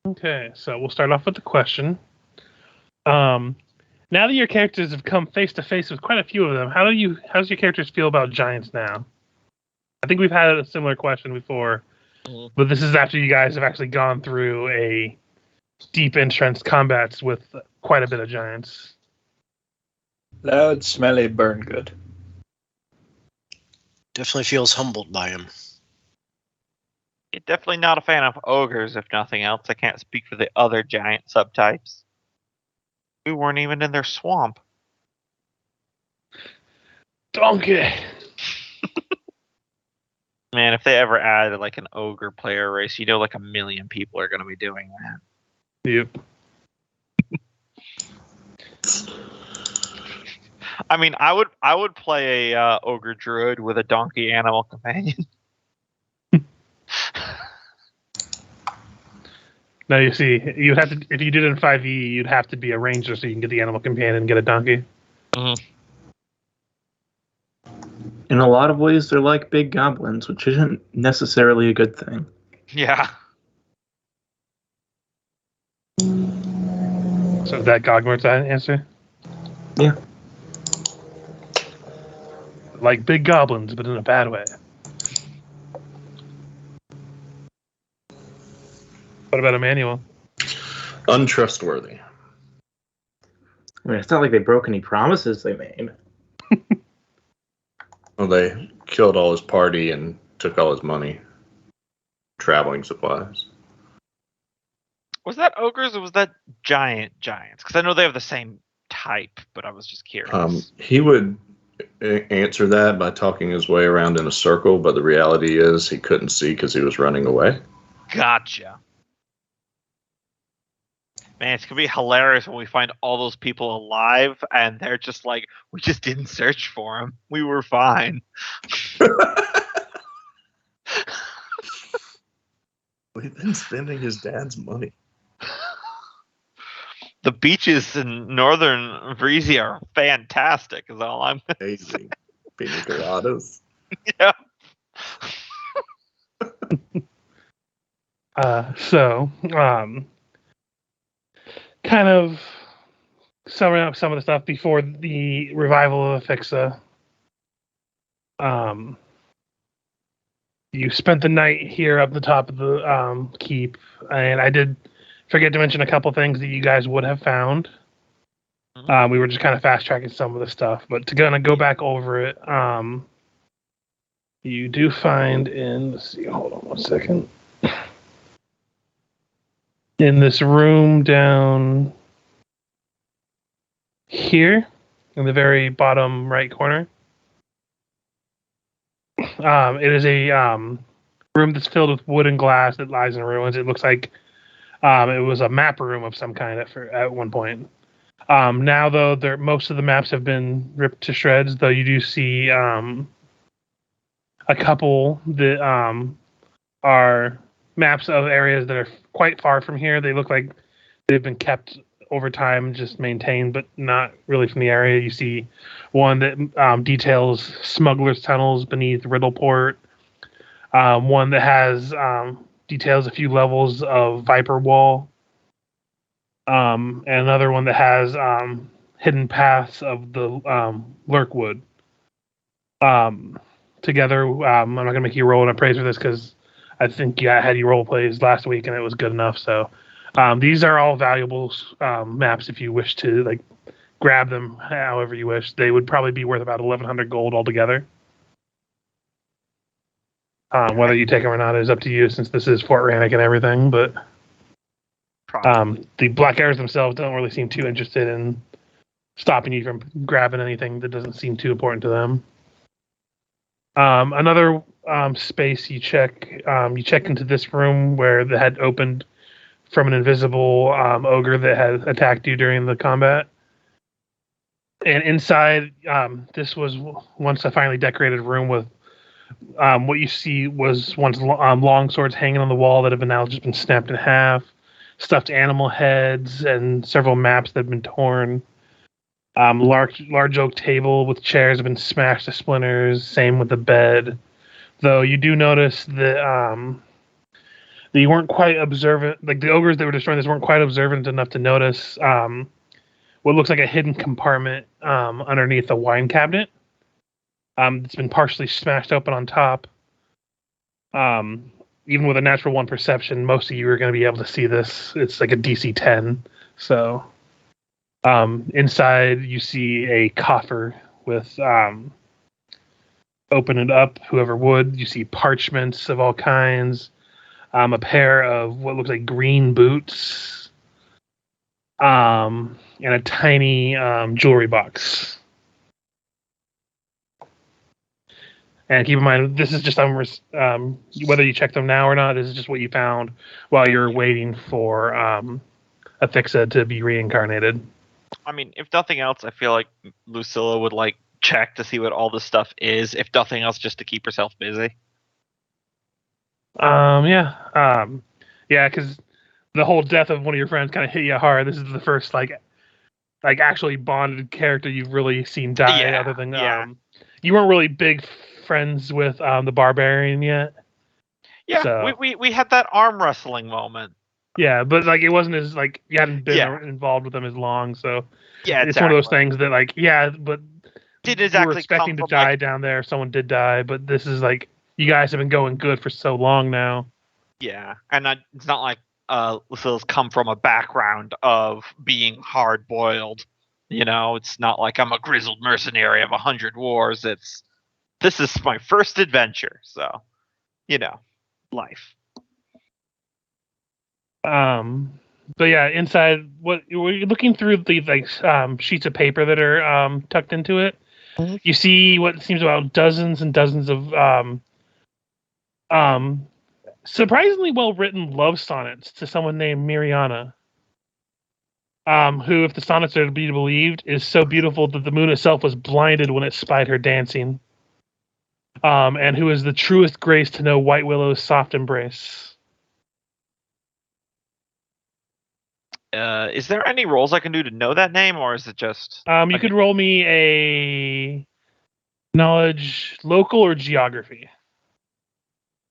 Okay, so we'll start off with the question. Now that your characters have come face to face with quite a few of them, how's your characters feel about giants now? I think we've had a similar question before, but this is after you guys have actually gone through a deep entrenched combats with quite a bit of giants. Loud, smelly, burn good. Definitely feels humbled by him. You're definitely not a fan of ogres, if nothing else. I can't speak for the other giant subtypes. We weren't even in their swamp. Donkey! Man, if they ever added like an ogre player race, like 1 million people are going to be doing that. Yep. I mean, I would play a ogre druid with a donkey animal companion. Now you see, you have to if you did it in 5e, you'd have to be a ranger so you can get the animal companion and get a donkey. Mm-hmm. In a lot of ways, they're like big goblins, which isn't necessarily a good thing. Yeah. So that Gogmar's answer? Yeah. Like big goblins, but in a bad way. What about Emmanuel? Untrustworthy. I mean, it's not like they broke any promises they made. Well, they killed all his party and took all his money. Traveling supplies. Was that ogres or was that giants? Because I know they have the same type, but I was just curious. He would answer that by talking his way around in a circle, but the reality is he couldn't see because he was running away. Gotcha. Man, it's going to be hilarious when we find all those people alive and they're just like, we just didn't search for them. We were fine. We've been spending his dad's money. The beaches in northern Vreezy are fantastic, is all I'm going to say. Pina coladas. Yeah. Kind of summing up some of the stuff before the revival of Afixa. You spent the night here up the top of the keep, and I did forget to mention a couple things that you guys would have found. We were just kind of fast tracking some of the stuff, but to kind of go back over it, you do find let's see, hold on one second. In this room down here, in the very bottom right corner, it is a room that's filled with wood and glass that lies in ruins. It looks like it was a map room of some kind at one point. Now, though, most of the maps have been ripped to shreds, though you do see a couple that are maps of areas that are quite far from here. They look like they've been kept over time, just maintained, but not really from the area. You see one that details smugglers' tunnels beneath Riddleport. One that has details a few levels of Viper Wall. And another one that has hidden paths of the Lurkwood. Together, I'm not going to make you roll an appraise for this because I think I had you role plays last week and it was good enough. So these are all valuable maps if you wish to grab them however you wish. They would probably be worth about 1,100 gold altogether. Whether you take them or not is up to you since this is Fort Rannick and everything. But the Black Arrows themselves don't really seem too interested in stopping you from grabbing anything that doesn't seem too important to them. Another space you check into this room where the had opened from an invisible ogre that had attacked you during the combat. And inside, this was once a finely decorated room with what you see was once long swords hanging on the wall that have now just been snapped in half, stuffed animal heads, and several maps that have been torn. Large oak table with chairs have been smashed to splinters. Same with the bed. Though you do notice that you weren't quite observant. Like the ogres that were destroying this weren't quite observant enough to notice what looks like a hidden compartment underneath a wine cabinet. It's been partially smashed open on top. Even with a natural 1 perception, most of you are going to be able to see this. It's like a DC 10. So inside you see a coffer with open it up, whoever would. You see parchments of all kinds. A pair of what looks like green boots. And a tiny jewelry box. And keep in mind, this is just whether you check them now or not. This is just what you found while you're waiting for Afixa to be reincarnated. I mean, if nothing else, I feel like Lucilla would like check to see what all this stuff is. If nothing else, just to keep herself busy. Yeah, because the whole death of one of your friends kind of hit you hard. This is the first like actually bonded character you've really seen die. Yeah, Other than yeah. You weren't really big friends with the barbarian yet. Yeah, So, we had that arm wrestling moment. yeah, but like it wasn't as like you hadn't been Yeah. involved with them as long. So Yeah, it's one of those things that like but Did you were exactly expecting to come from, die like, down there. Someone did die, but this is like you guys have been going good for so long now. yeah, and it's not like Lucilla's come from a background of being hard boiled. It's not like I'm a grizzled mercenary of 100 wars. This is my first adventure, so life. But yeah, inside, what you're looking through the sheets of paper that are tucked into it, Mhm. you see what seems about dozens and dozens of surprisingly well written love sonnets to someone named Miriana. Who, if the sonnets are to be believed, is so beautiful that the moon itself was blinded when it spied her dancing. And who is the truest grace to know White Willow's soft embrace. Is there any rolls I can do to know that name, or is it just? You could roll me a knowledge, local or geography,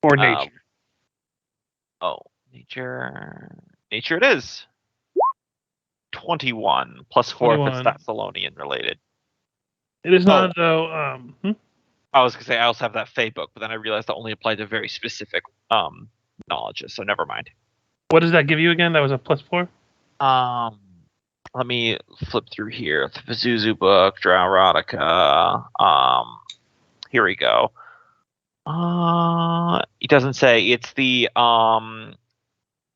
or nature. Nature. Nature it is. 21 plus 4 if 21. it's Thessalonian related. It is not though. I was gonna say I also have that Fey book, but then I realized that only applied to very specific knowledges, so never mind. What does that give you again? That was a +4. Let me flip through here. The Pazuzu book, Drow Erotica. Here we go. It doesn't say. It's the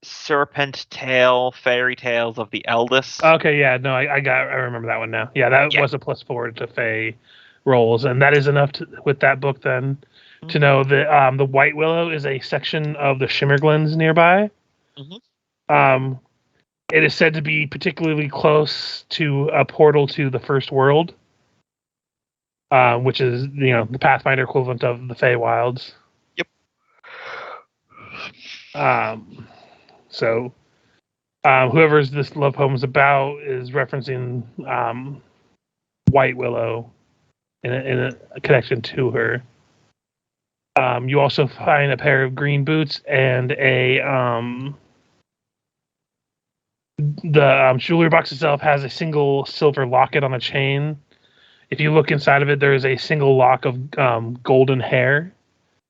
Serpent Tale Fairy Tales of the Eldest. Okay, yeah, no, I remember that one now. Yeah, that was a +4 to Fey rolls, and that is enough with that book then to know that the White Willow is a section of the Shimmerglens nearby. Mm-hmm. It is said to be particularly close to a portal to the First World, which is the Pathfinder equivalent of the Feywilds. Yep. So, whoever's this love poem is about is referencing White Willow in a connection to her. You also find a pair of green boots and the jewelry box itself has a single silver locket on a chain. If you look inside of it, there is a single lock of golden hair.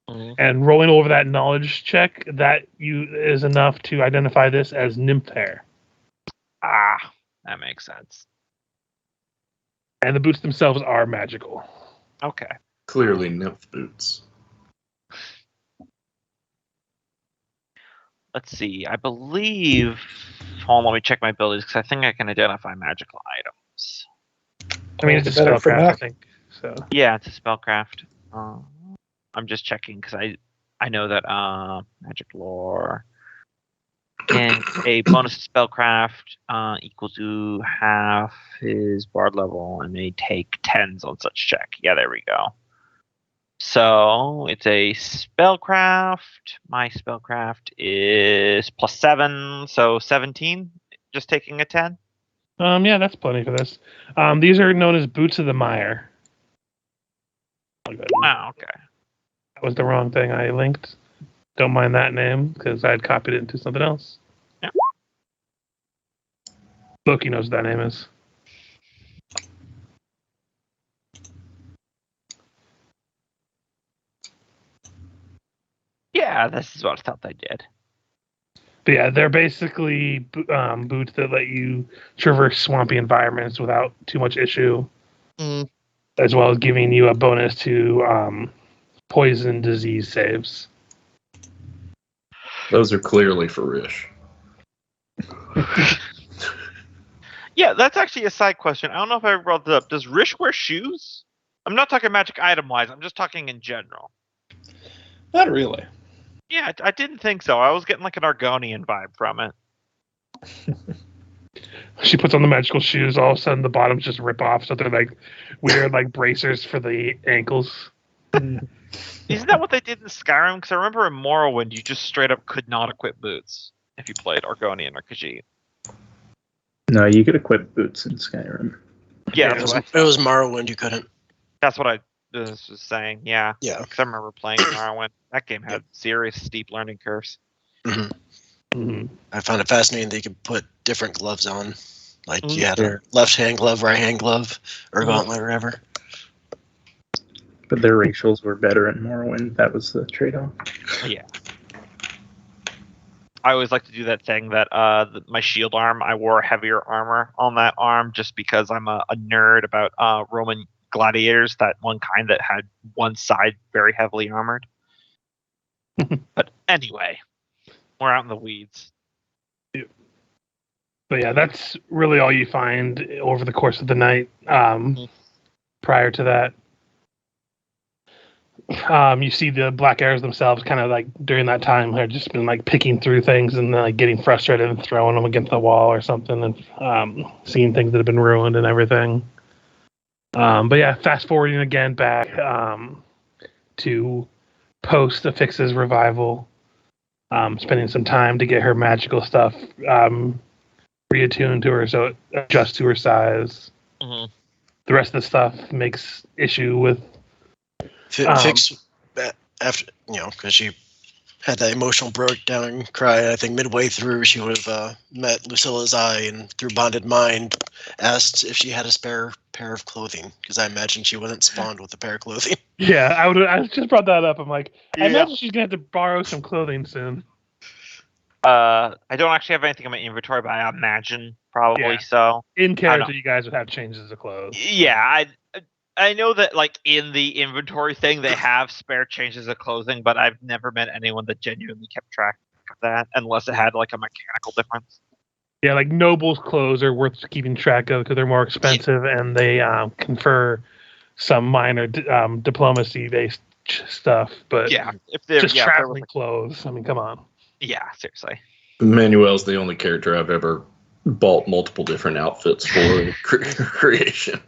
Mm-hmm. And rolling over that knowledge check, that is enough to identify this as nymph hair. Ah, that makes sense. And the boots themselves are magical. Okay. Clearly nymph boots. Let's see. I believe. Hold on, let me check my abilities because I think I can identify magical items. I mean, it's a Better for spellcraft, I now. think. So Yeah, it's a spellcraft. I'm just checking because I know that magic lore and a bonus to spellcraft equal to half his bard level and may take 10s on such check. Yeah, there we go. So it's a spellcraft. My spellcraft is +7, so 17. Just taking a 10. yeah, that's plenty for this. These are known as boots of the mire. Oh, okay. That was the wrong thing I linked. Don't mind that name because I had copied it into something else. Yeah. Loki knows what that name is. Yeah, this is what I thought they did. But yeah, they're basically boots that let you traverse swampy environments without too much issue, as well as giving you a bonus to poison disease saves. Those are clearly for Rish. Yeah, that's actually a side question. I don't know if I ever brought this up. Does Rish wear shoes? I'm not talking magic item-wise. I'm just talking in general. Not really. Yeah, I didn't think so. I was getting like an Argonian vibe from it. She puts on the magical shoes. All of a sudden, the bottoms just rip off, so they're like weird, like bracers for the ankles. Isn't that what they did in Skyrim? Because I remember in Morrowind, you just straight up could not equip boots if you played Argonian or Khajiit. No, you could equip boots in Skyrim. Yeah, It was Morrowind. You couldn't. that's what I was saying. Yeah, Yeah. because I remember playing Morrowind. That game had serious steep learning curves. Mm-hmm. I found it fascinating that you could put different gloves on. Like you had Yeah. a left-hand glove, right-hand glove, or gauntlet, or whatever. But their racials were better in Morrowind. That was the trade-off. Yeah. I always like to do that thing that my shield arm, I wore heavier armor on that arm just because I'm a nerd about Roman gladiators, that one kind that had one side very heavily armored. But anyway, we're out in the weeds. But yeah, that's really all you find over the course of the night. Prior to that, you see the Black Arrows themselves kind of like during that time have just been like picking through things and like getting frustrated and throwing them against the wall or something, and seeing things that have been ruined and everything. But yeah, fast forwarding again back to post Affix's revival, spending some time to get her magical stuff reattuned to her so it adjusts to her size. Mm-hmm. The rest of the stuff makes issue with. Fix after because she had that emotional breakdown cry. I think midway through she would have met Lucilla's eye and through bonded mind asked if she had a spare pair of clothing because I imagine she wouldn't spawned with a pair of clothing. Yeah, I just brought that up. I'm like, I imagine she's gonna have to borrow some clothing soon. I don't actually have anything in my inventory, but I imagine probably so. In character, you guys would have changes of clothes. Yeah, I know that like in the inventory thing they have spare changes of clothing, but I've never met anyone that genuinely kept track of that unless it had like a mechanical difference. Yeah, like nobles' clothes are worth keeping track of because they're more expensive and they confer some minor diplomacy-based stuff. But Yeah, if they're just if there was, traveling clothes. I mean, come on. yeah, seriously. Manuel's the only character I've ever bought multiple different outfits for in creation.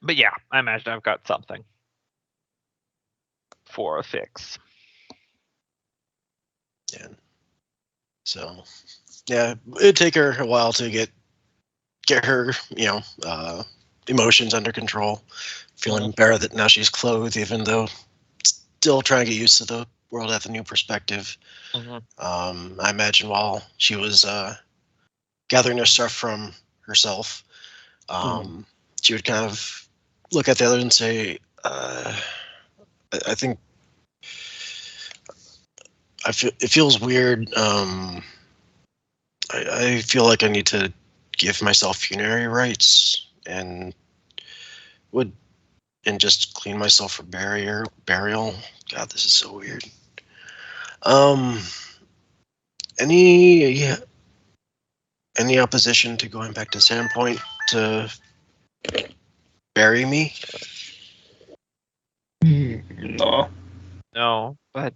But yeah, I imagine I've got something for a fix. Yeah. So, yeah, it'd take her a while to get her, emotions under control. Feeling better that now she's clothed, even though still trying to get used to the world at the new perspective. I imagine while she was gathering her stuff from herself, she would kind of look at the other and say, I think it feels weird. I feel like I need to give myself funerary rites and just clean myself for burial. God, this is so weird. Any opposition to going back to Sandpoint to bury me? No. No, but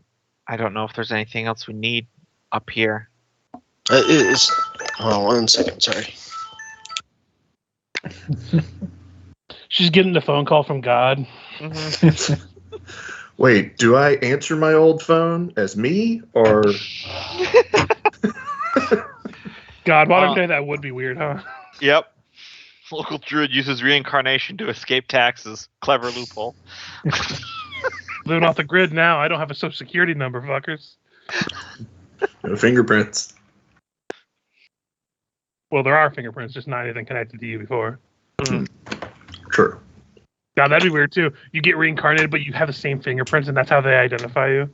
I don't know if there's anything else we need up here. Hold on 1 second, sorry. She's getting a phone call from God. Wait, do I answer my old phone as me or? God, modern day, that would be weird, huh? Yep. Local druid uses reincarnation to escape taxes. Clever loophole. Living off the grid now. I don't have a social security number, fuckers. No fingerprints. Well, there are fingerprints, just not anything connected to you before. True. Now, that'd be weird, too. You get reincarnated, but you have the same fingerprints, and that's how they identify you.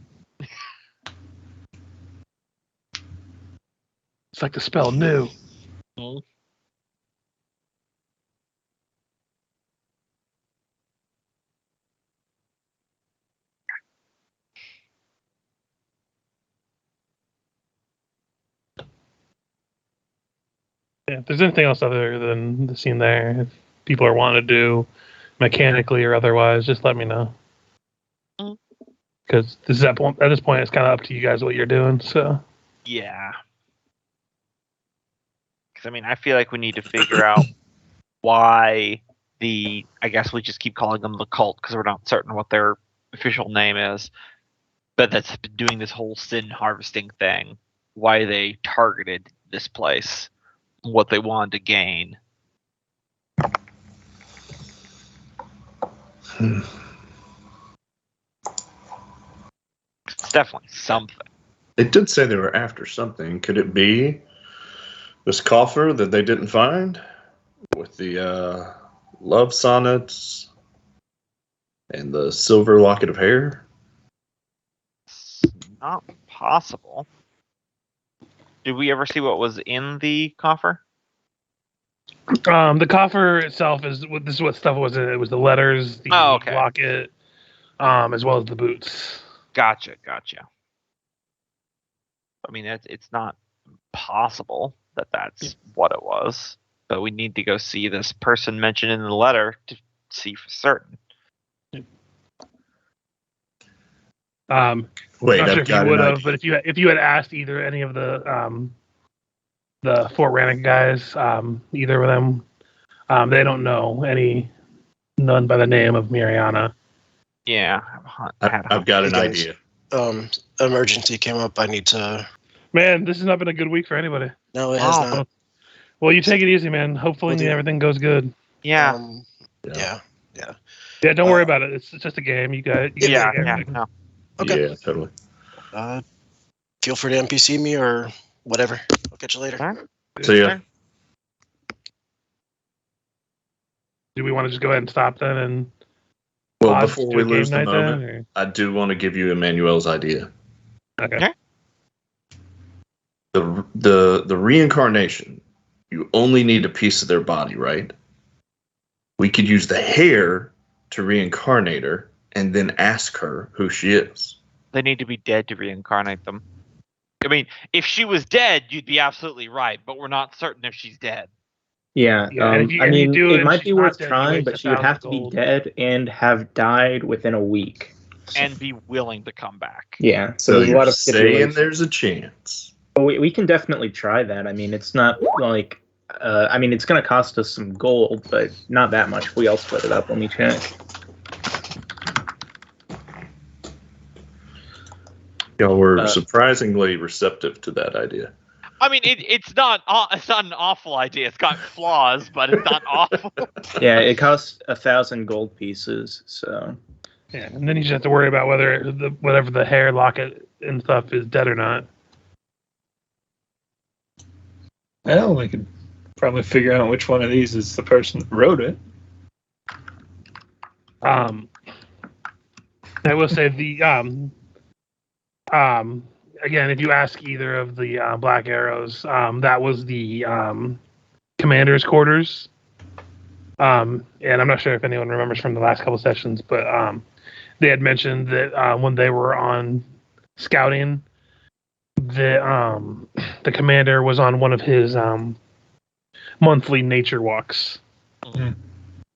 It's like the spell new. Yeah, if there's anything else other than the scene there, if people are wanting to do mechanically or otherwise, just let me know. Because at this point, it's kind of up to you guys what you're doing. So Yeah. Because, I mean, I feel like we need to figure out why I guess we just keep calling them the cult because we're not certain what their official name is. But that's been doing this whole sin harvesting thing. Why they targeted this place. What they wanted to gain. It's definitely something. It did say they were after something. Could it be this coffer that they didn't find? With the love sonnets and the silver locket of hair? It's not possible. Did we ever see what was in the coffer? the coffer itself is this is what stuff was in it. It was the letters, the locket, as well as the boots. Gotcha. I mean, it's not possible that that's what it was, but we need to go see this person mentioned in the letter to see for certain. Wait, Not sure I've if you got would an have, idea. but if you had asked either any of the Fort Rannoch guys, either of them, they don't know none by the name of Mariana. Yeah, I've got an Hey, guys. idea. Emergency came up. I need to. Man, this has not been a good week for anybody. No, it has Wow. not. Well, you take it easy, man. Hopefully Will do. everything goes good. yeah, Yeah. Yeah, don't worry about it. It's just a game. You got. yeah. No. Okay. Yeah, totally. Feel free to NPC me or whatever. I'll catch you later. All right. So yeah, Do we want to just go ahead and stop then and well, pause, before do we a game lose the night moment, then, I do want to give you Emmanuel's idea. Okay. Okay. The reincarnation, you only need a piece of their body, right? We could use the hair to reincarnate her and then ask her who she is. They need to be dead to reincarnate them. I mean, if she was dead, you'd be absolutely right, but we're not certain if she's dead. Yeah, Yeah, and if you- I and you mean, do it it and might she's be not worth dead, you trying, waste but she would 1,000 have to be gold. dead and have died within a week. And be willing to come back. Yeah, so So there's a you're lot of saying stipulations. there's a chance. But we can definitely try that. I mean, it's not like, I mean, it's going to cost us some gold, but not that much. We all split it up. Let me check. Y'all were surprisingly receptive to that idea. I mean, it's not an awful idea. It's got flaws, but it's not awful. Yeah, it costs 1,000 gold pieces. So Yeah, and then you just have to worry about whether whatever the hair locket and stuff is dead or not. Well, we could probably figure out which one of these is the person that wrote it. I will say again, if you ask either of the Black Arrows, that was the commander's quarters. And I'm not sure if anyone remembers from the last couple sessions, but they had mentioned that when they were on scouting, the commander was on one of his monthly nature walks.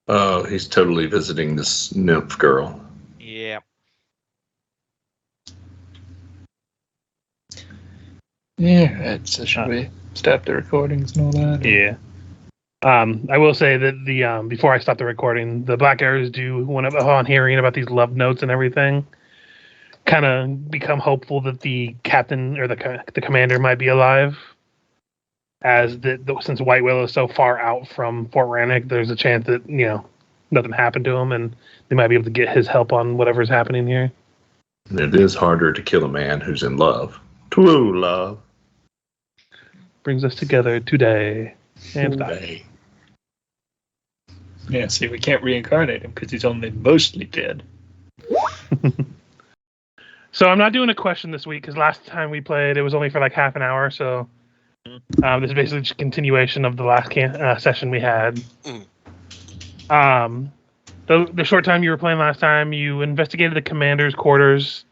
Oh, he's totally visiting this nymph girl. Yeah. Yeah, right. So should we stop the recordings and all that? Yeah. I will say that the before I stop the recording, the Black Arrows do, upon hearing about these love notes and everything, kind of become hopeful that the captain or the commander might be alive. since White Willow is so far out from Fort Rannoch, there's a chance that nothing happened to him, and they might be able to get his help on whatever's happening here. It is harder to kill a man who's in love. True love. Brings us together today and die. Today. Yeah, see, we can't reincarnate him because he's only mostly dead. So I'm not doing a question this week because last time we played, it was only for like half an hour. So this is basically just a continuation of the last session we had. The short time you were playing last time, you investigated the commander's quarters,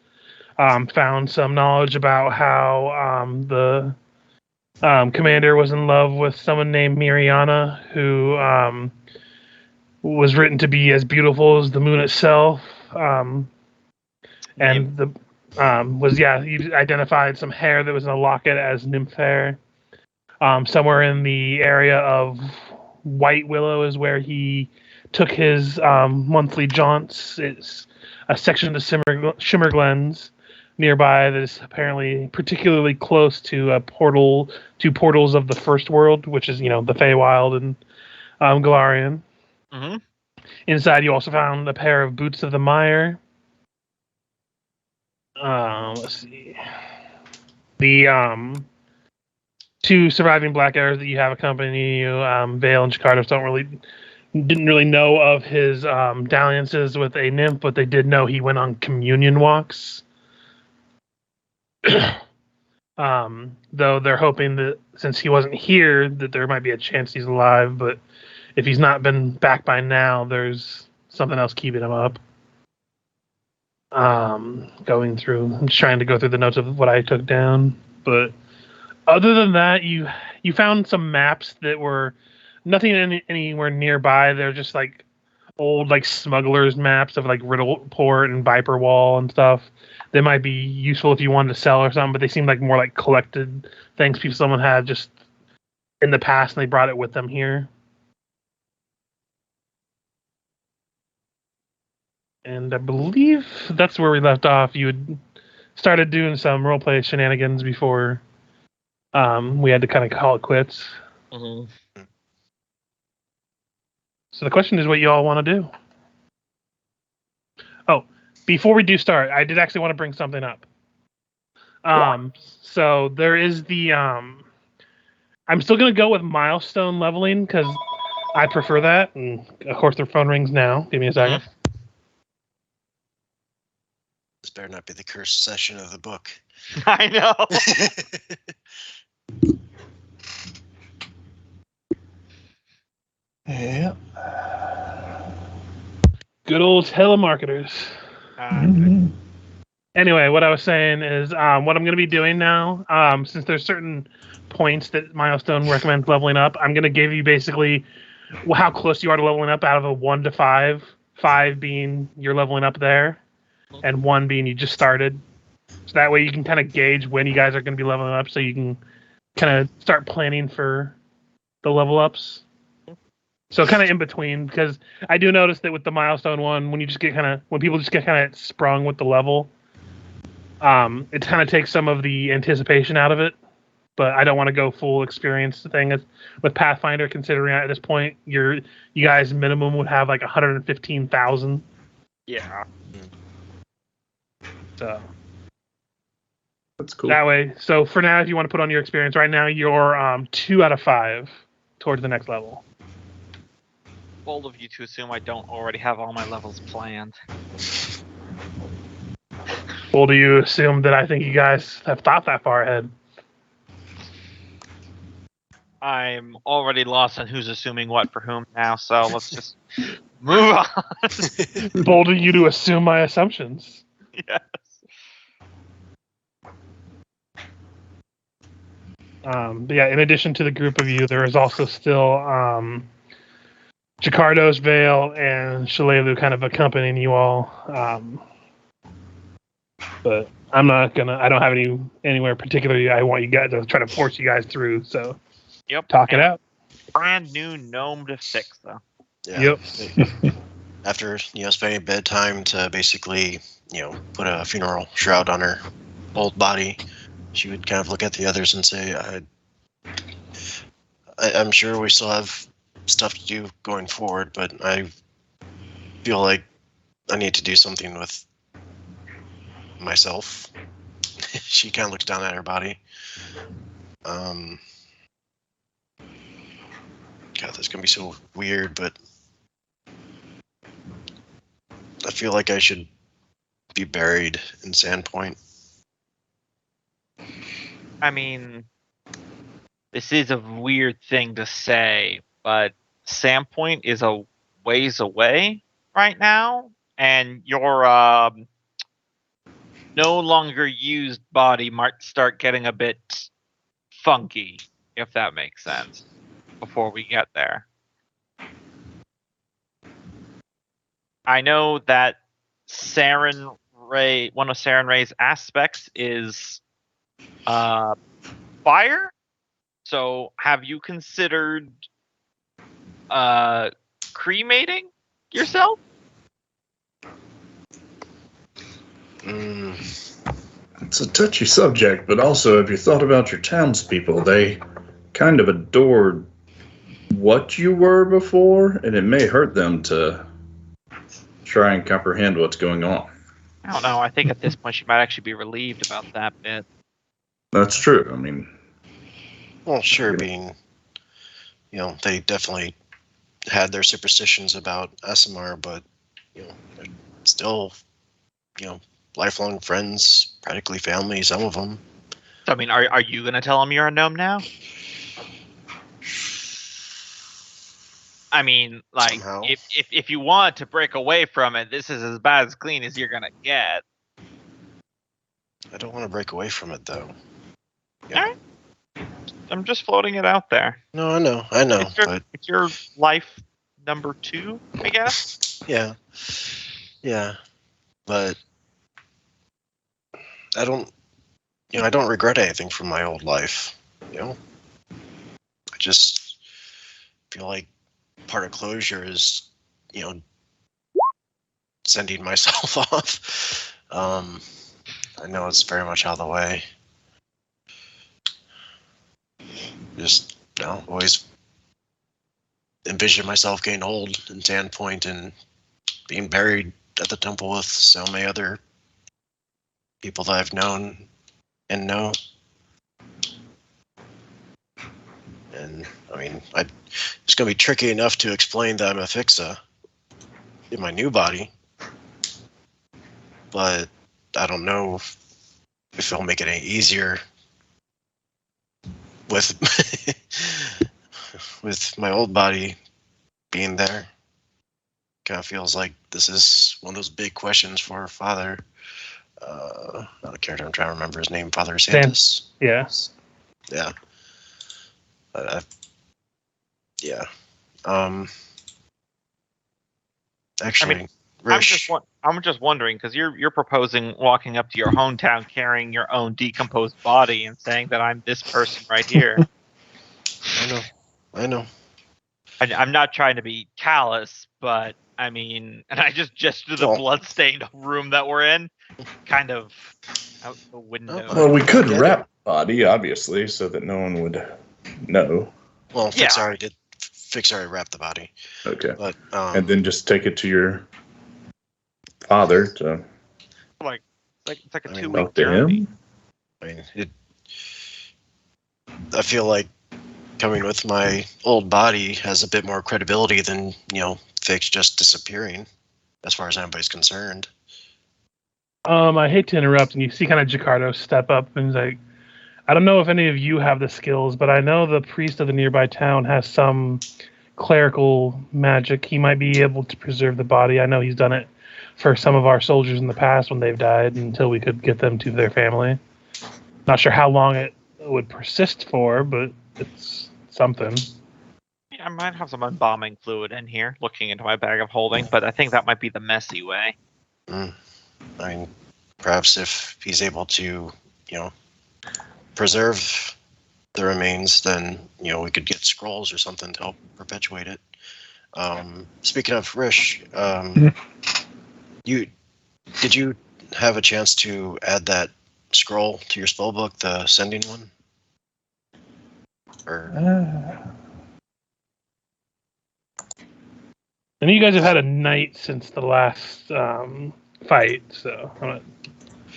found some knowledge about how the commander was in love with someone named Miriana, who was written to be as beautiful as the moon itself. And you identified some hair that was in a locket as nymph hair. Somewhere in the area of White Willow is where he took his monthly jaunts. It's a section of the Shimmer Glens nearby that is apparently particularly close to two portals of the First World, which is the Feywild and Galarian. Mm-hmm. Inside, you also found a pair of boots of the mire. Let's see. The two surviving black arrows that you have accompanying you, Vale and Jakardos didn't really know of his dalliances with a nymph, but they did know he went on communion walks. Though they're hoping that since he wasn't here, that there might be a chance he's alive, but if he's not been back by now, there's something else keeping him up. Going through, I'm just trying to go through the notes of what I took down, but other than that, you found some maps that were nothing anywhere nearby. They're just like old smugglers maps of like Riddleport and Viper Wall and stuff. They might be useful if you wanted to sell or something, but they seem like more like collected things someone had just in the past and they brought it with them here. And I believe that's where we left off. You had started doing some roleplay shenanigans before we had to kind of call it quits. Mm-hmm. So the question is what you all want to do. Oh, before we do start, I did actually want to bring something up. So there is the... I'm still going to go with milestone leveling because I prefer that. And of course, their phone rings now. Give me a second. This better not be the cursed session of the book. I know. Yeah. Good old telemarketers. Anyway, what I was saying is what I'm going to be doing now, since there's certain points that Milestone recommends leveling up, I'm going to give you basically how close you are to leveling up out of a 1 to 5. 5 being you're leveling up there, and 1 being you just started. So that way you can kind of gauge when you guys are going to be leveling up so you can kind of start planning for the level ups. So kind of in between, because I do notice that with the milestone one, when people just get kind of sprung with the level, it kind of takes some of the anticipation out of it. But I don't want to go full experience thing with Pathfinder, considering at this point you guys minimum would have like 115,000. Yeah. So That's cool. that way. So for now, if you want to put on your experience right now, you're 2 out of 5 towards the next level. Bold of you to assume I don't already have all my levels planned. Well, do you assume that I think you guys have thought that far ahead? I'm already lost on who's assuming what for whom now, so let's just move on. Bold of you to assume my assumptions. Yes. But yeah, in addition to the group of you, there is also still Jakardos, Vale, and Shalelu kind of accompanying you all. But I don't have anywhere particularly I want you guys to try to force you guys through, so Yep. talk it out. Brand new gnome to fix, though. Yeah. Yep. After spending bedtime to basically put a funeral shroud on her old body, she would kind of look at the others and say, I'm sure we still have stuff to do going forward, but I feel like I need to do something with myself. She kind of looks down at her body. God, that's gonna be so weird, but I feel like I should be buried in Sandpoint. I mean, this is a weird thing to say, but Sandpoint is a ways away right now, and your no longer used body might start getting a bit funky, if that makes sense, before we get there. I know that Saren Ray, one of Saren Ray's aspects is fire. So have you considered cremating yourself? It's a touchy subject, but also, have you thought about your townspeople? They kind of adored what you were before, and it may hurt them to try and comprehend what's going on. I don't know. I think at this point she might actually be relieved about that bit. That's true. I mean, Well, sure, being, they definitely had their superstitions about Asimar, but, they're still, lifelong friends, practically family, some of them. So, I mean, are you going to tell him you're a gnome now? I mean, like, Somehow. if you want to break away from it, this is as bad as clean as you're going to get. I don't want to break away from it, though. Alright. I'm just floating it out there. No, I know, but It's your life number 2, I guess. yeah, but I don't regret anything from my old life. I just feel like part of closure is, sending myself off. I know it's very much out of the way. Just, always envision myself getting old in Sandpoint and being buried at the temple with so many other people that I've known and know. And, I mean, it's going to be tricky enough to explain that I'm a Fixa in my new body. But I don't know if it'll make it any easier with with my old body being there. Kind of feels like this is one of those big questions for our father. Not a character, I'm trying to remember his name. Father Santis. Yes. Yeah. Yeah. Actually, I mean, Rish, I'm just wondering, because you're proposing walking up to your hometown carrying your own decomposed body and saying that I'm this person right here. I know. I'm not trying to be callous, but I mean, and I just gestured to the Oh. bloodstained room that we're in, kind of out the window. well, we could Get wrap the body, obviously, so that no one would know. Well, Yeah. Fix already wrapped the body, Okay. but And then just take it to your father to It's like a I mean, 2-week talk to journey. him. I mean, I feel like coming with my old body has a bit more credibility than, Fix just disappearing, as far as anybody's concerned. I hate to interrupt, and you see kind of Jacardo step up and he's like, I don't know if any of you have the skills, but I know the priest of the nearby town has some clerical magic. He might be able to preserve the body. I know he's done it for some of our soldiers in the past when they've died until we could get them to their family. Not sure how long it would persist for, but it's something. Yeah, I might have some embalming fluid in here, looking into my bag of holding, but I think that might be the messy way. I mean, perhaps if he's able to, preserve the remains, then, we could get scrolls or something to help perpetuate it. Speaking of Rish, did you have a chance to add that scroll to your spell book, the sending one? Or And you guys have had a night since the last fight, so I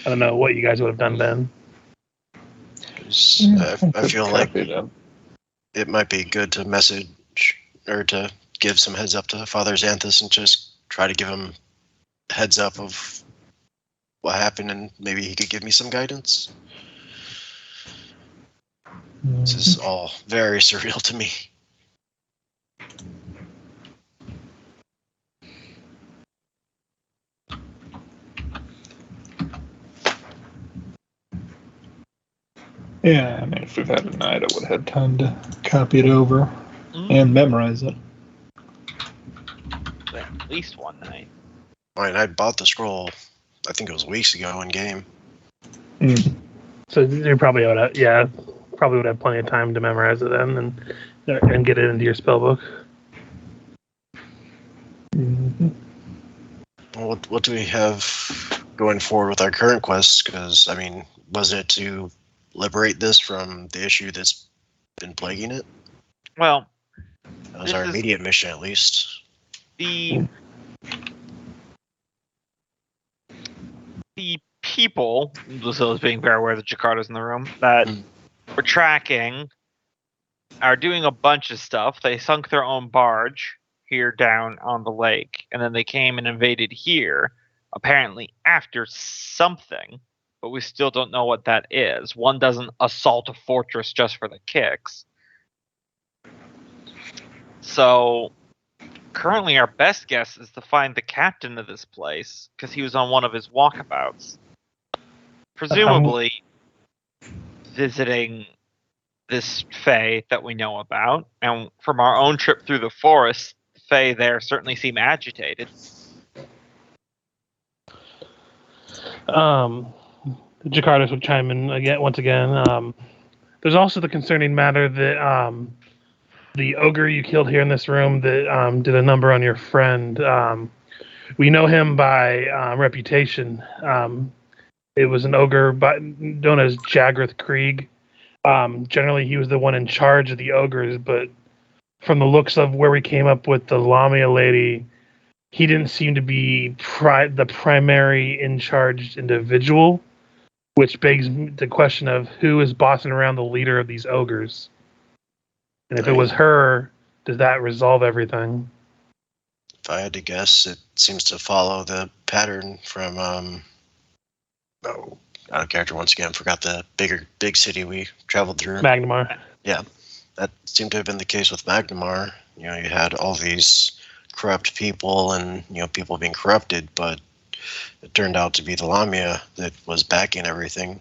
don't know what you guys would have done then. 'Cause I feel like Copy them. it might be good to message or to give some heads up to Father Xanthus and just try to give him heads up of what happened, and maybe he could give me some guidance. This is all very surreal to me. Yeah, I mean, if we've had a night, I would have had time to copy it over and memorize it. At least one night. I mean, I bought the scroll, I think it was weeks ago in game. So you probably would have plenty of time to memorize it then and get it into your spellbook. Well, what do we have going forward with our current quest? Because, I mean, wasn't it to liberate this from the issue that's been plaguing it? Well, That was our immediate mission, at least. the people, Lucilla's being very aware that Jakarta's in the room, that we're tracking are doing a bunch of stuff. They sunk their own barge here down on the lake, and then they came and invaded here, apparently after something, but we still don't know what that is. One doesn't assault a fortress just for the kicks. So currently our best guess is to find the captain of this place, because he was on one of his walkabouts. Presumably visiting this Fae that we know about, and from our own trip through the forest, the Fae there certainly seem agitated. Jakarta would chime in once again. There's also the concerning matter that the ogre you killed here in this room that did a number on your friend. We know him by reputation. It was an ogre known as Jagrith Krieg. Generally, he was the one in charge of the ogres, but from the looks of where we came up with the Lamia lady, he didn't seem to be the primary in charge individual, which begs the question of who is bossing around the leader of these ogres. And if it was her, does that resolve everything? If I had to guess, it seems to follow the pattern from, out of character once again, forgot the big city we traveled through. Magnamar. Yeah, that seemed to have been the case with Magnamar. You know, you had all these corrupt people and, you know, people being corrupted, but it turned out to be the Lamia that was backing everything.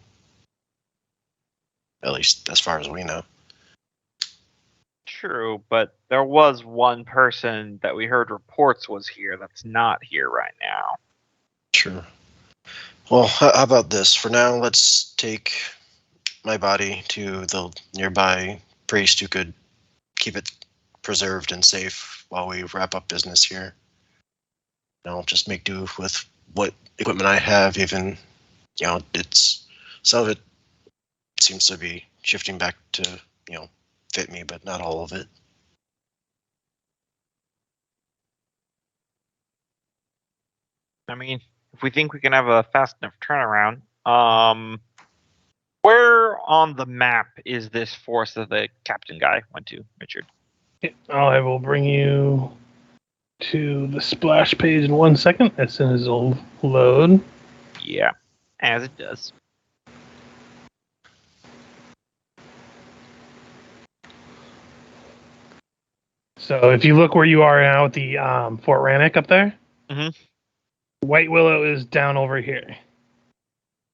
At least as far as we know. True, but there was one person that we heard reports was here that's not here right now. Sure. Well, how about this? For now, let's take my body to the nearby priest who could keep it preserved and safe while we wrap up business here. And I'll just make do with what equipment I have. Even, you know, it's some of it seems to be shifting back to, you know, fit me, but not all of it. I mean, if we think we can have a fast enough turnaround, where on the map is this force that the captain guy went to, Richard? I will bring you to the splash page in 1 second as soon as it'll load. Yeah, as it does. So if you look where you are now at the Fort Rannoch up there, White Willow is down over here.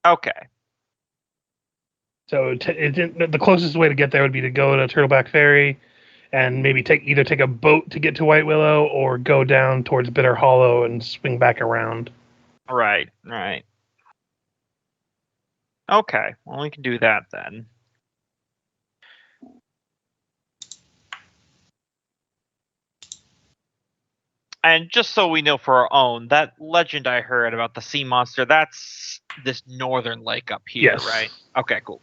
Okay. So the closest way to get there would be to go to Turtleback Ferry and maybe either take a boat to get to White Willow or go down towards Bitter Hollow and swing back around. Right. Okay, well, we can do that then. And just so we know for our own, that legend I heard about the sea monster, that's this northern lake up here, Yes. right? Okay, cool.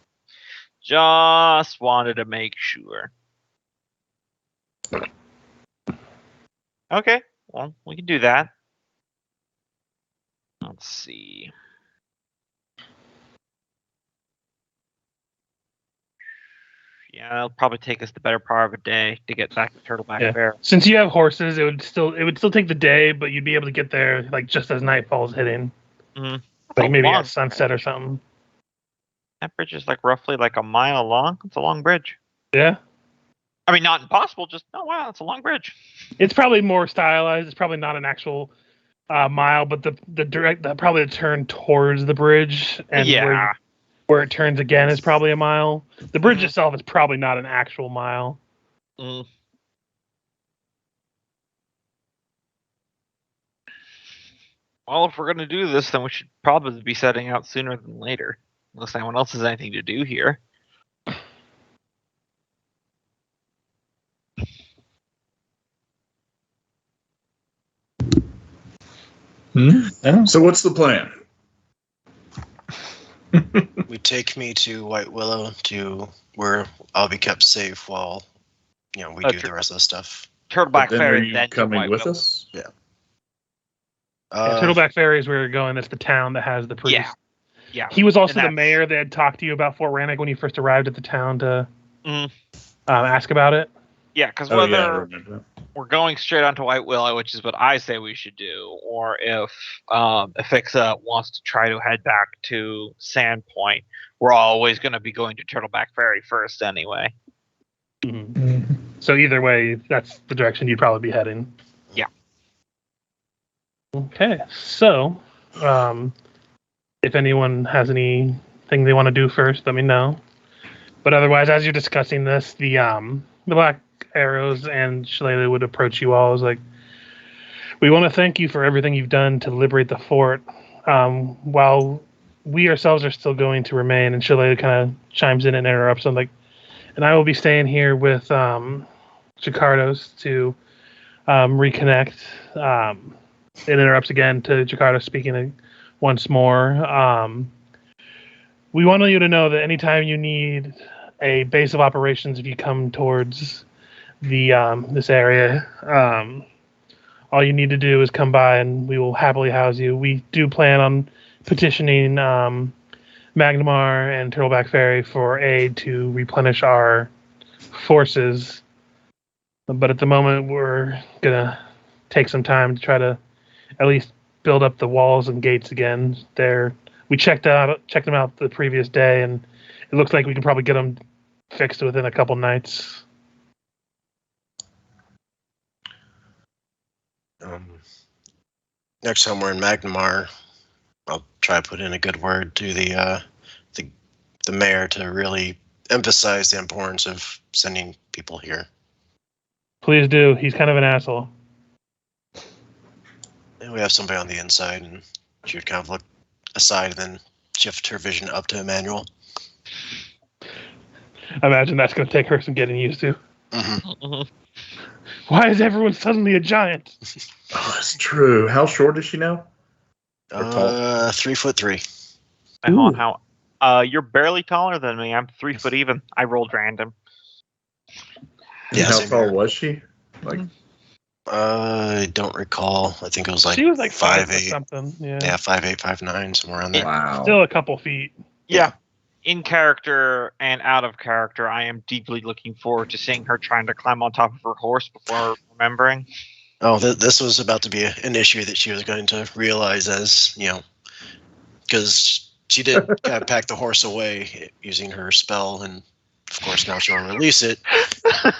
Just wanted to make sure. Okay, Well, we can do that. Let's see. Yeah, it'll probably take us the better part of a day to get back to Turtleback Yeah. Fair. Since you have horses, it would still take the day, but you'd be able to get there like just as nightfall's hitting, Mm. like maybe long at sunset or something. That bridge is like roughly like a mile long. It's a long bridge. Yeah, I mean, not impossible. Just wow, it's a long bridge. it's probably more stylized. It's probably not an actual mile, but probably the turn towards the bridge and Yeah. where it turns again is probably a mile. The bridge Mhm. itself is probably not an actual mile. Mm. Well, if we're gonna do this, then we should probably be setting out sooner than later, unless anyone else has anything to do here. Yeah. So what's the plan? We take me to White Willow to where I'll be kept safe while we do the rest of the stuff. Turtleback But then are Ferry, you then to coming White with Willow. us? Yeah, Turtleback Ferry is where you're going. That's the town that has the priest. Yeah. He was also And the that's- mayor that had talked to you about Fort Rannoch when you first arrived at the town to Mhm. Ask about it. Yeah, because Oh, whether yeah, I remember that. we're going straight onto White Willow, which is what I say we should do, or if Afixa wants to try to head back to Sandpoint, we're always going to be going to Turtleback Ferry first anyway. Mhm. So either way, that's the direction you'd probably be heading. Yeah. Okay, so if anyone has anything they want to do first, let me know. But otherwise, as you're discussing this, the Black Arrows and Shalala would approach you all as like, we want to thank you for everything you've done to liberate the fort. While we ourselves are still going to remain, and Shalala kind of chimes in and interrupts them like, and I will be staying here with Jakardos to reconnect. It interrupts again to Jakardo speaking once more. We want you to know that anytime you need a base of operations, if you come towards the this area, all you need to do is come by, and we will happily house you. We do plan on petitioning Magnamar and Turtleback Ferry for aid to replenish our forces, but at the moment we're gonna take some time to try to at least build up the walls and gates again. We checked them out the previous day, and it looks like we can probably get them fixed within a couple nights. Next time we're in Magnamar, I'll try to put in a good word to the mayor to really emphasize the importance of sending people here. Please do. He's kind of an asshole. And we have somebody on the inside, and she would kind of look aside and then shift her vision up to Emmanuel. I imagine that's going to take her some getting used to. Mm-hmm. Why is everyone suddenly a giant? Oh, that's true. How short is she now? Or tall? 3'3". Hold on, you're barely taller than me. I'm 3 foot even. I rolled random. And Yeah, how same tall here. was she? Like, I don't recall. I think it was like She was like 5 or 5'8". something. Yeah. Yeah, 5'8", 5'9", somewhere around there. wow. Still a couple feet. Yeah. In character and out of character, I am deeply looking forward to seeing her trying to climb on top of her horse before remembering. Oh, this was about to be an issue that she was going to realize as, because she did kind of pack the horse away using her spell, and of course now she'll release it,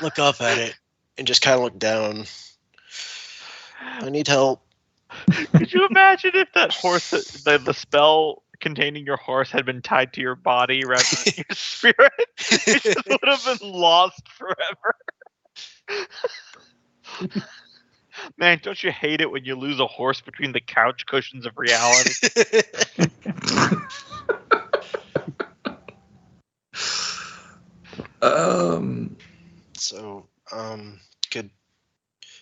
look up at it, and just kind of look down. I need help. Could you imagine if that horse, the spell containing your horse had been tied to your body rather than your spirit? It just would have been lost forever. Man, don't you hate it when you lose a horse between the couch cushions of reality? So, could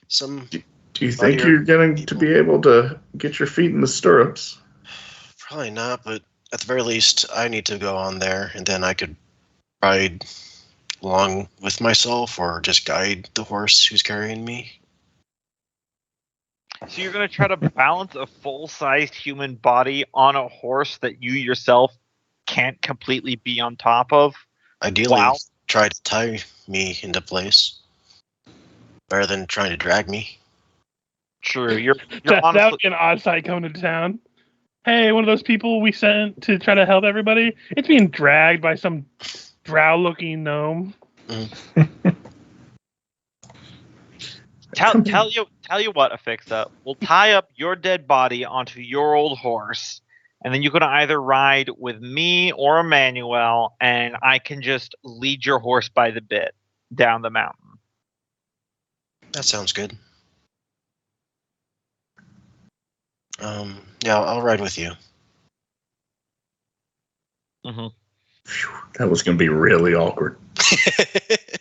some Do you think Other you're going to people. be able to get your feet in the stirrups? probably not, but at the very least, I need to go on there, and then I could ride along with myself, or just guide the horse who's carrying me. So you're going to try to balance a full-sized human body on a horse that you yourself can't completely be on top of? Ideally, Wow. try to tie me into place rather than trying to drag me. True. You're That would honestly. be an odd sight coming to town. Hey, one of those people we sent to try to help everybody, it's being dragged by some drow-looking gnome. Tell you what, Afixa. We'll tie up your dead body onto your old horse, and then you can either ride with me or Emmanuel, and I can just lead your horse by the bit down the mountain. That sounds good. Yeah, I'll ride with you. Mm-hmm. That was going to be really awkward.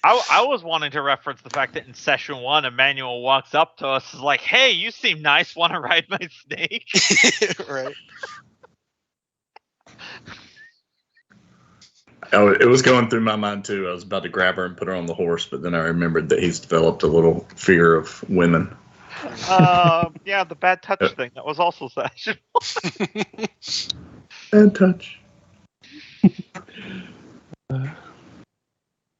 I was wanting to reference the fact that in session 1, Emmanuel walks up to us, is like, "Hey, you seem nice. Want to ride my snake?" Right. It was going through my mind too. I was about to grab her and put her on the horse, but then I remembered that he's developed a little fear of women. Yeah, the bad touch thing. That was also session. Bad touch.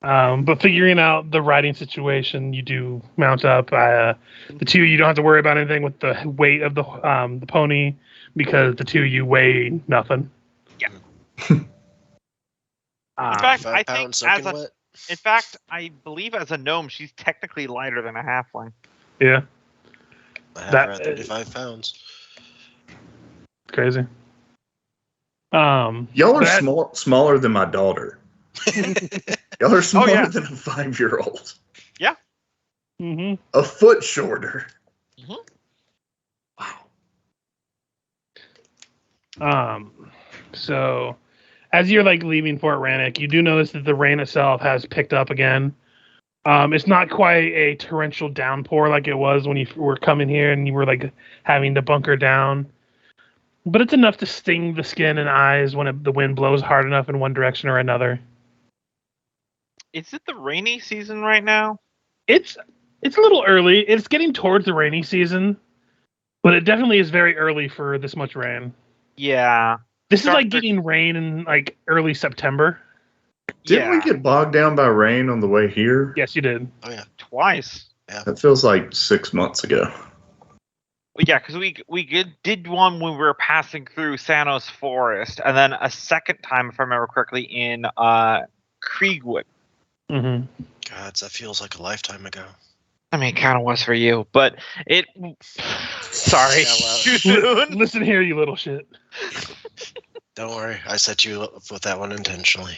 But figuring out the riding situation, you do mount up. The two, you don't have to worry about anything with the weight of the pony, because the two of you weigh nothing. Yeah. In fact, 5 I think pounds soaking wet. In fact, I believe as a gnome, she's technically lighter than a halfling. yeah, I have that- around 35 pounds. crazy. Y'all are smaller than my daughter. Y'all are smaller yeah. than a 5-year-old. Mm-hmm. A foot shorter. Mhm. Wow. So as you're like leaving Fort Rannoch, you do notice that the rain itself has picked up again. It's not quite a torrential downpour like it was when you were coming here and you were like having to bunker down, but it's enough to sting the skin and eyes when the wind blows hard enough in one direction or another. Is it the rainy season right now? It's a little early. It's getting towards the rainy season, but it definitely is very early for this much rain. Yeah. This is like Starting- getting rain in like early September. Didn't we get bogged down by rain on the way here? Yes, you did. Oh yeah. Twice. That feels like 6 months ago. Well, yeah, because we did one when we were passing through Sanos Forest, and then a second time, if I remember correctly, in Kriegwood. Mm-hmm. God, that feels like a lifetime ago. I mean, it kind of was for you, but it. Sorry, Yeah, well- too soon. Listen here, you little shit. Don't worry, I set you up with that one intentionally.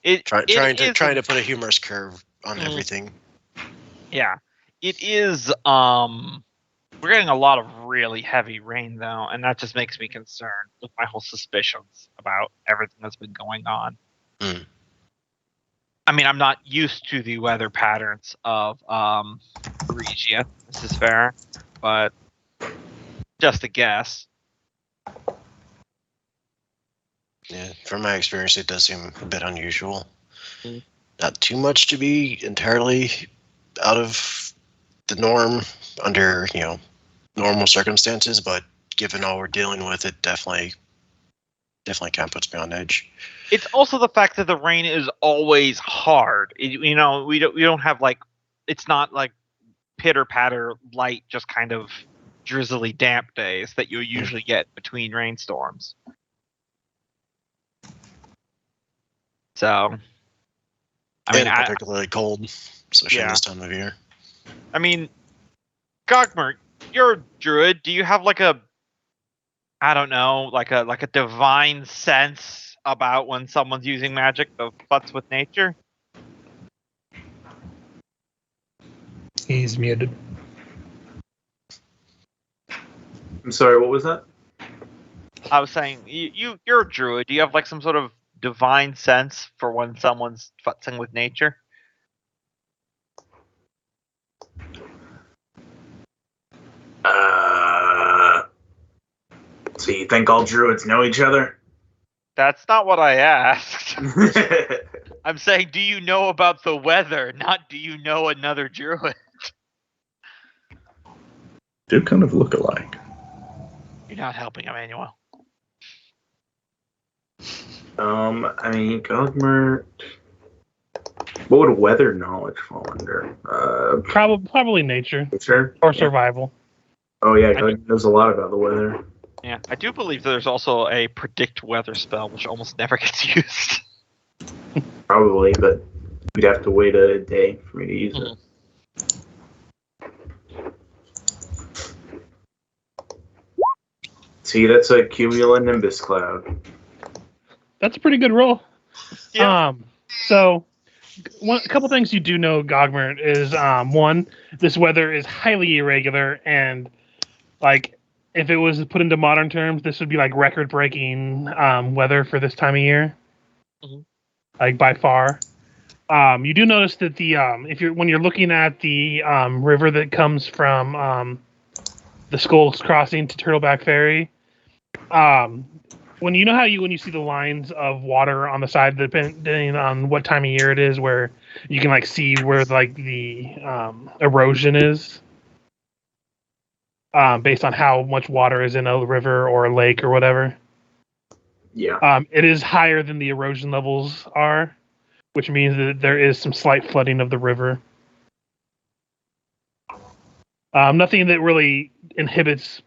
It Trying is- to put a humorous curve on everything. Yeah, it is. We're getting a lot of really heavy rain though, and that just makes me concerned with my whole suspicions about everything that's been going on. Mm. I mean, I'm not used to the weather patterns of Regia. This is fair, but just a guess. Yeah, from my experience, it does seem a bit unusual. Mm. Not too much to be entirely out of the norm under normal circumstances, but given all we're dealing with, it definitely kind of puts me on edge. It's also the fact that the rain is always hard. We don't have like, it's not like pitter patter light, just kind of drizzly damp days that you usually get between rainstorms. So, And particularly cold, especially in Yeah. this time of year. I mean, Gogmer, you're a druid. Do you have like a, I don't know, like a divine sense about when someone's using magic that fucks with nature? He's muted. I'm sorry, what was that? I was saying, you're a druid. Do you have like some sort of divine sense for when someone's futzing with nature? So you think all druids know each other? That's not what I asked. I'm saying, do you know about the weather, not do you know another druid? Do kind of look alike. You're not helping, Emmanuel. I mean, Gogmer. What would weather knowledge fall under? Probably nature Sure. or Yeah. survival. Oh yeah, I Gogmer knows a lot about the weather. Yeah, I do believe there's also a predict weather spell, which almost never gets used. Probably, but we'd have to wait a day for me to use it. See, that's a cumulonimbus cloud. That's a pretty good roll. Yeah. So a couple things you do know, Gogmer, is one, this weather is highly irregular, and like if it was put into modern terms, this would be like record-breaking weather for this time of year, like by far. You do notice that the when you're looking at the river that comes from the Skulls Crossing to Turtleback Ferry, when you see the lines of water on the side, depending on what time of year it is, where you can like see where like the erosion is, based on how much water is in a river or a lake or whatever. Yeah. It is higher than the erosion levels are, which means that there is some slight flooding of the river. Nothing that really inhibits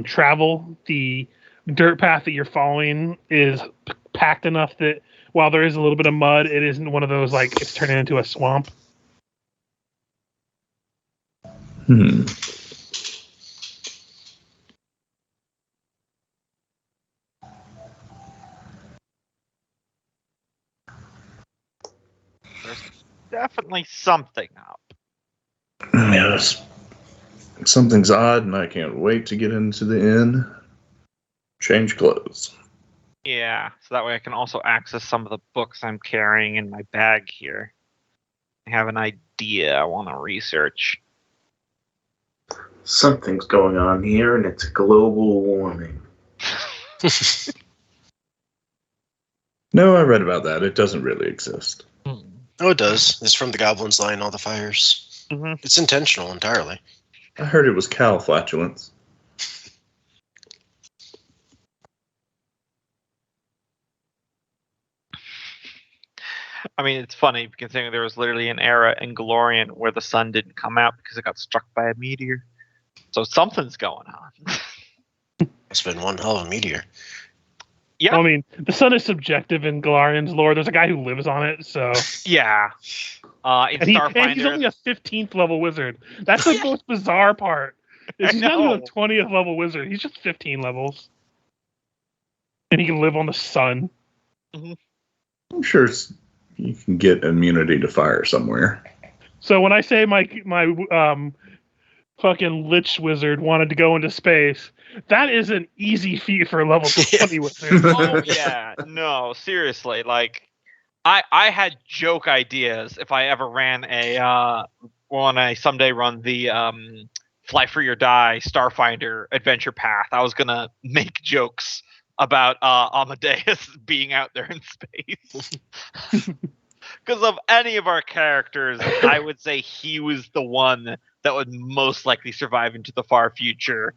travel. The dirt path that you're following is packed enough that while there is a little bit of mud, it isn't one of those like it's turning into a swamp. There's definitely something up. Yes. Something's odd, and I can't wait to get into the inn. Change clothes. Yeah, so that way I can also access some of the books I'm carrying in my bag here. I have an idea I want to research. Something's going on here, and it's global warming. No, I read about that. It doesn't really exist. Oh, it does. It's from the goblins lighting all the fires. It's intentional entirely. I heard it was cow flatulence. I mean, it's funny considering there was literally an era in Galorian where the sun didn't come out because it got struck by a meteor. So something's going on. It's been one hell of a meteor. Yeah. Well, I mean, the sun is subjective in Galarian's lore. There's a guy who lives on it, so Yeah. In and Starfinder, he's only a 15th level wizard. That's the most bizarre part. Is he's not even a 20th level wizard. He's just 15 levels, and he can live on the sun. I'm sure you can get immunity to fire somewhere. So when I say my fucking Lich wizard wanted to go into space, that is an easy feat for a level 20 wizard. oh yeah, no, seriously, like I had joke ideas if I ever ran when I someday run the Fly Free or Die Starfinder adventure path. I was gonna make jokes about Amadeus being out there in space. Because of any of our characters, I would say he was the one that would most likely survive into the far future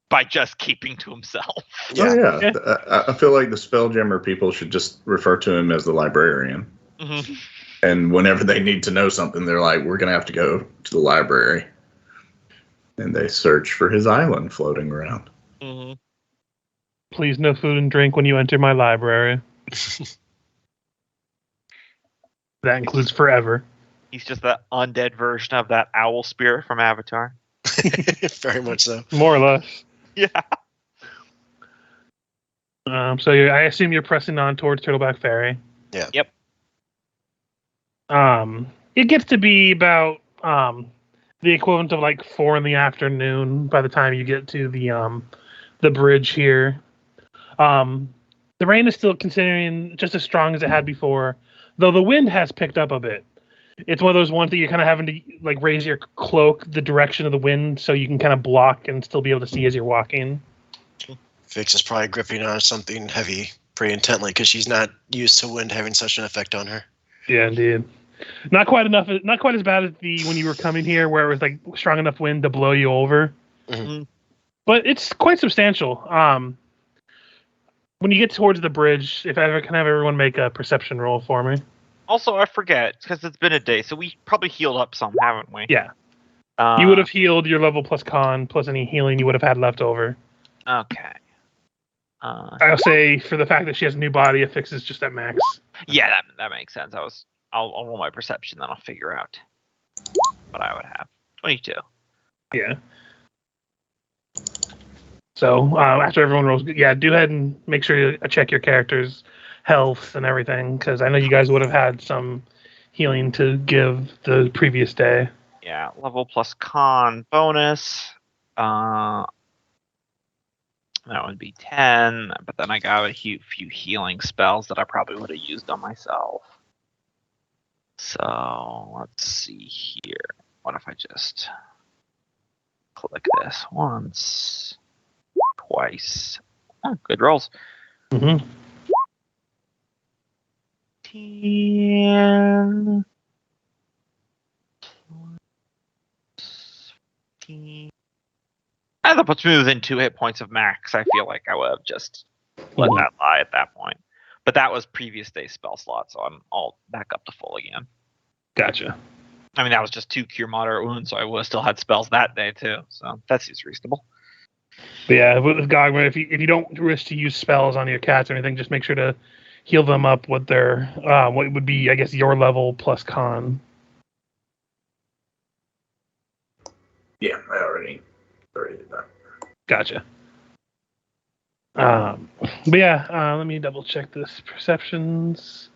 by just keeping to himself. Yeah. Oh, yeah. I feel like the Spelljammer people should just refer to him as the librarian. And whenever they need to know something, they're like, we're going to have to go to the library. And they search for his island floating around. Please, no food and drink when you enter my library. That includes forever. He's just that undead version of that owl spirit from Avatar. Very much so. More or less. Yeah. So I assume you're pressing on towards Turtleback Ferry. Yeah. Yep. It gets to be about the equivalent of like 4 p.m. by the time you get to the bridge here. The rain is still considering just as strong as it had before, though the wind has picked up a bit. It's one of those ones that you're kind of having to like raise your cloak the direction of the wind so you can kind of block and still be able to see as you're walking. Vix is probably gripping on something heavy pretty intently because she's not used to wind having such an effect on her. Yeah, indeed. Not quite as bad as when you were coming here, where it was like strong enough wind to blow you over. But it's quite substantial. When you get towards the bridge, if I ever can have everyone make a perception roll for me. Also, I forget because it's been a day, so we probably healed up some, haven't we? Yeah. You would have healed your level plus con plus any healing you would have had left over. Okay. I'll say for the fact that she has a new body, it fixes just at max. Yeah, that makes sense. I'll roll my perception, then I'll figure out what I would have. 22. Yeah. So after everyone rolls, do ahead and make sure you check your character's health and everything, because I know you guys would have had some healing to give the previous day. Yeah, level plus con bonus. That would be 10, but then I got a few healing spells that I probably would have used on myself. So let's see here. What if I just click this once, twice? Oh, good rolls. 10. 15. That puts me within 2 hit points of max. I feel like I would have just let that lie at that point. But that was previous day spell slot, so I'm all back up to full again. Gotcha. I mean, that was just 2 cure moderate wounds, so I would have still had spells that day too. So that seems reasonable. But yeah, with Gogman, if you don't wish to use spells on your cats or anything, just make sure to heal them up with their what would be, I guess, your level plus con. Yeah, I already did that. Gotcha. But yeah, let me double check this perceptions.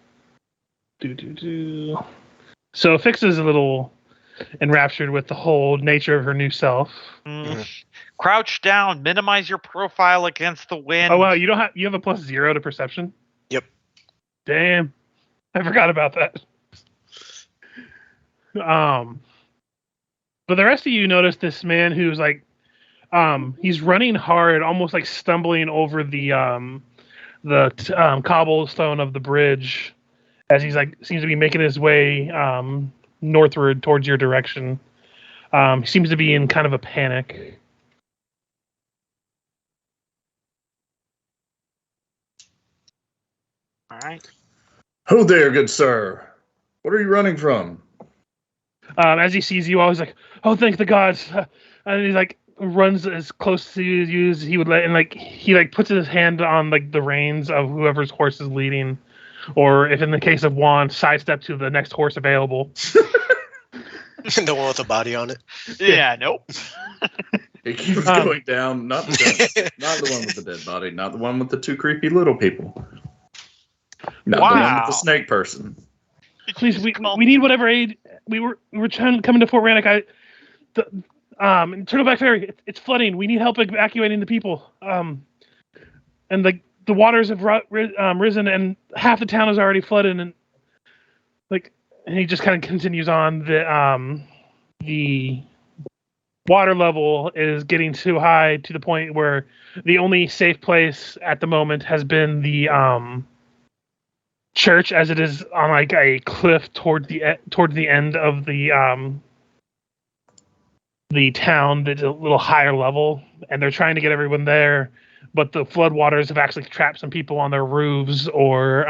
So Fix is a little enraptured with the whole nature of her new self. Crouch down, minimize your profile against the wind. Oh wow, you have a +0 to perception? Yep. Damn. I forgot about that. But the rest of you notice this man who's like he's running hard, almost like stumbling over the cobblestone of the bridge as he's like seems to be making his way northward towards your direction. He seems to be in kind of a panic. All right. Who there, good sir? What are you running from? As he sees you, always like, oh, thank the gods, and he like runs as close to you as he would let, and like he like puts his hand on like the reins of whoever's horse is leading, or if in the case of Juan, sidestep to the next horse available. The one with the body on it. Yeah, nope. He keeps going down, not the one with the dead body, not the one with the 2 creepy little people. Not the one with the snake person. Please, we need whatever aid. We were trying to come into Fort Rannoch. Turtleback Ferry, it's flooding. We need help evacuating the people. And the waters have risen, and half the town is already flooded. And he just kind of continues on. The water level is getting too high to the point where the only safe place at the moment has been the church, as it is on like a cliff towards the end of the town that's a little higher level, and they're trying to get everyone there, but the floodwaters have actually trapped some people on their roofs, or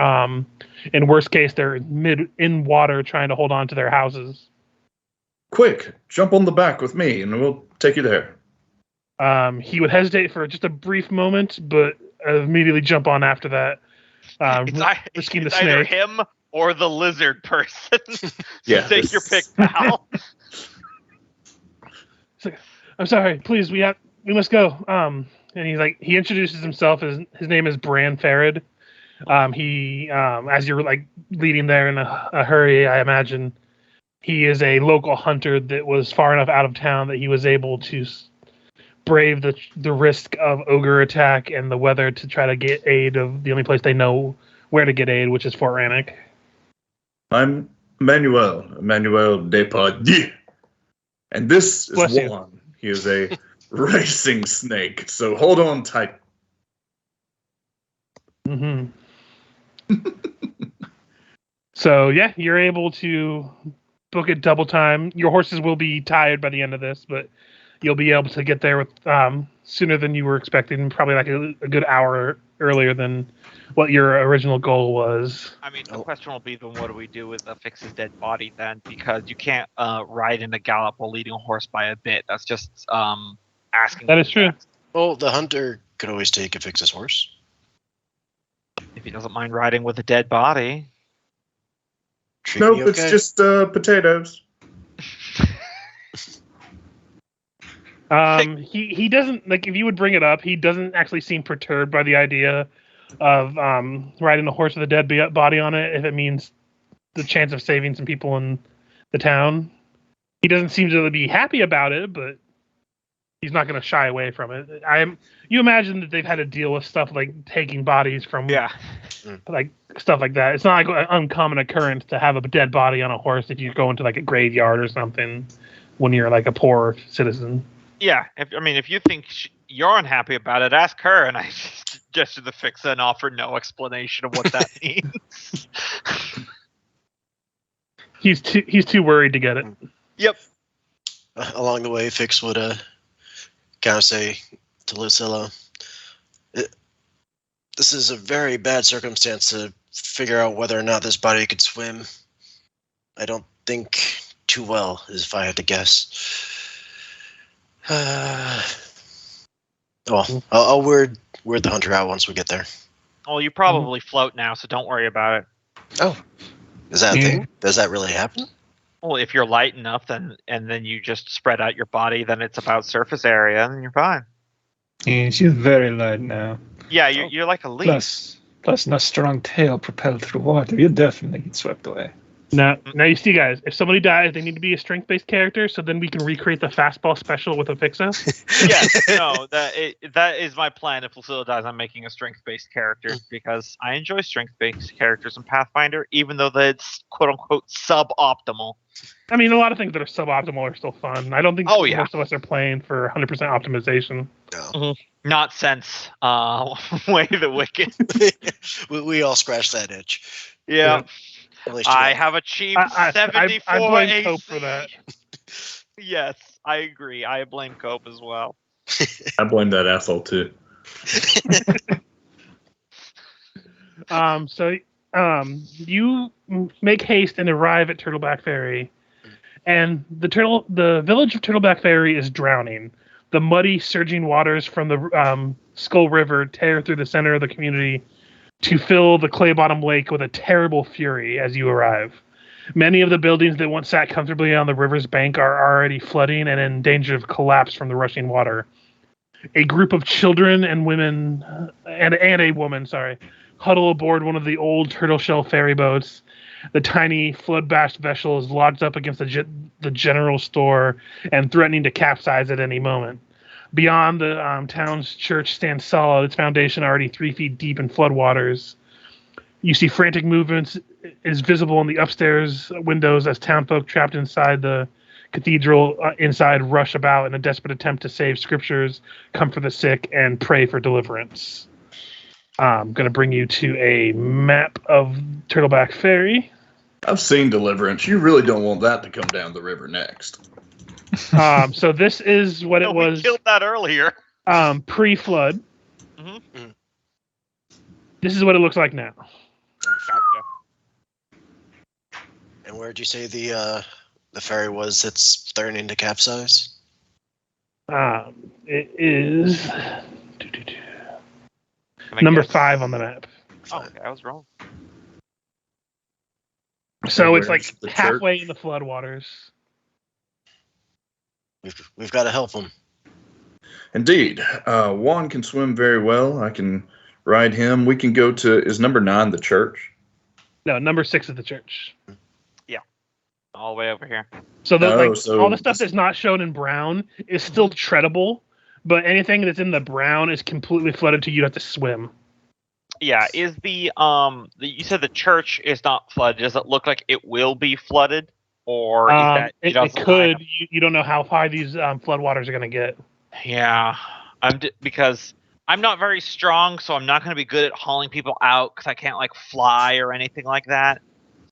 in worst case they're in water trying to hold on to their houses. Quick, jump on the back with me and we'll take you there. He would hesitate for just a brief moment, but immediately jump on after that. Risking it's the either snake. him or the lizard person. Yeah, Take your pick, pal. Like, I'm sorry, please, we must go. And he introduces himself as his name is Bran Farid. He as you're like leading there in a hurry, I imagine he is a local hunter that was far enough out of town that he was able to brave the risk of ogre attack and the weather to try to get aid of the only place they know where to get aid, which is Fort Rannoch. I'm Emmanuel Depardieu. And this is Bless you. Juan. He is a racing snake, so hold on tight. Mm-hmm. So, yeah, you're able to book it double time. Your horses will be tired by the end of this, but you'll be able to get there with sooner than you were expecting, probably like a good hour earlier than what your original goal was. I mean, the question will be then what do we do with Affix's dead body then? Because you can't ride in a gallop while leading a horse by a bit. That's just asking. That is true. Well, the hunter could always take Affix's horse. If he doesn't mind riding with a dead body. Treat Nope, me it's okay. just potatoes. He doesn't like if you would bring it up. He doesn't actually seem perturbed by the idea of riding a horse with a dead body on it if it means the chance of saving some people in the town. He doesn't seem to be happy about it, but he's not going to shy away from it. You imagine that they've had to deal with stuff like taking bodies from like stuff like that. It's not like an uncommon occurrence to have a dead body on a horse if you go into like a graveyard or something when you're like a poor citizen. Yeah, if you think you're unhappy about it, ask her. And I suggested the fix and offered no explanation of what that means. He's too worried to get it. Yep. Along the way, Fix would kind of say to Lucilla, this is a very bad circumstance to figure out whether or not this body could swim. I don't think too well, as if I had to guess. I'll word the hunter out once we get there. Well, you probably float now, so don't worry about it. Oh, is that a thing? Does that really happen? Well, if you're light enough, and then you just spread out your body, then it's about surface area, and you're fine. Yeah, she's very light now. Yeah, you're like a leaf. Plus, no strong tail propelled through water. You definitely get swept away. Now you see, guys, if somebody dies, they need to be a strength-based character, so then we can recreate the fastball special with a Fixa. Yes, no, that is my plan. If Lucilla dies, I'm making a strength-based character because I enjoy strength-based characters in Pathfinder, even though that's quote-unquote suboptimal. I mean, a lot of things that are suboptimal are still fun. I don't think most of us are playing for 100% optimization. No. Mm-hmm. Not since Way the Wicked. we all scratch that itch. Yeah. I have have achieved 74 I blame AC. Cope for that. Yes, I agree. I blame Cope as well. I blame that asshole too. You make haste and arrive at Turtleback Ferry, and the village of Turtleback Ferry is drowning. The muddy, surging waters from the Skull River tear through the center of the community to fill the clay bottom lake with a terrible fury as you arrive. Many of the buildings that once sat comfortably on the river's bank are already flooding and in danger of collapse from the rushing water. A group of children and women, and a woman, huddle aboard one of the old turtle shell ferry boats. The tiny flood-bashed vessel is lodged up against the general store and threatening to capsize at any moment. Beyond the town's church stands solid, its foundation already 3 feet deep in floodwaters. You see frantic movements is visible in the upstairs windows as townfolk trapped inside the cathedral inside rush about in a desperate attempt to save scriptures, comfort the sick, and pray for deliverance. I'm going to bring you to a map of Turtleback Ferry. I've seen Deliverance. You really don't want that to come down the river next. So this is what it was. We killed that earlier. Pre-flood. Mm-hmm. This is what it looks like now. And where'd you say the ferry was that's threatening to capsize? It is number 5 on the map. Oh, okay, I was wrong. So it's Where's like the halfway church? in the floodwaters. We've got to help him. Indeed. Juan can swim very well. I can ride him. We can go to, is number 9 the church? No, number 6 is the church. All the way over here. So, so all the stuff that's not shown in brown is still treadable, but anything that's in the brown is completely flooded to you have to swim. Yeah, is the you said the church is not flooded. Does it look like it will be flooded, or is that it could? You don't know how high these floodwaters are going to get. Yeah, because I'm not very strong, so I'm not going to be good at hauling people out because I can't like fly or anything like that.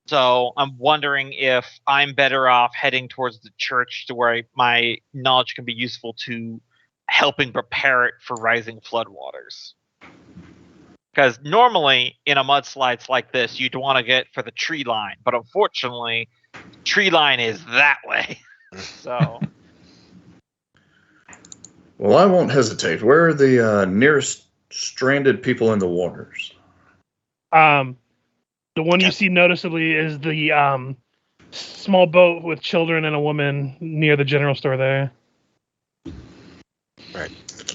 So I'm wondering if I'm better off heading towards the church to where my knowledge can be useful to helping prepare it for rising floodwaters. Because normally in a mudslides like this, you'd want to get for the tree line, but unfortunately, tree line is that way. So, Well, I won't hesitate. Where are the nearest stranded people in the waters? The one you see noticeably is the small boat with children and a woman near the general store there. Right.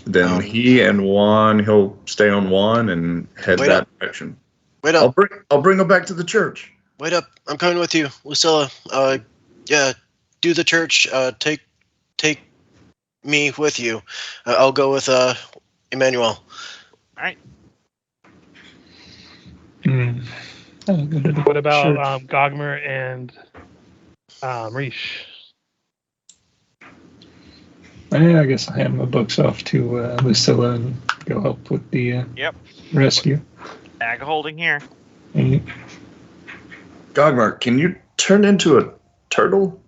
Then he and Juan, he'll stay on Juan and head Wait that up. direction. Wait up. I'll bring him back to the church. Wait up. I'm coming with you, Lucilla. Yeah, do the church. Take me with you. I'll go with Emmanuel. all right. What about Gogmer and Rish? I guess I hand my books off to Lucilla and go help with the rescue. Bag of holding here. Gogmar, can you turn into a turtle?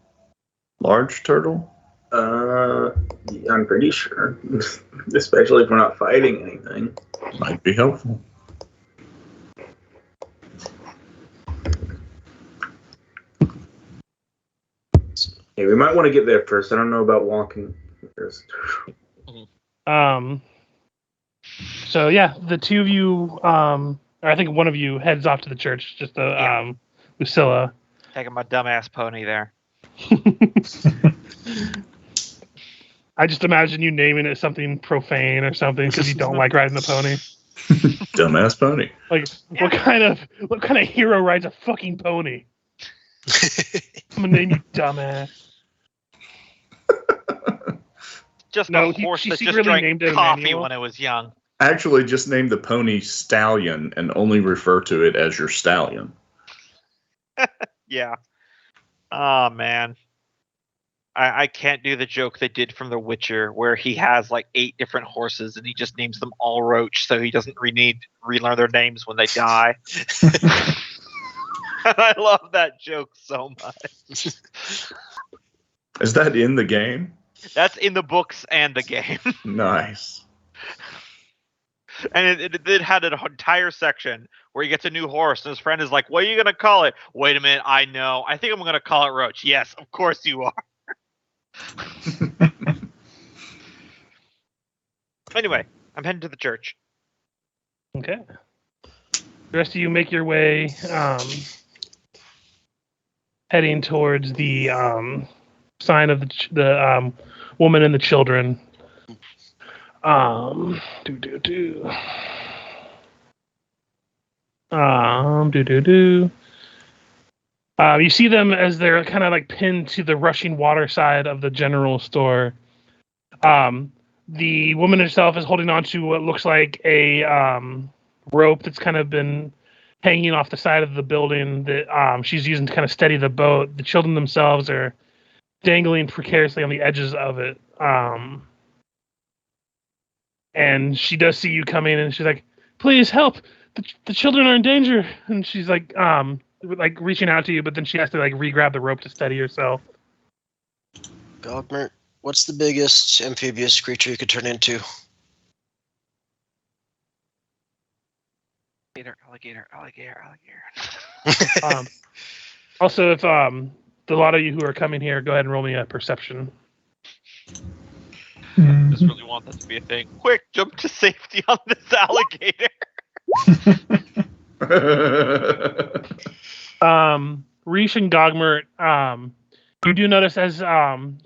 Large turtle? I'm pretty sure. Especially if we're not fighting anything. Might be helpful. Hey, we might want to get there first. I don't know about walking. So yeah, the two of you, or I think one of you heads off to the church. Just Lucilla. Taking my dumbass pony there. I just imagine you naming it something profane or something because you don't like riding the pony. Dumbass pony. Like, what kind of hero rides a fucking pony? I'm gonna name you dumbass. Just No, a horse she that just secretly drank named it coffee Emmanuel. when it was young. Actually, just name the pony Stallion and only refer to it as your stallion. Yeah. Oh man. I can't do the joke they did from The Witcher where he has like 8 different horses and he just names them all Roach so he doesn't relearn their names when they die. I love that joke so much. Is that in the game? That's in the books and the game. Nice. And it had an entire section where he gets a new horse and his friend is like, what are you going to call it? Wait a minute, I know. I think I'm going to call it Roach. Yes, of course you are. Anyway, I'm heading to the church. Okay. The rest of you make your way, heading towards the sign of the woman and the children. You see them as they're kind of like pinned to the rushing water side of the general store. The woman herself is holding on to what looks like a rope that's kind of been hanging off the side of the building that she's using to kind of steady the boat. The children themselves are dangling precariously on the edges of it. And she does see you coming, and she's like, "Please help! The children are in danger!" And she's like reaching out to you, but then she has to like re-grab the rope to steady herself. Gogmer, what's the biggest amphibious creature you could turn into? Alligator. Also, if the lot of you who are coming here, go ahead and roll me a perception. Just really want that to be a thing. Quick, jump to safety on this alligator. Rish and Gogmer, you do notice as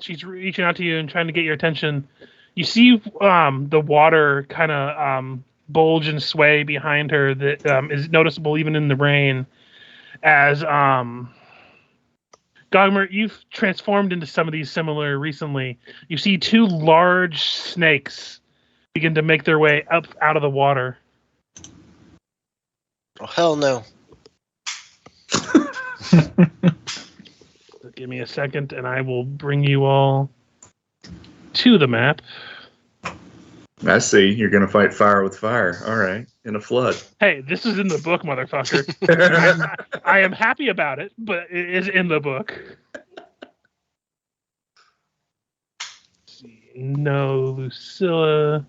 she's reaching out to you and trying to get your attention, you see the water kind of bulge and sway behind her that is noticeable even in the rain. As Gogmer, you've transformed into some of these similar recently. You see 2 large snakes begin to make their way up out of the water. Oh, hell no. Give me a second, and I will bring you all to the map. I see. You're going to fight fire with fire. All right. In a flood. Hey, this is in the book, motherfucker. I am happy about it, but it is in the book. No, Lucilla.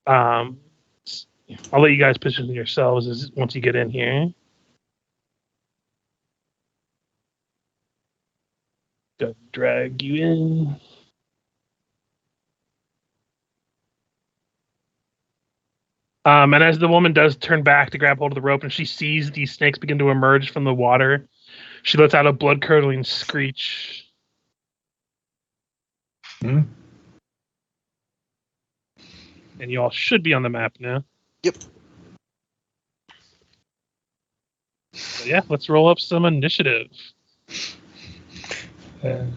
I'll let you guys position yourselves once you get in here. Go drag you in. And as the woman does turn back to grab hold of the rope and she sees these snakes begin to emerge from the water, she lets out a blood-curdling screech. Hmm. And you all should be on the map now. Yep. So yeah, let's roll up some initiative. If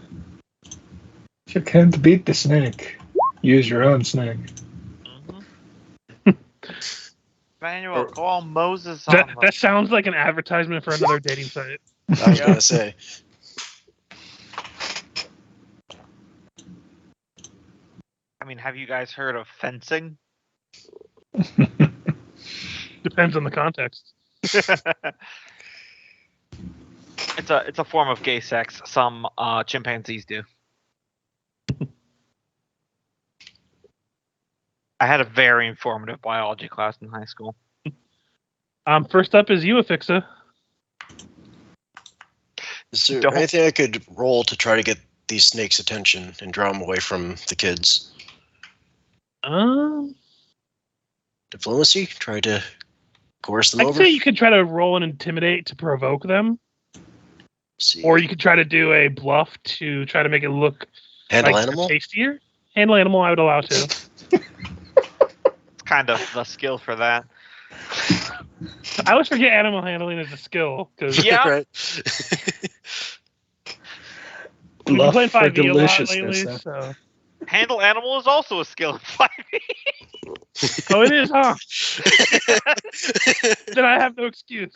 you can't beat the snake, use your own snake. Manuel, call Moses on That sounds like an advertisement for another dating site. I was gonna say. I mean, have you guys heard of fencing? Depends on the context. It's a form of gay sex. Some chimpanzees do. I had a very informative biology class in high school. First up is you, Afixa. Is there Don't- anything I could roll to try to get these snakes' attention and draw them away from the kids? Diplomacy? Try to coerce them I'd over? say you could try to roll and intimidate to provoke them, See. or you could try to do a bluff to try to make it look Handle like animal? tastier. Handle animal, I would allow to. It's kind of the skill for that. I always forget animal handling is a skill because Yeah. Right. we've been Bluff playing for 5e a lot deliciousness. lately. So. Handle animal is also a skill in 5e. Oh, it is, huh? Then I have no excuse.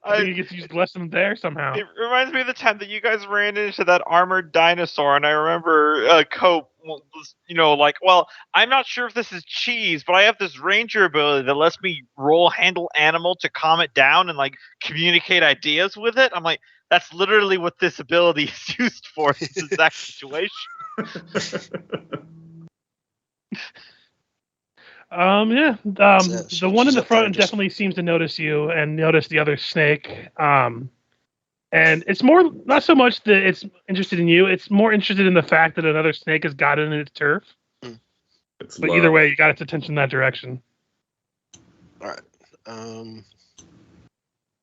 I think it gets used less than there somehow. It reminds me of the time that you guys ran into that armored dinosaur, and I remember Cope was, like, well, I'm not sure if this is cheese, but I have this ranger ability that lets me roll handle animal to calm it down and like communicate ideas with it. I'm like, that's literally what this ability is used for in this exact situation. Yeah. The one in the she's up there front just- definitely seems to notice you and notice the other snake. And it's more not so much that it's interested in you; it's more interested in the fact that another snake has gotten in its turf. It's But love. either way, you got its attention in that direction. All right.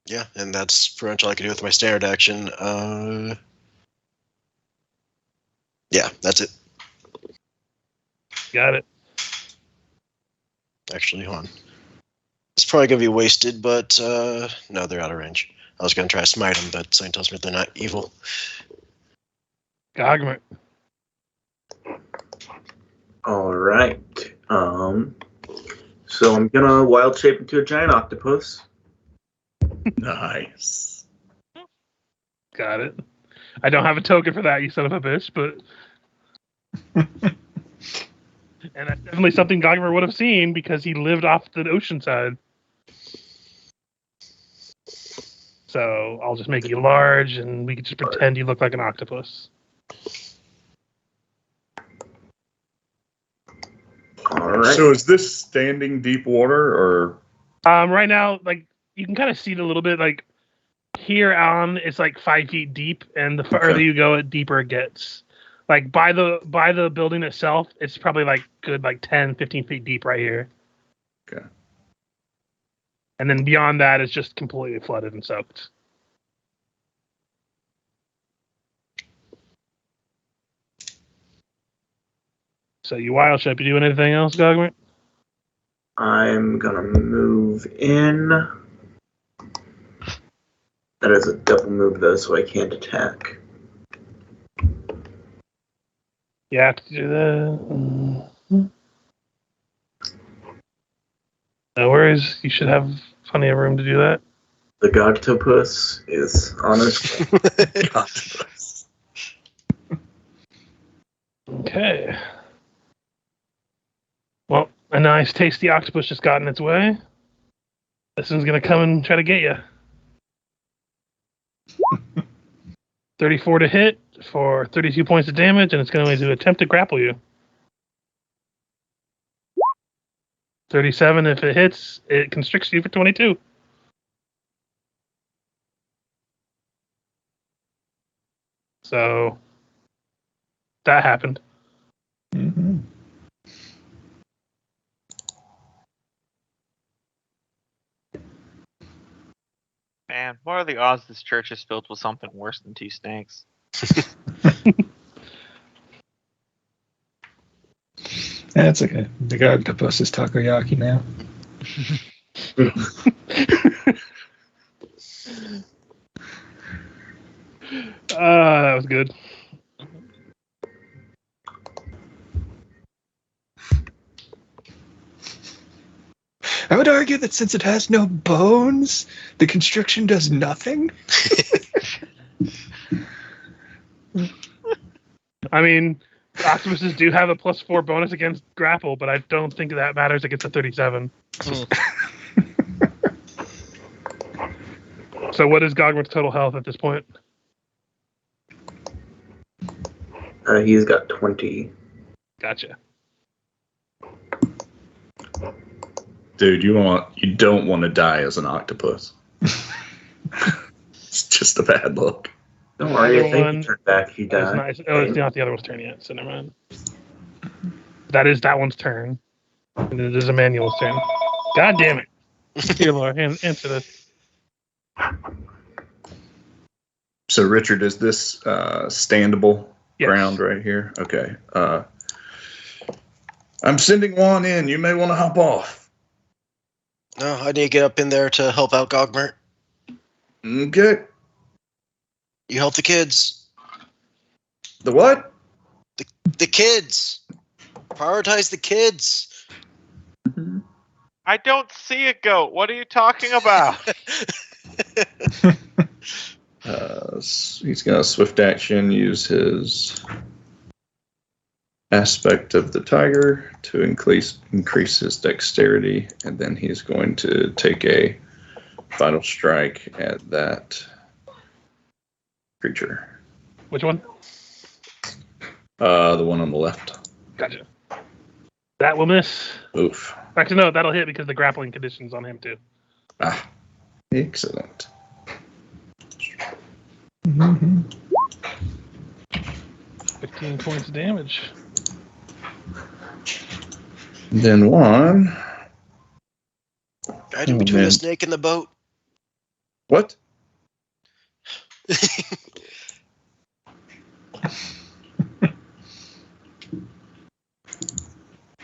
Yeah, and that's pretty much all I can do with my standard action. Yeah, that's it. Got it. Actually, hold on. It's probably gonna be wasted, but no, they're out of range. I was gonna try to smite them, but something tells me they're not evil. Gogmer. All right. So I'm gonna wild shape into a giant octopus. Nice. Got it. I don't have a token for that, you son of a bitch, but. And that's definitely something Gogmer would have seen because he lived off the ocean side. So I'll just make you large and we can just pretend you look like an octopus. All right. So is this standing deep water or? Right now, like you can kind of see it a little bit. Like here on, it's like 5 feet deep, and the further Okay. you go, the deeper it gets. Like by the building itself, it's probably like good like 10, 15 feet deep right here. Okay. And then beyond that, it's just completely flooded and soaked. So you wild shape. You doing anything else, Gogmer? I'm gonna move in. That is a double move though, so I can't attack. You have to do that. No worries. You should have plenty of room to do that. The Godtopus is on its way. Okay. Well, a nice tasty octopus just got in its way. This one's gonna come and try to get you. 34 to hit for 32 points of damage, and it's going to attempt to grapple you. 37 if it hits, it constricts you for 22. So that happened. Mm-hmm. Man, what are the odds this church is filled with something worse than 2 snakes? That's okay. The octopus is takoyaki now. That was good. I would argue that since it has no bones, the constriction does nothing. I mean, octopuses do have a +4 bonus against grapple, but I don't think that matters against a 37. So what is Gogmar's total health at this point? He's got 20. Gotcha. Dude, you don't want to die as an octopus. It's just a bad look. Don't worry, I Other think one- you turn back if you That is die. nice. Oh, it's not the other one's turn yet, so never mind. That is that one's turn. And it is Emmanuel's turn. God damn it. Here, Laura, answer this. So, Richard, is this standable Yes. ground right here? Okay. I'm sending Juan in. You may want to hop off. No, I need to get up in there to help out Gogmert. Okay. You help the kids. The what? The kids. Prioritize the kids. I don't see a goat. What are you talking about? He's got a swift action, use his aspect of the tiger to increase his dexterity, and then he's going to take a final strike at that creature. Which one? The one on the left. Gotcha. That will miss. Oof. Actually, no, that'll hit because the grappling condition's on him, too. Ah, excellent. Mm-hmm. 15 points of damage. Then one. I do Oh, between man. the snake and the boat. What?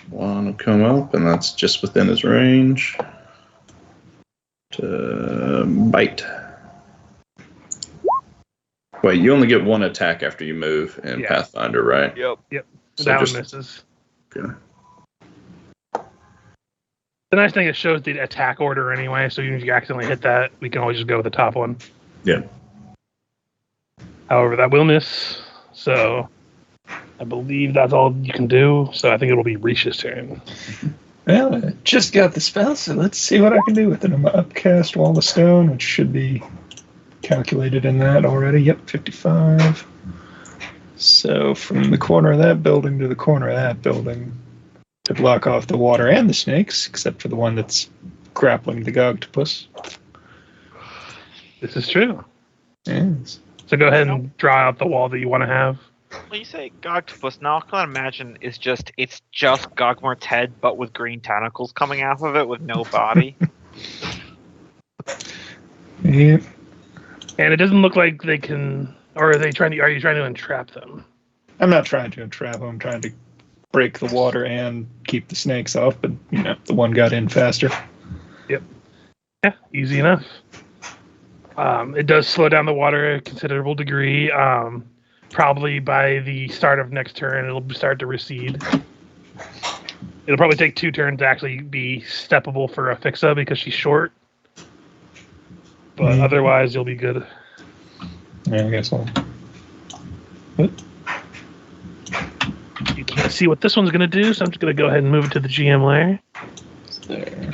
One will come up, and that's just within his range to bite. Wait, you only get one attack after you move in Yeah. Pathfinder, right? Yep. So That just- one misses. Okay. The nice thing, it shows the attack order anyway, so even if you accidentally hit that, we can always just go with the top one. Yeah. However, that will miss, so I believe that's all you can do, so I think it'll be Risha's turn. Well, I just got the spell, so let's see what I can do with it. I'm going to upcast Wall of Stone, which should be calculated in that already. Yep, 55. So from the corner of that building to the corner of that building to block off the water and the snakes, except for the one that's grappling the octopus. This is true. Yes. So go ahead and draw out the wall that you want to have. When you say Gogtopus, now I can imagine it's just Gogmart's head, but with green tentacles coming off of it with no body. Yep. And it doesn't look like they can, or are you trying to entrap them? I'm not trying to entrap them. I'm trying to break the water and keep the snakes off, but, the one got in faster. Yeah, easy enough. It does slow down the water a considerable degree. Probably by the start of next turn, it'll start to recede. It'll probably take 2 turns to actually be steppable for Afixa because she's short. But otherwise, you'll be good. Yeah, I guess I'll... to see what this one's going to do, so I'm just going to go ahead and move it to the GM layer. There.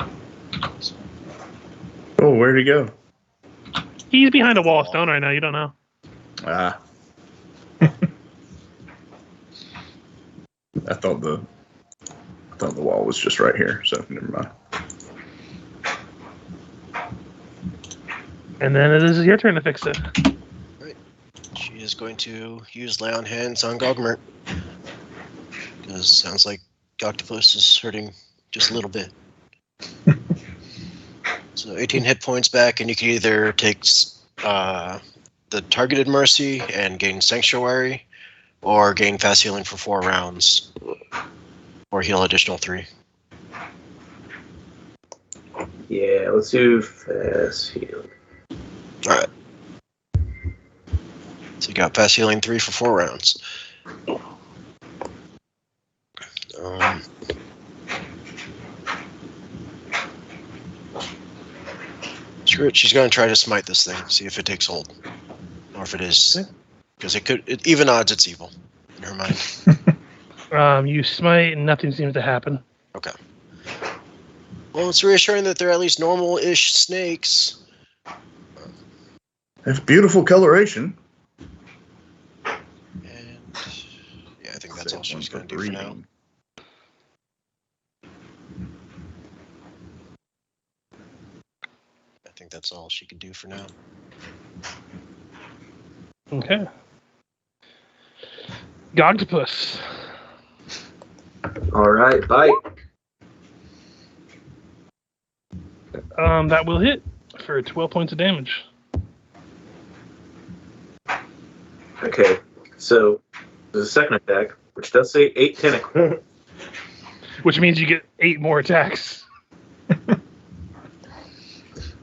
Oh, where'd he go? He's behind a wall of stone right now. You don't know. Ah. I thought the wall was just right here, so never mind. And then it is your turn to fix it. She is going to use lay on hands on Gogmert. Because sounds like Octopus is hurting just a little bit. So 18 hit points back, and you can either take the targeted mercy and gain sanctuary, or gain fast healing for 4 rounds, or heal additional 3. Yeah, let's do fast heal. All right. So you got fast healing 3 for 4 rounds. Screw it. She's going to try to smite this thing, see if it takes hold, or if it is, because it could. Even odds, it's evil. Never mind. You smite, and nothing seems to happen. Okay. Well, it's reassuring that they're at least normal-ish snakes. It's beautiful coloration. And yeah, I think that's all she's going to do for now. I think that's all she can do for now. Okay. Gogtopus. All right, bite. That will hit for 12 points of damage. Okay, so there's a second attack, which does say 8 tentacle. Which means you get 8 more attacks.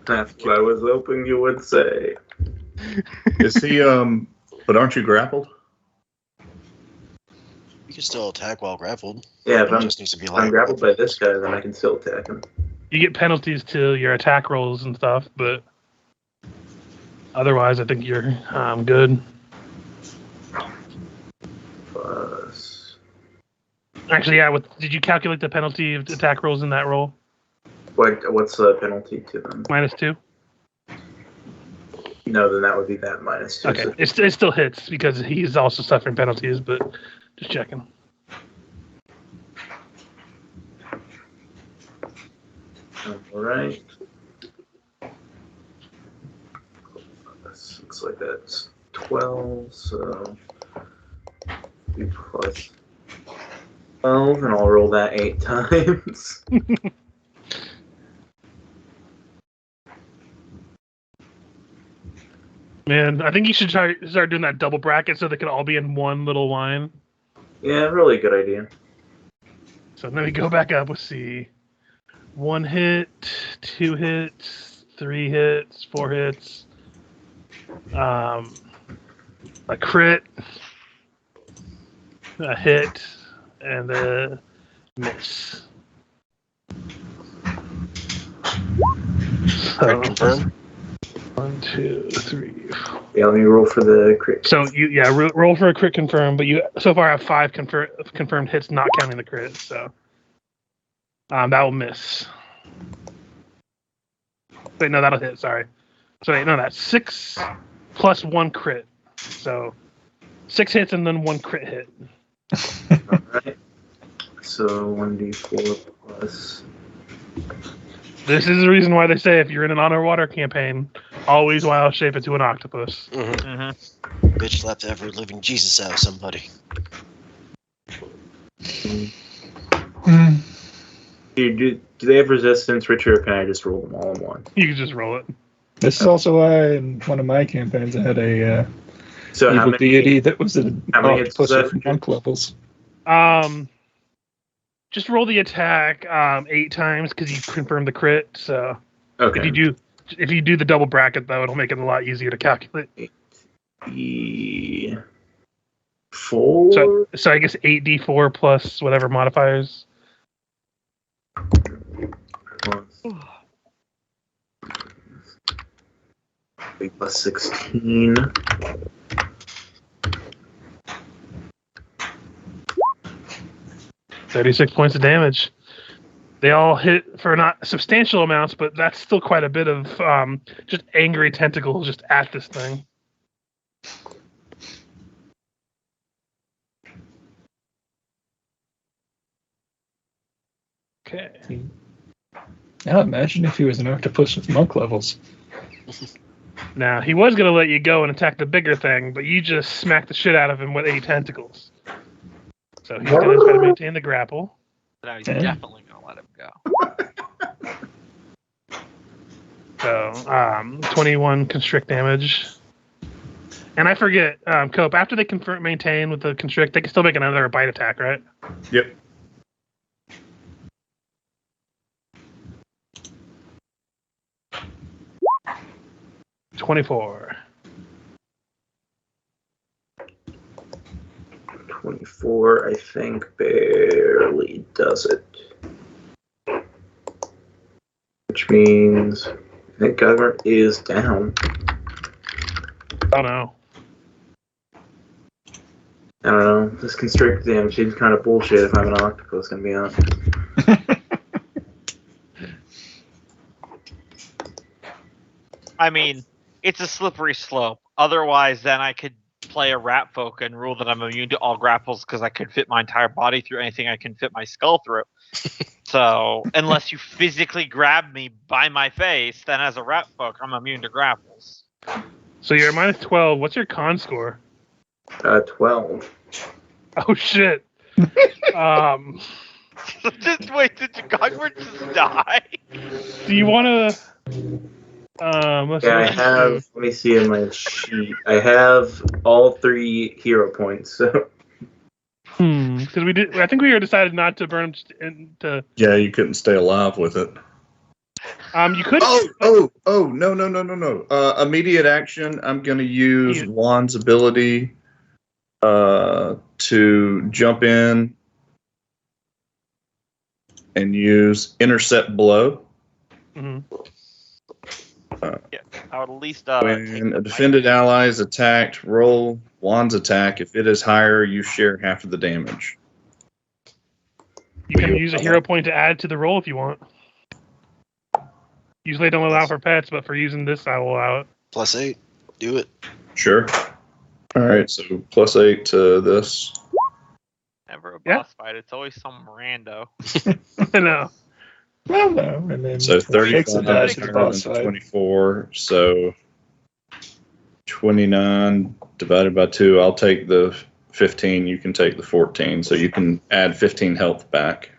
That's what I was hoping you would say. Is he, but aren't you grappled? You can still attack while grappled. Yeah, if It I'm, just needs to be I'm grappled by this guy, then I can still attack him. You get penalties to your attack rolls and stuff, but otherwise I think you're good. Plus... Actually, yeah, did you calculate the penalty of attack rolls in that roll? What's the penalty to them? -2? No, then that would be that -2. Okay, So it still hits because he's also suffering penalties, but just checking. all right. This looks like that's 12, so B plus 12, and I'll roll that 8 times. Man, I think you should start doing that double bracket so they can all be in one little line. Yeah, really good idea. So let me go back up. Let's see. 1 hit, 2 hits, 3 hits, 4 hits. A crit, a hit, and a miss. Crit confirm. 1, 2, 3. Yeah, let me roll for the crit. So roll for a crit confirm, but you so far have 5 confirmed hits, not counting the crit. So that will miss. Wait, no, that'll hit. Sorry. So wait, no, that's 6 plus 1 crit. So 6 hits and then 1 crit hit. Alright. So 1d4 plus. This is the reason why they say if you're in an underwater campaign, always wild shape it to an octopus. Mm-hmm. Bitch slapped every living Jesus out of somebody. Do they have resistance, Richard, or can I just roll them all in one? You can just roll it. This is also why in one of my campaigns I had a So how evil many, deity that was an how many hits octopus was at that? monk levels. Just roll the attack 8 times because you confirmed the crit. So Okay. if you do the double bracket though, it'll make it a lot easier to calculate. 4? So I guess 8d4 plus whatever modifiers. Plus 16. 36 points of damage. They all hit for not substantial amounts, but that's still quite a bit of just angry tentacles just at this thing. Okay. Now imagine if he was an octopus with monk levels. Now, he was going to let you go and attack the bigger thing, but you just smacked the shit out of him with 8 tentacles. So he's going to try to maintain the grapple. No, he's Yeah. definitely gonna let him go. So, 21 constrict damage. And I forget, Cope, after they maintain with the constrict, they can still make another bite attack, right? Yep. $24. 24, I think, barely does it. Which means I think Governor is down. Oh no. I don't know. This constrict damage seems kind of bullshit if I'm an octopus, gonna be honest. I mean, it's a slippery slope. Otherwise, then I could play a rat folk and rule that I'm immune to all grapples because I could fit my entire body through anything I can fit my skull through. So, unless you physically grab me by my face, then as a rat folk, I'm immune to grapples. So you're minus 12. What's your con score? 12. Oh shit. Just wait, did the Godward just die? Do you want to? Let's Yeah, I see. have. Let me see in my sheet. I have all 3 hero points. So Because we did. I think we decided not to burn into. Yeah, you couldn't stay alive with it. You could. No. Immediate action. I'm going to use Juan's ability to jump in and use intercept blow. Mhm. Yeah, I would at least. When a defended ally is attacked, roll Juan's attack. If it is higher, you share half of the damage. You can use a hero point to add to the roll if you want. Usually I don't allow for pets, but for using this, I will allow it. +8. Do it. Sure. All right, so +8 to this. Never a Yeah. boss fight. It's always some rando. I know. Well, no, and then So takes 35 it as the turned boss into fight. 24. So 29 divided by 2. I'll take the 15. You can take the 14. So you can add 15 health back.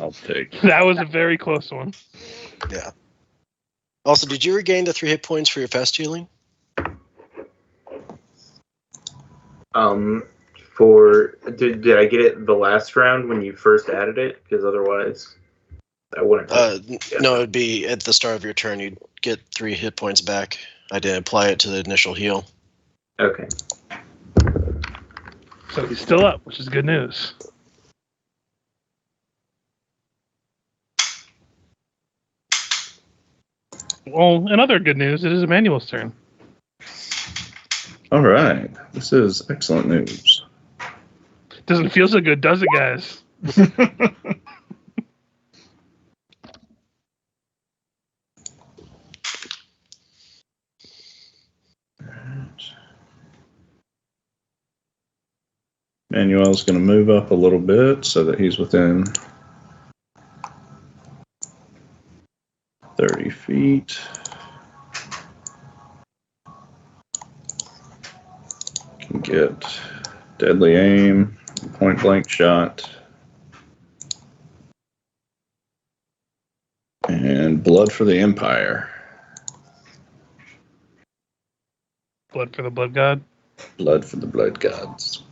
I'll take. That was a very close one. Yeah. Also, did you regain the 3 hit points for your fast healing? Did I get it the last round when you first added it? Because otherwise, I wouldn't. No, it'd be at the start of your turn. You'd get 3 hit points back. I didn't apply it to the initial heal. Okay. So he's still up, which is good news. Well, another good news, it is Emmanuel's turn. All right. This is excellent news. Doesn't feel so good, does it, guys? Manuel's going to move up a little bit so that he's within 30 feet. Can get deadly aim, point blank shot, and blood for the Empire. Blood for the blood god. Blood for the blood gods.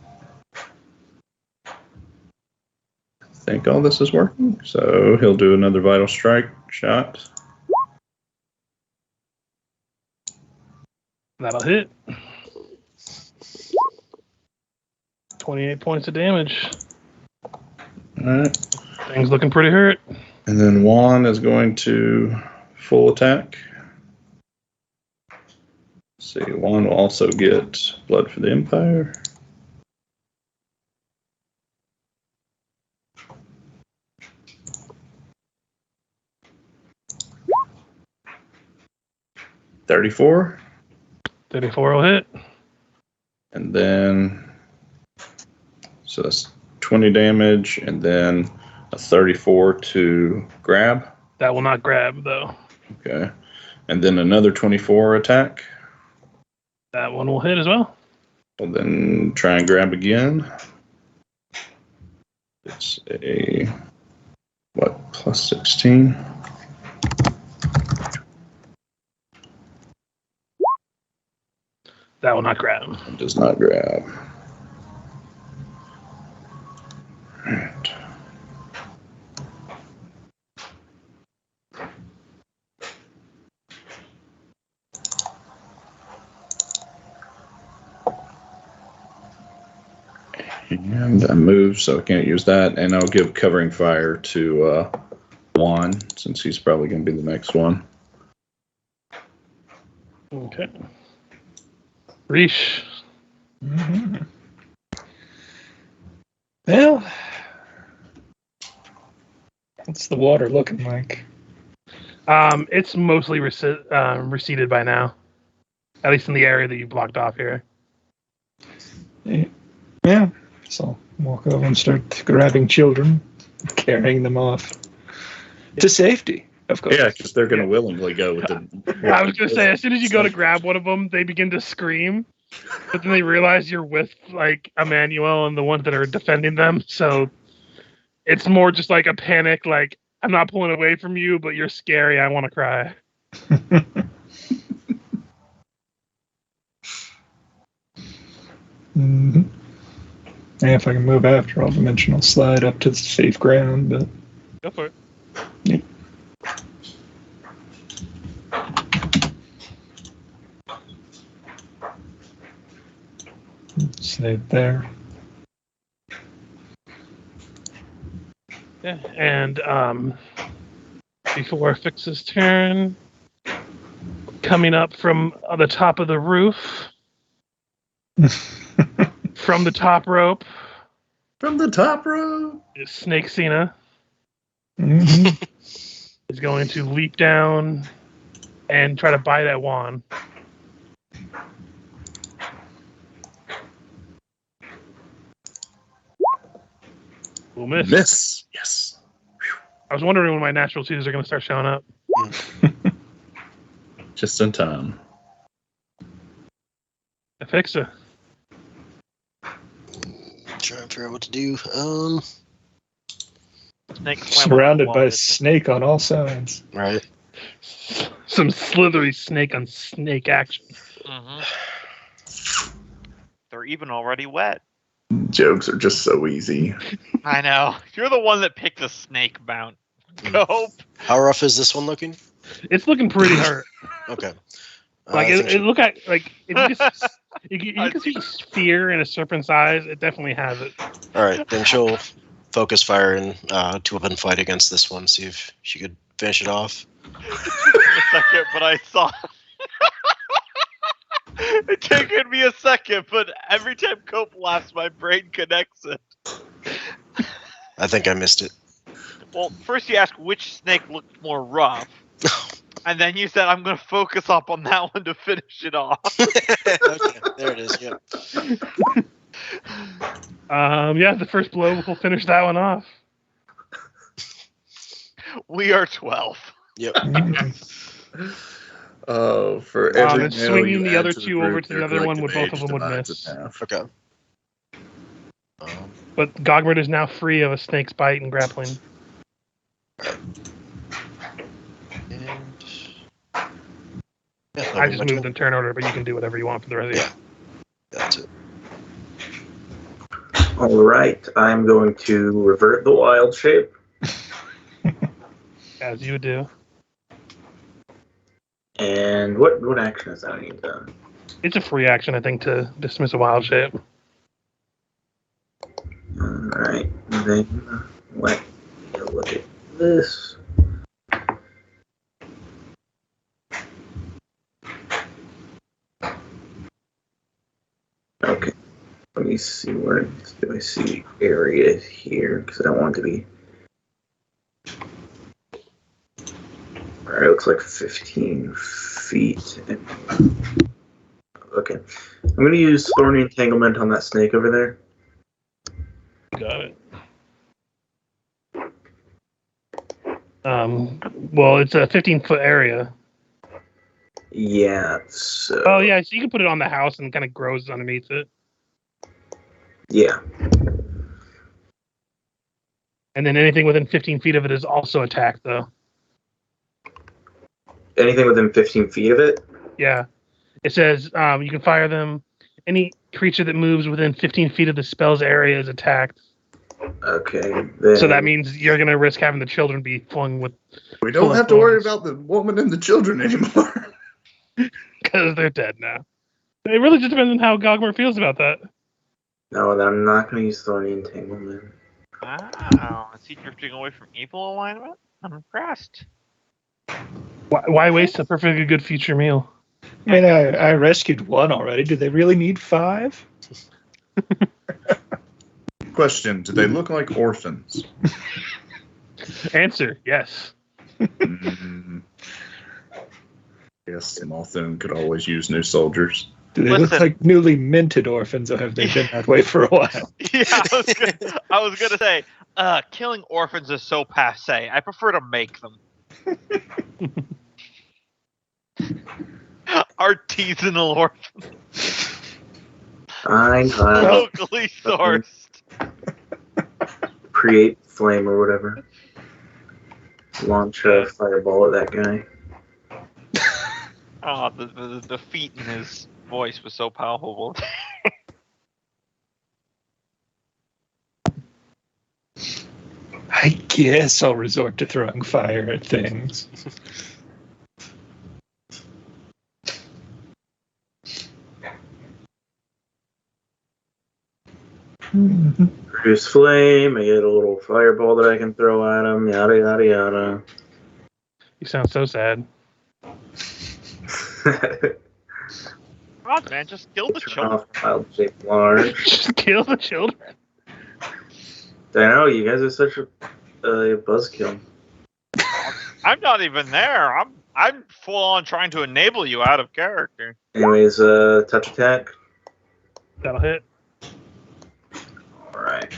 I think all this is working, so he'll do another vital strike shot. That'll hit. 28 points of damage. All right. Thing's looking pretty hurt. And then Juan is going to full attack. Let's see, Juan will also get blood for the Empire. 34. 34 will hit. And then, so that's 20 damage, and then a 34 to grab. That will not grab, though. Okay. And then another 24 attack. That one will hit as well. Well, then try and grab again. It's a, plus 16? That will not grab. It does not grab. Alright. And I move, so I can't use that. And I'll give covering fire to Juan, since he's probably going to be the next one. Okay. Reesh. Mm-hmm. Well, what's the water looking like? It's mostly receded by now. At least in the area that you blocked off here. Yeah, so I'll walk over and start grabbing children, carrying them off to safety, of course. Yeah, because they're going to willingly go with the... I was going to say, as soon as you go to grab one of them, they begin to scream. But then they realize you're with, like, Emmanuel and the ones that are defending them. So it's more just like a panic, like, I'm not pulling away from you, but you're scary. I want to cry. Mm-hmm. And if I can move after, I'll dimensional slide up to the safe ground, but... Go for it. Yep. Stay there. Yeah, and before Fix's turn, coming up from the top of the roof, from the top rope, From the top row? is Snake Cena. Mm-hmm. Is going to leap down and try to bite at Juan. We'll miss. Miss. Yes. I was wondering when my natural twos are going to start showing up. Just in time. Fixa. Trying to figure out what to do. Snake swam Surrounded on the by wall. a snake on all sides. Right. Some slithery snake on snake action. Mhm. They're even already wet. Jokes are just so easy. I know. You're the one that picked the snake mount. Go. How rough is this one looking? It's looking pretty hurt. Okay. Like I think it look at like if you can see the sphere in a serpent's eyes. It definitely has it. All right, then she'll focus fire and two-weapon fight against this one. See if she could finish it off. For a second, but I saw. It took me a second, but every time Cope laughs, my brain connects it. I think I missed it. Well, first you asked which snake looked more rough, and then you said I'm going to focus up on that one to finish it off. Okay, there it is. Yep. Yeah, the first blow will finish that one off. We are 12. Yep. Oh, for every and nail swinging you the add other to the two over group, to the their other one, collective both of age them would divides miss. in half. Okay. But Gogbert is now free of a snake's bite and grappling. And I just moved in turn order, but you can do whatever you want for the rest of you. That's it. All right, I'm going to revert the wild shape. As you would do. And what action is that I need done? It's a free action, I think, to dismiss a wild shape. All right, then let me look at this. Okay, let me see where do I see area here because I don't want it to be. All right, it looks like 15 feet, and Okay. I'm going to use Thorny Entanglement on that snake over there. Got it. Well, it's a 15-foot area. Yeah. So, Oh, yeah, so you can put it on the house and it kind of grows underneath it. yeah. And then anything within 15 feet of it is also attacked, though. Anything within 15 feet of it? Yeah. It says you can fire them. Any creature that moves within 15 feet of the spell's area is attacked. Okay. Then, So that means you're going to risk having the children be flung with... We don't have to worry about the woman and the children anymore. Because they're dead now. It really just depends on how Gogmar feels about that. No, then I'm not going to use Thorny Entanglement. Wow. Is he drifting away from evil alignment? I'm impressed. Why waste a perfectly good future meal? I mean, I rescued one already. Do they really need 5? Question, do they look like orphans? Answer, yes. Yes, Malthune could always use new soldiers. Do they look Listen. like newly minted orphans, or have they been that way for a while? Yeah, I was gonna say, killing orphans is so passe. I prefer to make them. Artisanal orphans. I Locally sourced. create flame or whatever. Launch a fireball at that guy. Oh, the defeat in his voice was so palpable. I guess I'll resort to throwing fire at things. Produce flame, I get a little fireball that I can throw at him, yada yada yada. You sound so sad. God, man, just kill the Turn children. off wild shape large. Just kill the children. I know, you guys are such a buzzkill. I'm not even there. I'm full on trying to enable you out of character. Anyways, touch attack. That'll hit. Alright.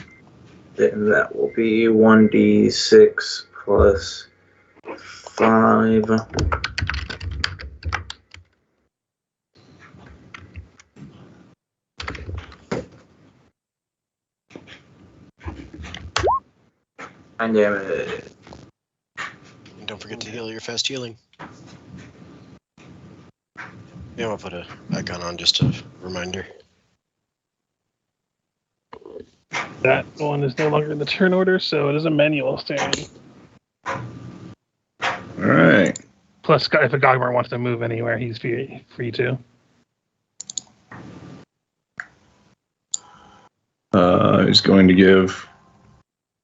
Then that will be 1d6 plus 5. And damage. And don't forget to heal your fast healing. Yeah, I'll put a icon on just a reminder. That one is no longer in the turn order, so it is a manual stand. All right. Plus, if a Gogmar wants to move anywhere, he's free to. He's going to give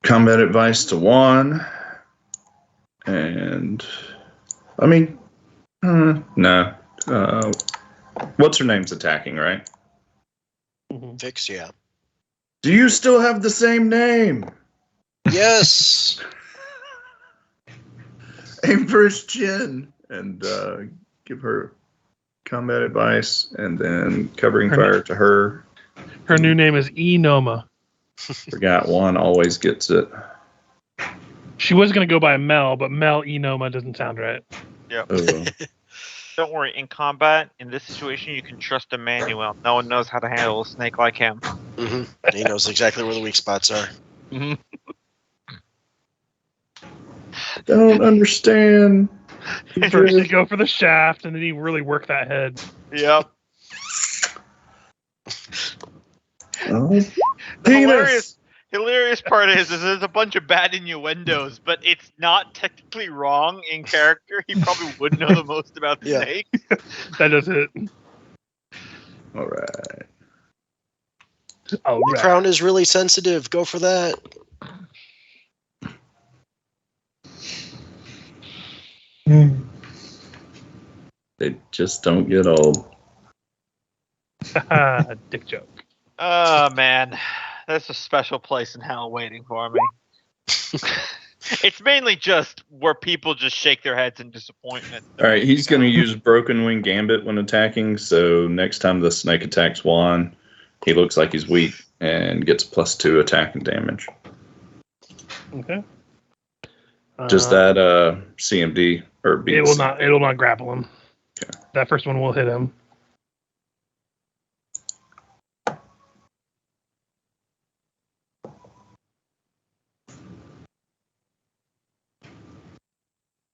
combat advice to Juan. And, I mean, no. What's her name's attacking, right? Mm-hmm. Fix, yeah. Do you still have the same name? Yes! Aim for his chin and give her combat advice and then covering fire to her. Her new name is Enoma. Forgot one always gets it. She was going to go by Mel, but Mel Enoma doesn't sound right. Yep. Oh. Don't worry. In combat, in this situation, you can trust Emmanuel. No one knows how to handle a snake like him. Mm-hmm. He knows exactly where the weak spots are. Mm-hmm. Don't understand. First, you go for the shaft, and then you really work that head. Yep. Oh, The penis. hilarious part is there's a bunch of bad innuendos, but it's not technically wrong in character. He probably would know the most about Yeah. snakes. That does it. All right. Oh, The crown is really sensitive. Go for that. They just don't get old. right. Dick joke. Oh man, there's a special place in hell waiting for me. It's mainly just where people just shake their heads in disappointment. All right, he's going to use Broken Wing Gambit when attacking. So next time the snake attacks Juan, he looks like he's weak and gets +2 attack and damage. Okay. Does that CMD or beat? It will not. It will not grapple him. Okay. That first one will hit him.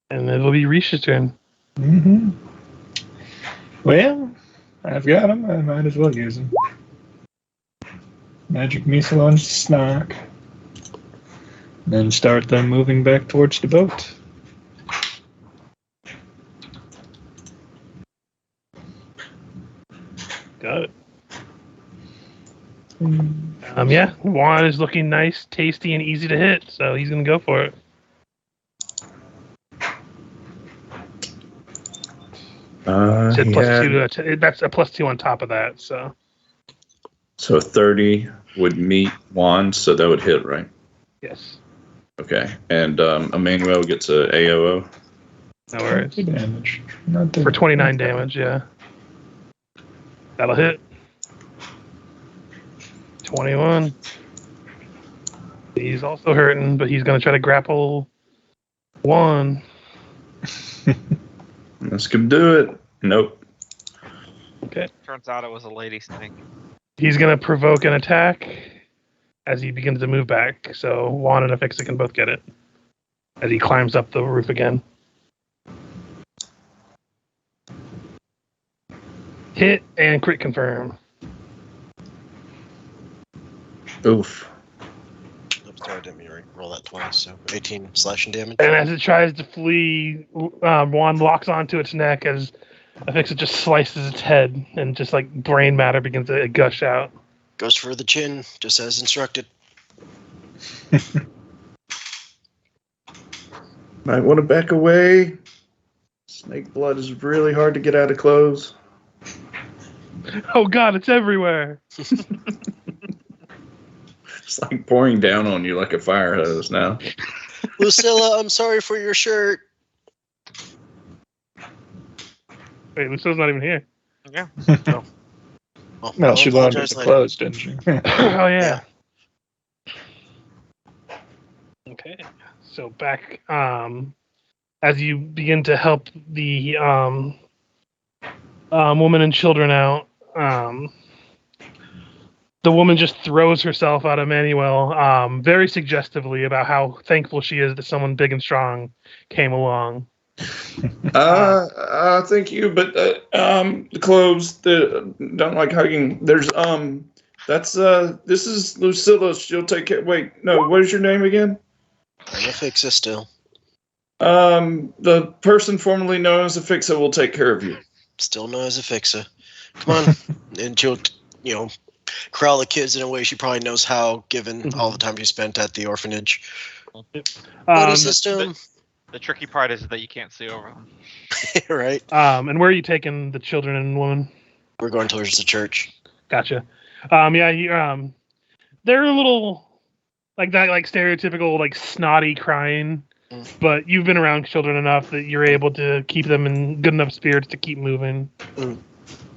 And it'll be Risha's turn. Mm-hmm. Well, I've got him. I might as well use him. Magic Missile on Snock. Then start them moving back towards the boat. Got it. Yeah, Juan is looking nice, tasty, and easy to hit, so he's gonna go for it. Said +2. That's a +2 on top of that. So 30 would meet Juan, so that would hit, right? yes, Okay. And Emmanuel gets a AOO. no worries. 2 damage. Not the, For 29 damage, yeah. That'll hit. 21. He's also hurting, but he's gonna try to grapple Juan. Let's go do it. Nope. Okay. Turns out it was a lady snake. He's gonna provoke an attack as he begins to move back. So Juan and Afixa can both get it as he climbs up the roof again. Hit and crit confirm. Oof. Oops, sorry, I didn't mean to roll that twice. So 18 slashing damage. And as it tries to flee, Juan locks onto its neck as Afixa just slices its head, and just like brain matter begins to gush out. Goes for the chin, just as instructed. Might want to back away. Snake blood is really hard to get out of clothes. Oh God, it's everywhere! It's like pouring down on you like a fire hose now. Lucilla, I'm sorry for your shirt. Wait, Lucilla's not even here. Yeah. Oh, well, she loaned apologize the later. clothes, didn't she? Oh yeah. Okay. So back, as you begin to help the woman and children out, the woman just throws herself at Emmanuel, very suggestively about how thankful she is that someone big and strong came along. Thank you, but the clothes don't like hugging. There's this is Lucilla. She'll take care. Wait, no, what is your name again? I'm a fixa still. The person formerly known as Afixa will take care of you. Still known as a fixa. Come on. And she'll, corral the kids in a way she probably knows how, given all the time she spent at the orphanage. Buddy system. The tricky part is that you can't see over them. Right? And where are you taking the children and woman? We're going towards the church. Gotcha. Yeah, they're a little like that, like stereotypical, like snotty crying. But you've been around children enough that you're able to keep them in good enough spirits to keep moving. The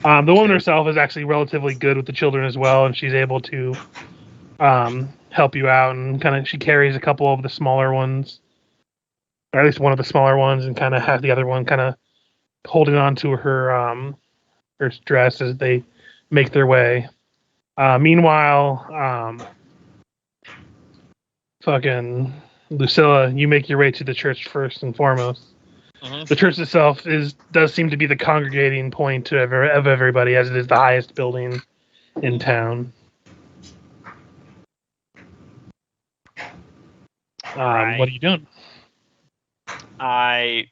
woman herself is actually relatively good with the children as well, and she's able to help you out, and she carries a couple of the smaller ones, or at least one of the smaller ones, and kind of has the other one kind of holding on to her dress as they make their way. Meanwhile, fucking Lucilla, you make your way to the church first and foremost. Mm-hmm. The church itself does seem to be the congregating point of everybody, as it is the highest building in town. Right. What are you doing? I,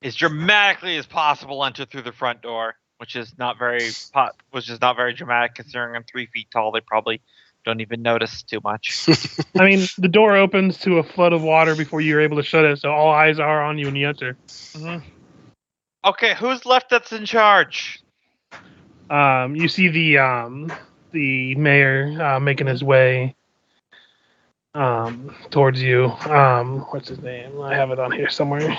as dramatically as possible, enter through the front door, which is not very dramatic considering I'm 3 feet tall. They probably don't even notice too much. I mean, the door opens to a flood of water before you're able to shut it, so all eyes are on you when you enter. Mm-hmm. Okay, who's left that's in charge? You see the mayor making his way towards you. What's his name? I have it on here somewhere.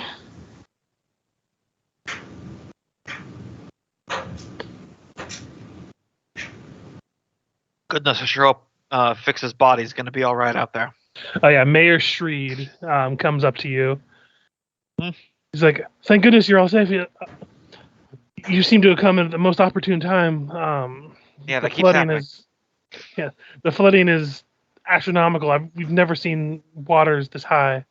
Goodness, I sure hope Fix's body's going to be all right out there. Oh yeah, Mayor Shreed comes up to you. Hmm. He's like, "Thank goodness you're all safe. You seem to have come at the most opportune time. Yeah, The that keeps flooding happening. the flooding is astronomical. We've never seen waters this high."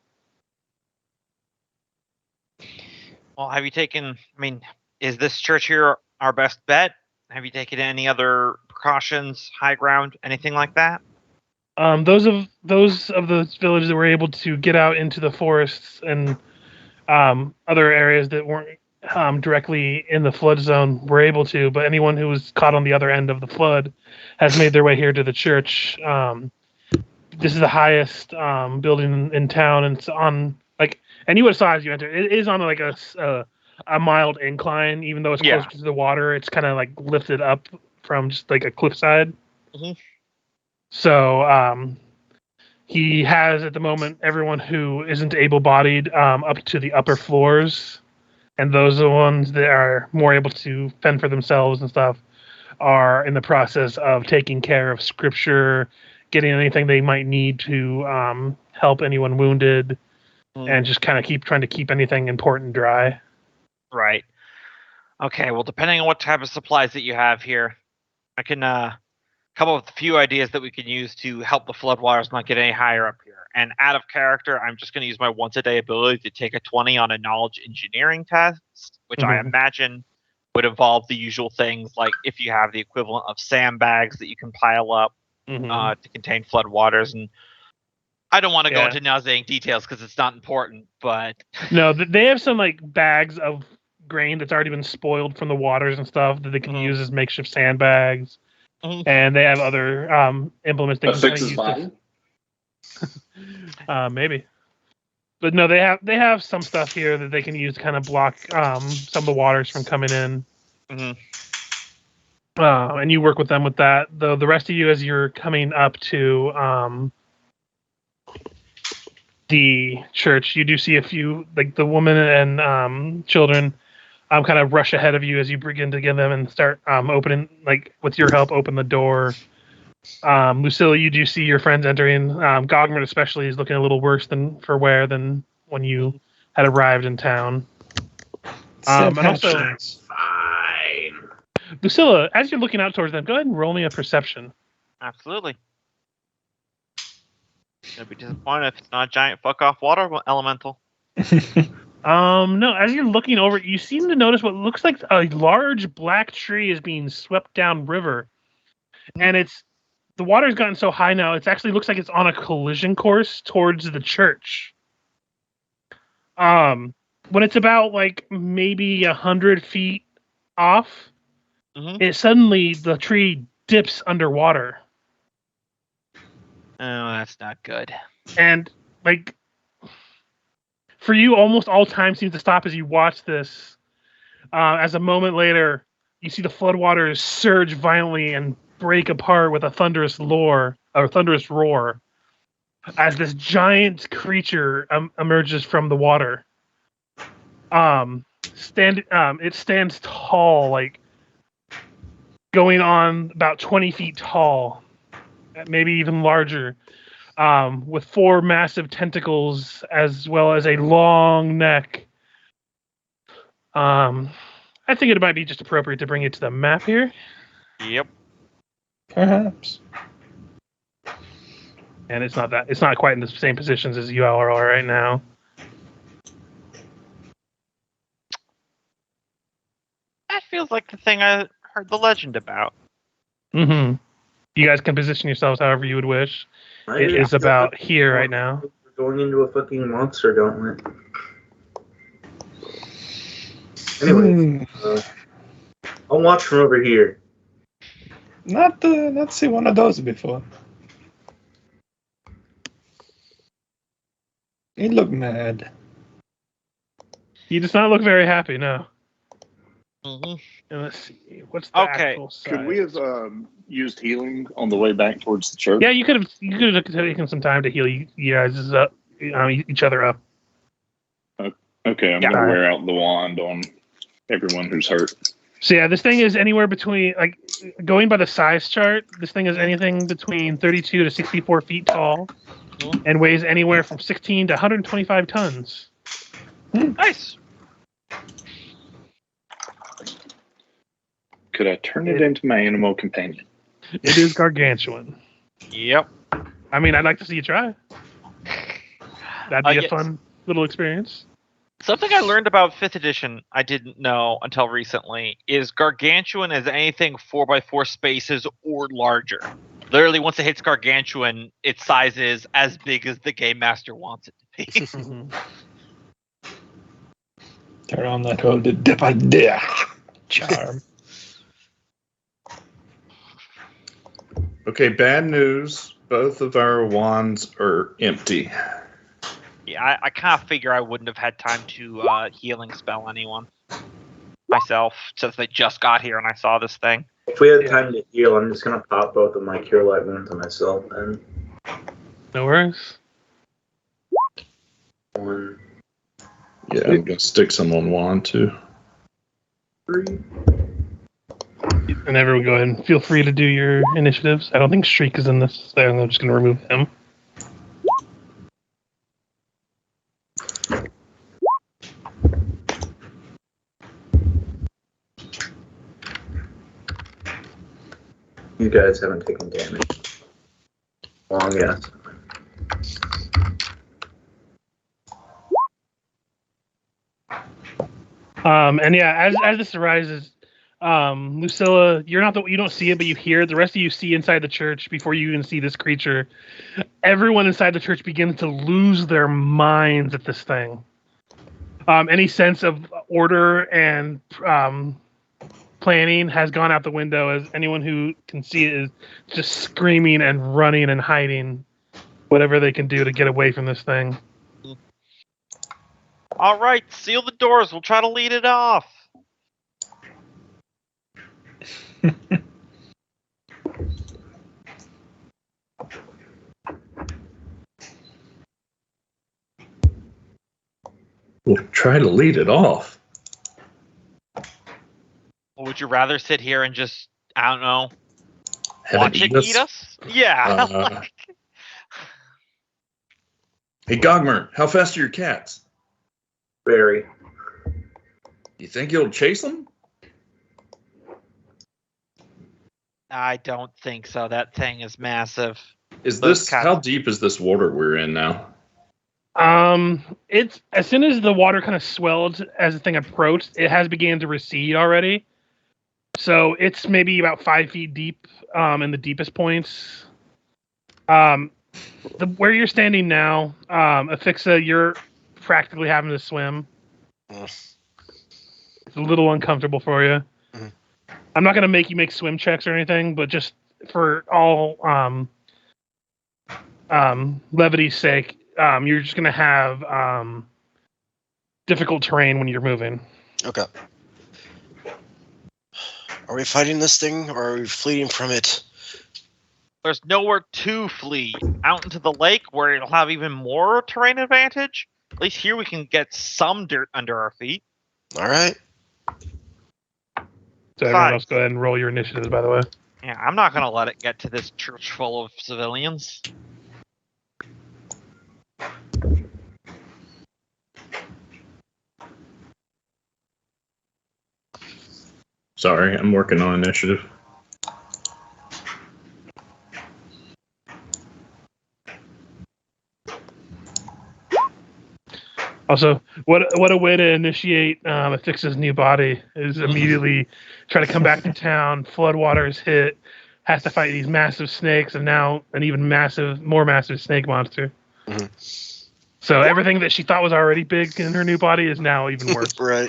Well, have you taken? I mean, is this church here our best bet? Have you taken any other precautions, high ground, anything like that? Those of the villages that were able to get out into the forests and other areas that weren't directly in the flood zone were able to, but anyone who was caught on the other end of the flood has made their way here to the church. This is the highest building in town, and it's on and you would have saw as you enter. It is on like a mild incline, even though it's Yeah. closer to the water. It's kind of like lifted up from just like a cliffside. Mhm. So he has at the moment everyone who isn't able-bodied up to the upper floors, and those are the ones that are more able to fend for themselves and stuff are in the process of taking care of scripture, getting anything they might need to help anyone wounded, and just kind of trying to keep anything important dry. Right. Okay. Well, depending on what type of supplies that you have here, I can come up with a few ideas that we can use to help the floodwaters not get any higher up here. And out of character, I'm just going to use my once-a-day ability to take a 20 on a knowledge engineering test, which I imagine would involve the usual things like if you have the equivalent of sandbags that you can pile up to contain floodwaters. And I don't want to go into nauseating details because it's not important, but no, they have some like bags of grain that's already been spoiled from the waters and stuff that they can use as makeshift sandbags. And they have other implements they can Fix use. his body? Maybe, but no, they have some stuff here that they can use to kind of block some of the waters from coming in. And you work with them with that. Though the rest of you, as you're coming up to the church, you do see a few, like the woman and children, kind of rush ahead of you as you begin to get them and start opening, like with your help, open the door. Lucilla, you do see your friends entering. Gogmert especially is looking a little worse than when you had arrived in town. And also, fine. Lucilla, as you're looking out towards them, go ahead and roll me a perception. absolutely. I'd be disappointed if it's not a giant fuck off water elemental. No, as you're looking over, you seem to notice what looks like a large black tree is being swept down river. And the water's gotten so high now, it actually looks like it's on a collision course towards the church. When it's about like maybe 100 feet off, suddenly the tree dips underwater. Oh, that's not good. And like for you, almost all time seems to stop as you watch this. As a moment later, you see the floodwaters surge violently and break apart with a thunderous roar as this giant creature emerges from the water. It stands tall, like going on about 20 feet tall, maybe even larger, with 4 massive tentacles as well as a long neck. I think it might be just appropriate to bring it to the map here. Yep. Perhaps. And it's not quite in the same positions as you all are right now. That feels like the thing I heard the legend about. You guys can position yourselves however you would wish. It is about here right now. We're going into a fucking monster gauntlet. Anyway, I'll watch from over here. Not see one of those before. He looked mad. He does not look very happy, no. Mm-hmm. And let's see, what's the Okay. actual size? Could we have used healing on the way back towards the church? Yeah, you could have taken some time to heal you guys up, each other up. Okay, I'm Yeah. gonna wear out the wand on everyone who's hurt. So yeah, this thing is anywhere between, like, going by the size chart, this thing is anything between 32 to 64 feet tall, and weighs anywhere from 16 to 125 tons. Nice. Could I turn it into my animal companion? It is gargantuan. Yep. I mean, I'd like to see you try. That'd be a Yes. fun little experience. Something I learned about 5th edition I didn't know until recently is gargantuan is anything 4x4 spaces or larger. Literally, once it hits gargantuan, its size is as big as the game master wants it to be. Mhm. Turn on that old dip-a-dip charm. Okay, bad news. Both of our wands are empty. Yeah, I kind of figure I wouldn't have had time to healing spell anyone myself since they just got here and I saw this thing. If we had time to heal, I'm just gonna pop both of my cure light wounds on myself and No worries. one, Yeah, I'm gonna stick some on wand too. 3. And everyone go ahead and feel free to do your initiatives. I don't think Shriek is in this, so I'm just going to remove him. You guys haven't taken damage. Long yes. And yeah, as this arises, Lucilla, you don't see it, but you hear it. The rest of you see inside the church before you even see this creature. Everyone inside the church begins to lose their minds at this thing. Any sense of order and planning has gone out the window, as anyone who can see it is just screaming and running and hiding whatever they can do to get away from this thing. All right, seal the doors. We'll try to lead it off. We'll try to lead it off. Or would you rather sit here and just, I don't know, Have watch it eat us? Yeah. Hey, Gogmer, how fast are your cats? Very. You think you'll chase them? I don't think so. That thing is massive. Is Those this cats- how deep is this water we're in now? It's as soon as the water kind of swelled as the thing approached, it has began to recede already. So it's maybe about 5 feet deep, in the deepest points. Where you're standing now, Afixa, you're practically having to swim. It's a little uncomfortable for you. Mhm. I'm not gonna make you make swim checks or anything, but just for all levity's sake, you're just gonna have difficult terrain when you're moving. Okay. Are we fighting this thing or are we fleeing from it? There's nowhere to flee. Out into the lake where it'll have even more terrain advantage. At least here we can get some dirt under our feet. All right. So everyone else, go ahead and roll your initiatives, by the way. Yeah, I'm not gonna let it get to this church full of civilians. Sorry, I'm working on initiative. Also, what a way to initiate Affixa's new body is immediately try to come back to town. Floodwaters hit, has to fight these massive snakes, and now an even more massive snake monster. Mhm. So everything that she thought was already big in her new body is now even worse. Right.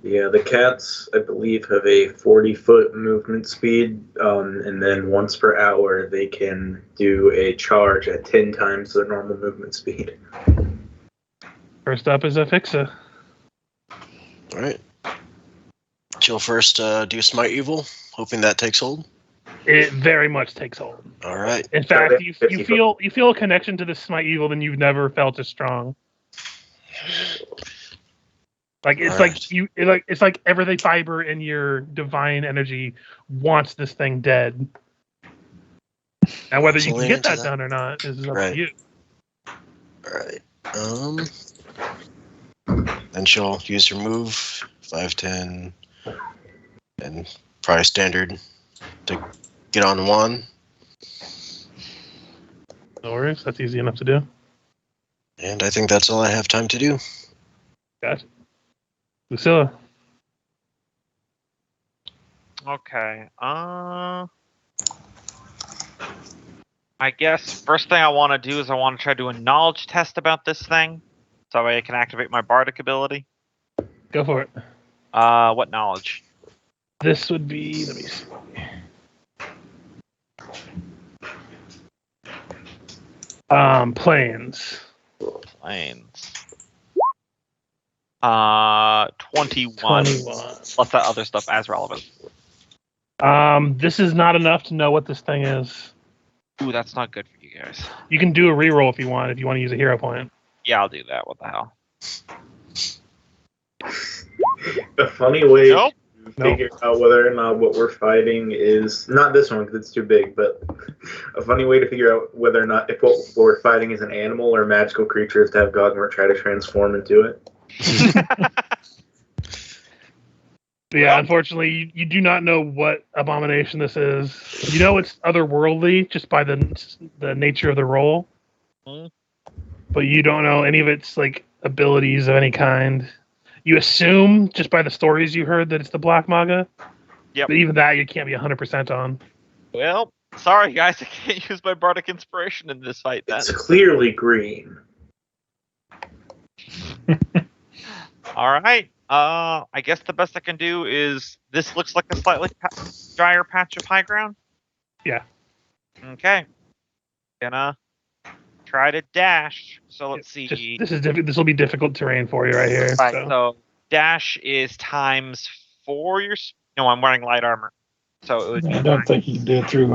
Yeah, the cats, I believe, have a 40-foot movement speed, and then once per hour they can do a charge at 10 times their normal movement speed. First up is Affixa. All right. She'll first do Smite Evil, hoping that takes hold. It very much takes hold. All right. In fact, you feel a connection to this Smite Evil than you've never felt as strong. Like it's it's like every fiber in your divine energy wants this thing dead. And whether you can get that done or not is up to you. All right. Then she'll use her move 5, 10, and probably standard to get on one. No worries, that's easy enough to do. And I think that's all I have time to do. Gotcha. Lucilla. Okay. I guess first thing I want to do is I want to try to do a knowledge test about this thing, so I can activate my bardic ability. Go for it. What knowledge? This would be. Let me see. Planes. Planes. 21. Plus that other stuff as relevant. This is not enough to know what this thing is. Ooh, that's not good for you guys. You can do a reroll if you want to use a hero point. Yeah, I'll do that. What the hell? A funny way to figure out whether or not what we're fighting is not this one because it's too big, but a funny way to figure out whether or not if what we're fighting is an animal or a magical creature is to have Gogmort try to transform into it. Yeah, unfortunately, you do not know what abomination this is. You know it's otherworldly just by the nature of the roll, but you don't know any of its like abilities of any kind. You assume just by the stories you heard that it's the Black Maga. Yep. But even that you can't be 100% on. Well, sorry guys, I can't use my bardic inspiration in this fight. Then. It's clearly green. All right. I guess the best I can do is this looks like a slightly drier patch of high ground. Yeah. Okay. Gonna try to dash. So let's see. This will be difficult terrain for you right here. Right. So dash is times 4 your. No, I'm wearing light armor. So it would. I don't think you can do it through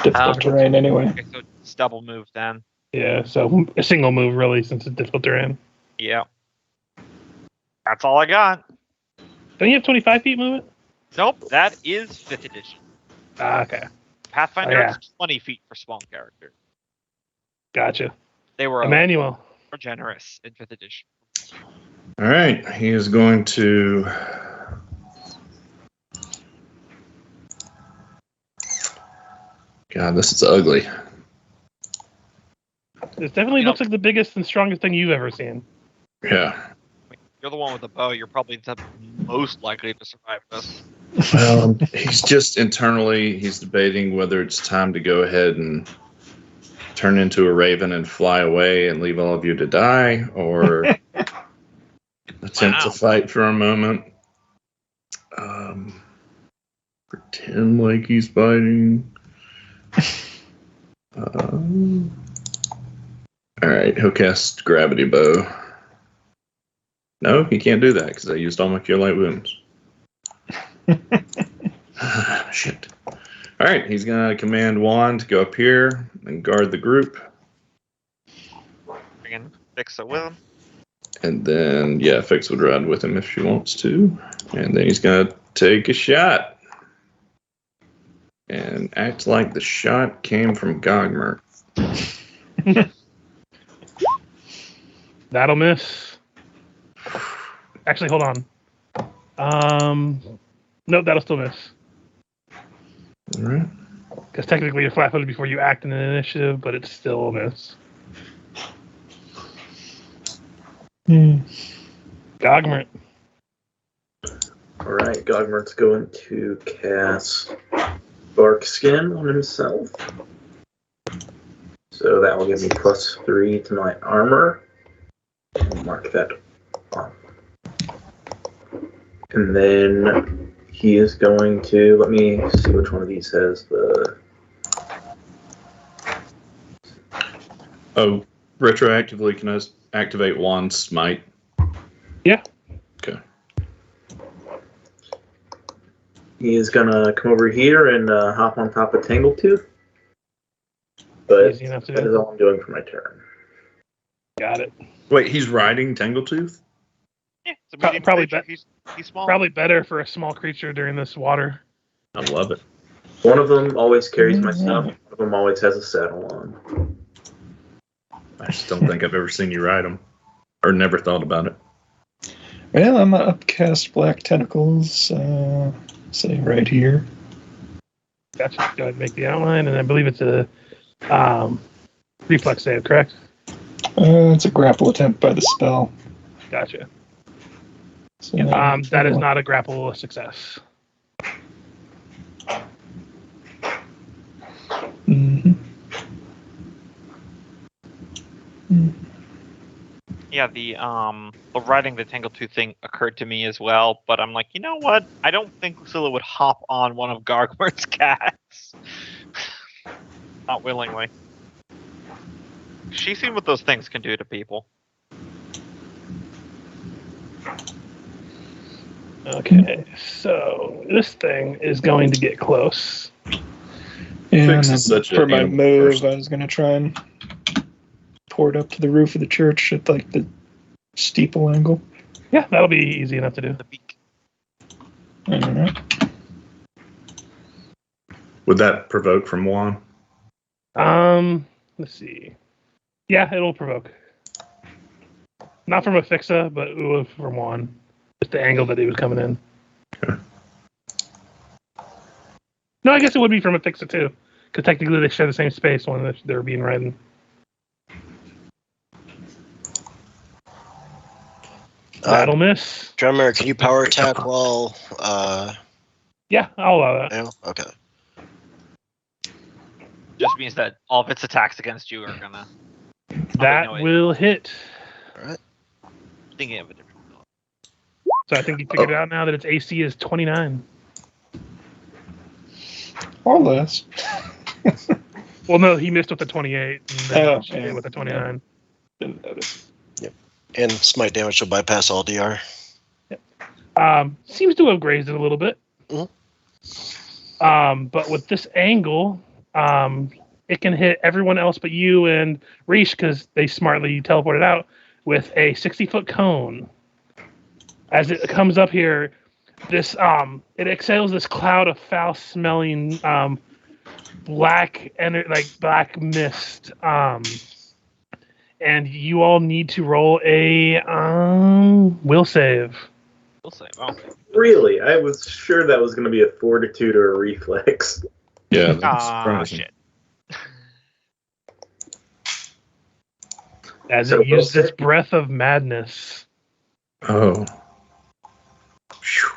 difficult terrain anyway. Okay, so it's double move then. Yeah. So a single move really, since it's difficult terrain. Yeah. That's all I got. Don't you have 25 feet movement? Nope, that is 5th edition. Okay. Pathfinder is 20 feet for small characters. Gotcha. They were Emmanuel. More generous in 5th edition. All right, he is going to. God, this is ugly. This definitely looks like the biggest and strongest thing you've ever seen. Yeah. You're the one with the bow. You're probably the most likely to survive this. Well, he's just internally, he's debating whether it's time to go ahead and turn into a raven and fly away and leave all of you to die, or attempt to fight for a moment. Pretend like he's fighting. All right, he'll cast Gravity Bow. No, he can't do that because I used all my Cure Light wounds. Shit. All right, he's going to command Wand to go up here and guard the group. Bring in Fix it with him. And then, yeah, Fix would ride with him if she wants to. And then he's going to take a shot. And act like the shot came from Gogmert. That'll miss. Actually, hold on. Nope, that'll still miss. All right. Because technically you're flat-footed before you act in an initiative, but it's still a miss. Gogmert. Alright, Gogmert's going to cast Bark Skin on himself. So that will give me +3 to my armor. I'll mark that off. And then he is going to, let me see which one of these has the... Oh, retroactively, can I activate Wand Smite? Yeah. Okay. He's gonna come over here and hop on top of Tangletooth. But Easy enough to that do. is all I'm doing for my turn. Got it. Wait, he's riding Tangletooth? Yeah, it's a Pro- medium probably creature. bet- He's small. Probably better for a small creature during this water. I love it. One of them always carries my stuff. One of them always has a saddle on. I just don't think I've ever seen you ride him. Or never thought about it. Well, I'm gonna upcast Black Tentacles, say right here. Gotcha. Go ahead and make the outline, and I believe it's a reflex save, correct? It's a grapple attempt by the spell. Gotcha. So That is not a grapple success. Mhm. Yeah, the riding the Tangletooth thing occurred to me as well, but I'm like, you know what? I don't think Lucilla would hop on one of Gargor's cats. Not willingly. She's seen what those things can do to people. Okay, so this thing is going to get close. Yeah, Fix and is then such for an my animal move, person. I was gonna try and pour it up to the roof of the church at like the steeple angle. Yeah, that'll be easy enough to do. The beak. I don't know. Would that provoke from Juan? Let's see. Yeah, it'll provoke. Not from a fixa, but from one. Just the angle that he was coming in. Okay. No, I guess it would be from a fixa too, because technically they share the same space when they're being ridden. That'll miss. Drummer, can you power attack while? Yeah, I'll allow that. No? Okay. Just means that all of its attacks against you are gonna. That no, wait. will hit. All right. Thinking of a different. So I think you figured out now that its AC is 29. Or less. Well, no, he missed with the 28. And then Oh, she hit yeah. with the 29. Didn't notice. And smite damage will bypass all DR. Seems to have grazed it a little bit. But with this angle, it can hit everyone else but you and Reish because they smartly teleported out with a 60-foot cone. As it comes up here, this it exhales this cloud of foul-smelling black mist. And you all need to roll a will save. We'll say. Well, Really? I was sure that was going to be a fortitude or a reflex. Yeah, that's surprising. shit. As So it used will its save? breath of madness. Oh. Phew.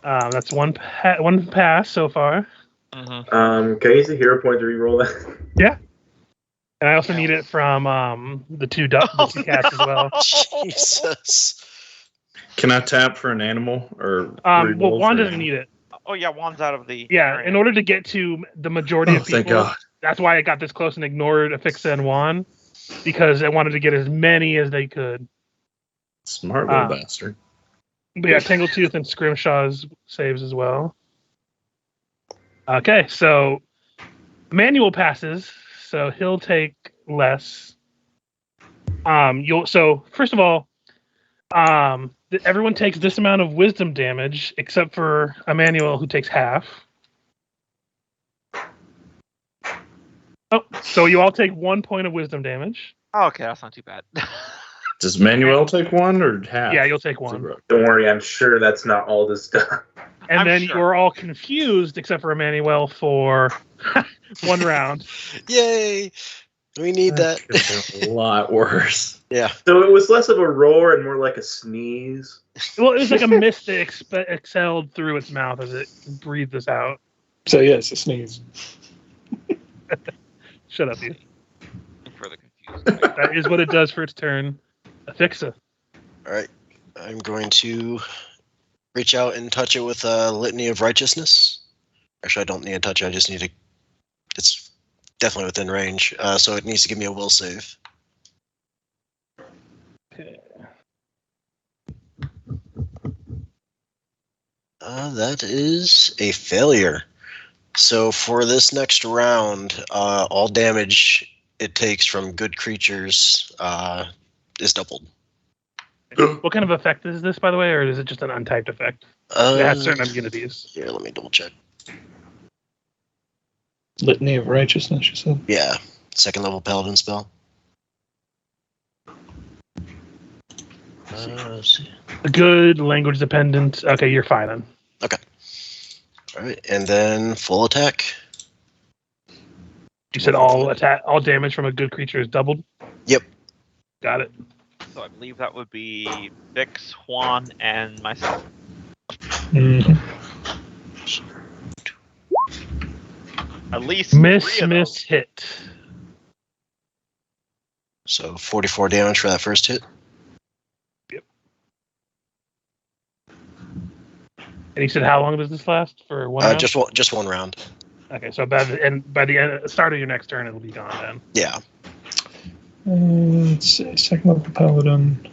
That's one pass so far. Mm-hmm. Can I use a hero point to reroll that? And I also need it from the two cats as well. Jesus. Can I tap for an animal or? Well, re-roll Juan for an doesn't need it. Oh yeah, Juan's out of the. Yeah, area. in order to get to the majority Oh, of people, thank God. that's why I got this close and ignored Afixa and Juan, because I wanted to get as many as they could. Smart little bastard. But yeah, Tangletooth and Scrimshaw's saves as well. Okay, so Manuel passes, so he'll take less. So first of all, everyone takes this amount of wisdom damage, except for Emmanuel, who takes half. Oh, so you all take 1 point of wisdom damage. Oh, okay, that's not too bad. Does Manuel take one or half? Yeah, you'll take one. Zero. Don't worry, I'm sure that's not all this stuff. And I'm then sure. you're all confused, except for Emmanuel, for one round. Yay! We need that. Could have been a lot worse. Yeah. So it was less of a roar and more like a sneeze. Well, it was like a mist that exhaled through its mouth as it breathed this out. So yeah, it's a sneeze. Shut up, you. I'm further confused. That is what it does for its turn. Afixa. All right. I'm going to reach out and touch it with a litany of righteousness. Actually, I don't need to touch it. I just need to. It's definitely within range, so it needs to give me a will save. Okay. That is a failure. So for this next round, all damage it takes from good creatures is doubled. What kind of effect is this, by the way, or is it just an untyped effect? It has certain immunities. Here, let me double check. Litany of Righteousness, you said? Yeah, 2nd level paladin spell. Let's see. Good language dependent. Okay, you're fine then. Okay. All right, and then full attack. You said all damage from a good creature is doubled? Yep. Got it. So I believe that would be Vix, Juan, and myself. Mm-hmm. At least Miss, three of those. hit. So 44 damage for that first hit. And you said how long does this last? For one round? Just one round. Okay, so by the start of your next turn, it'll be gone then. Yeah. Let's see. 2nd level paladin.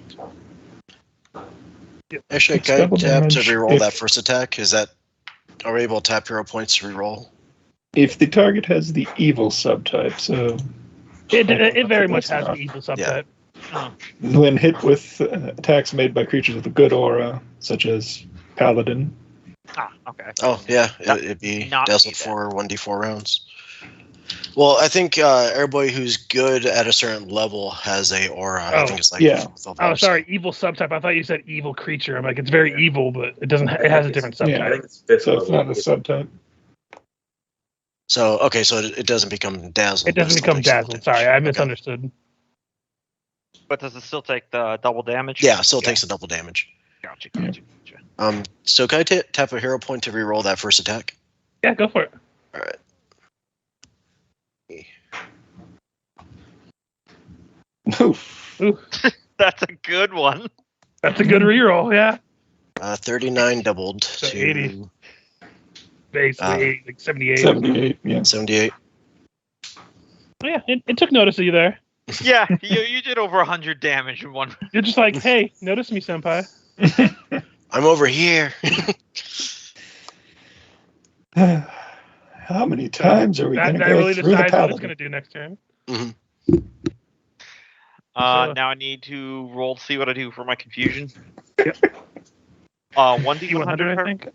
Actually, It's can I double tap to damage reroll if- that first attack? Are we able to tap hero points to reroll? If the target has the evil subtype, so It very much That's has not- the evil subtype. when hit with attacks made by creatures with a good aura, such as paladin, Okay. Oh, yeah. That- It'd be not dazzled be that. for 1d4 rounds. Well, I think everybody who's good at a certain level has a aura. I Oh, think it's like yeah. 12 Oh, hours. sorry, evil subtype. I thought you said evil creature. I'm like, it's very evil, but it doesn't. It has a different Yeah. I subtype. think it's 5th so it's level. not a subtype. So, okay, so it doesn't become dazzled. It but doesn't still become takes double dazzled. damage. Sorry, I Okay. misunderstood. But does it still take the double damage? Yeah, still takes the double damage. Gotcha. So can I tap a hero point to reroll that first attack? Yeah, go for it. All right. Oof. Ooh, That's a good one. that's a good reroll. Yeah, 39 doubled So to 80. Basically, like 78. 78, yeah. 78. Oh, yeah, it took notice of you there. Yeah, you did over 100 damage in one. You're just like, hey, notice me, senpai. I'm over here. How many times are we going to That go really through the decides what it's paladin? going to do next turn. Mhm. So- Now I need to roll to see what I do for my confusion. Yep. 1d100, I think.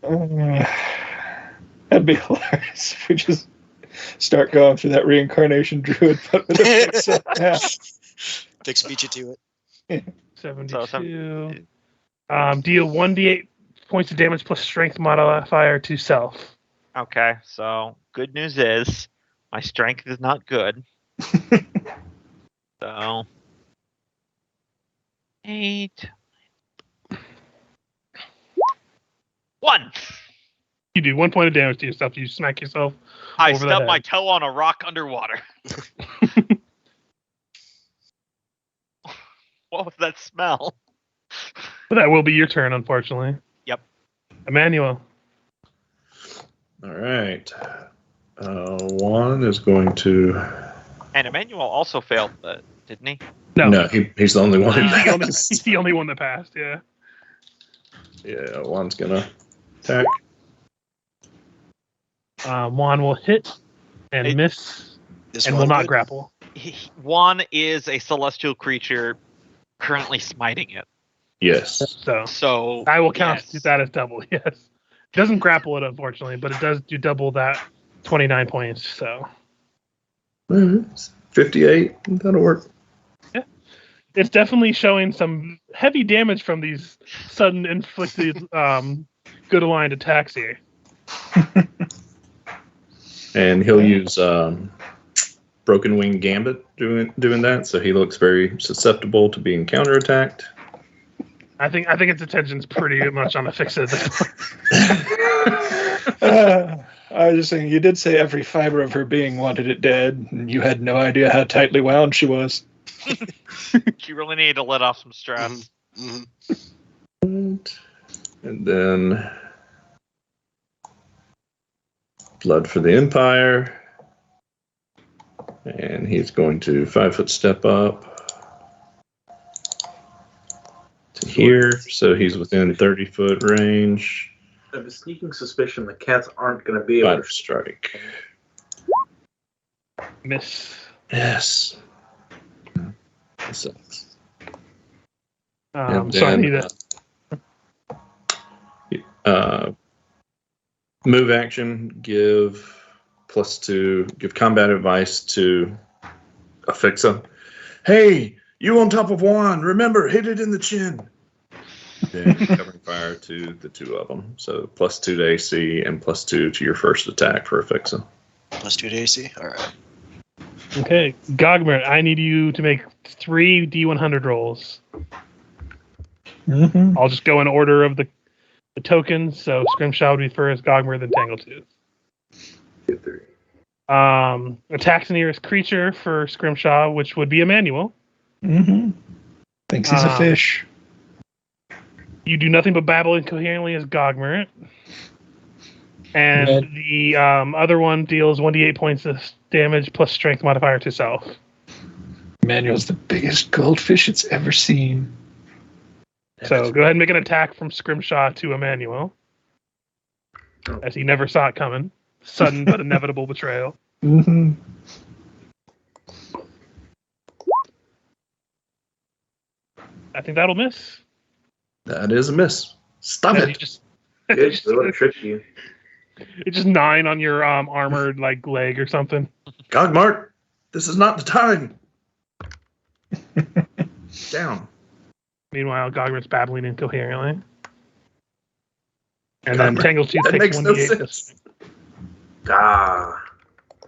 That'd be hilarious if we just start going through that reincarnation druid, but with a fix up. Yeah. Fix beat you to it. 72. So Deal 1d8 points of damage plus strength modifier to self. Okay, so good news is my strength is not good. So 8. 1. You do 1 point of damage to yourself. You smack yourself. I Over the stubbed my head. toe on a rock underwater. What was that smell? But that will be your turn, unfortunately. Yep. Emmanuel. All right. Juan is going to. And Emmanuel also failed, didn't he? No. He's the only one who He's the only- passed. He's the only one that passed, yeah. Yeah, Juan's gonna attack. Juan will hit and It- miss This and one will not good? grapple. Juan is a celestial creature currently smiting it. Yes. So I will count yes. that as double, yes. It doesn't grapple it, unfortunately, but it does do double that 29 points, so. 58. That'll work. It's definitely showing some heavy damage from these sudden inflicted good aligned attacks here. And he'll use Broken Wing Gambit doing that, so he looks very susceptible to being counterattacked. I think its attention's pretty much on a fix at this point. I was just saying, you did say every fiber of her being wanted it dead, and you had no idea how tightly wound she was. She really needed to let off some stress. Mhm. And then Blood for the Empire. And he's going to 5-foot step up to here, so he's within 30-foot range. I have a sneaking suspicion the cats aren't going to be able Fighter to. strike. Miss. Yes. That sucks. So I need Move action. Give +2. Give combat advice to Afixa. Hey, you on top of one. Remember, hit it in the chin. Then covering fire to the two of them. So +2 to AC and +2 to your first attack for Afixa. +2 to AC? Alright. Okay, Gogmer, I need you to make 3 D100 rolls. Mm-hmm. I'll just go in order of the tokens. So Scrimshaw would be first, Gogmer, then Tangletooth. Get 3. Attacks the nearest creature for Scrimshaw, which would be Emmanuel. Mm-hmm. Thinks he's a fish. You do nothing but babble incoherently as Gogmer. And the other one deals 1d8 points of damage plus strength modifier to self. Emmanuel's the biggest goldfish it's ever seen. So go ahead and make an attack from Scrimshaw to Emmanuel. As he never saw it coming. Sudden but inevitable betrayal. Mm-hmm. I think that'll miss. That is a miss. Stop it. Good, they would have tricked you. It's just 9 on your armored leg or something. Gogmart, this is not the time. Down. Meanwhile, Gogmer's babbling incoherently. And then Tangletooth That takes makes no 1d8. sense. Ah.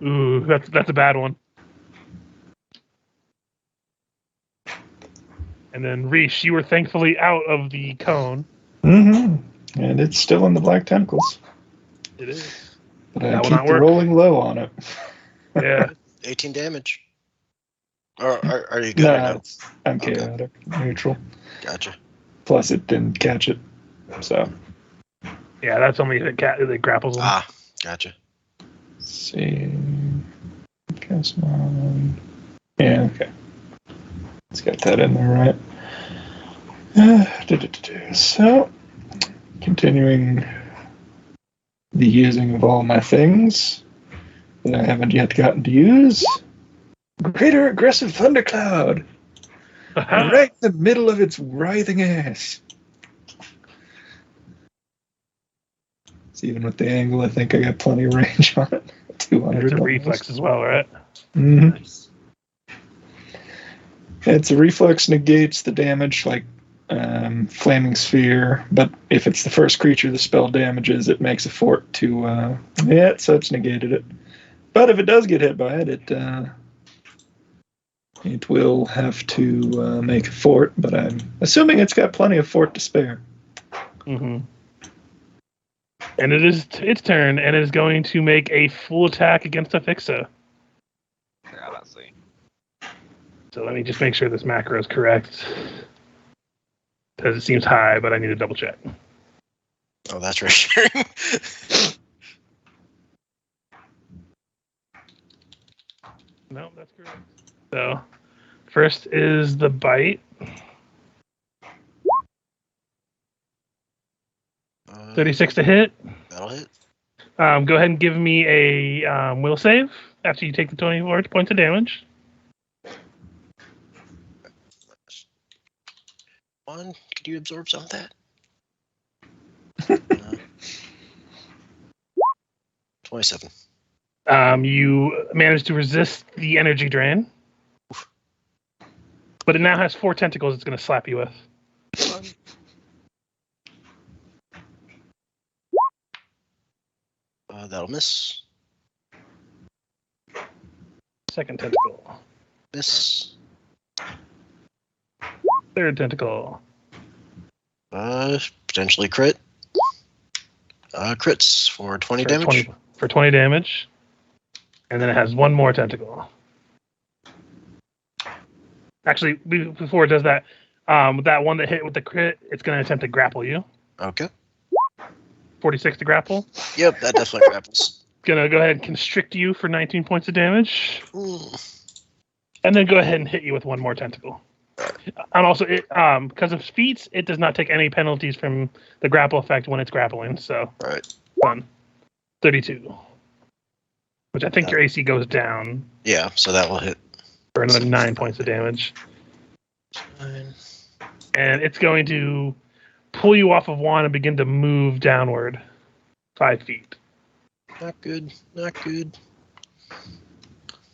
Ooh, that's a bad one. And then Reesh, you were thankfully out of the cone. Mm-hmm. And it's still in the black tentacles. It is. But I That will keep not work. rolling low on it. Yeah. 18 damage. Or are you good Nah, right now? I'm Okay. chaotic, neutral. Gotcha. Plus, it didn't catch it. So, Yeah, that's only if it grapples him. Ah, gotcha. let's see. Cast on. Yeah, okay. Let's get that in there, right? So, continuing the using of all my things that I haven't yet gotten to use. Greater aggressive thundercloud, right in the middle of its writhing ass. So even with the angle, I think I got plenty of range on it. 200. It's a almost. reflex as well, right? Mhm. Nice. It's a reflex, negates the damage like flaming sphere, but if it's the first creature the spell damages, it makes a fort to so it's negated it. But if it does get hit by it, it will have to make a fort, but I'm assuming it's got plenty of fort to spare. Mm-hmm. And it is its turn, and it is going to make a full attack against Afixa. Yeah, let's see. So let me just make sure this macro is correct. Because it seems high, but I need to double check. Oh, that's reassuring. No, that's correct. So first is the bite. 36 to hit. That'll hit. Go ahead and give me a will save after you take the 24 points of damage. 1. Could you absorb some of that? 27. You manage to resist the energy drain. But it now has 4 tentacles it's going to slap you with. That'll miss. Second tentacle. Miss. Third tentacle. Potentially crit. Crits for 20 damage. For 20 damage. And then it has 1 more tentacle. Actually, before it does that, that one that hit with the crit, it's going to attempt to grapple you. Okay. 46 to grapple. Yep, that definitely grapples. Gonna go ahead and constrict you for 19 points of damage. Ooh. And then go ahead and hit you with 1 more tentacle. And also, because of feats, it does not take any penalties from the grapple effect when it's grappling. So, Right. fun. 32. Which I think your AC goes down Yeah, so that will hit. for another 9 points of damage. Fine. And it's going to pull you off of Juan and begin to move downward 5 feet. Not good. Not good.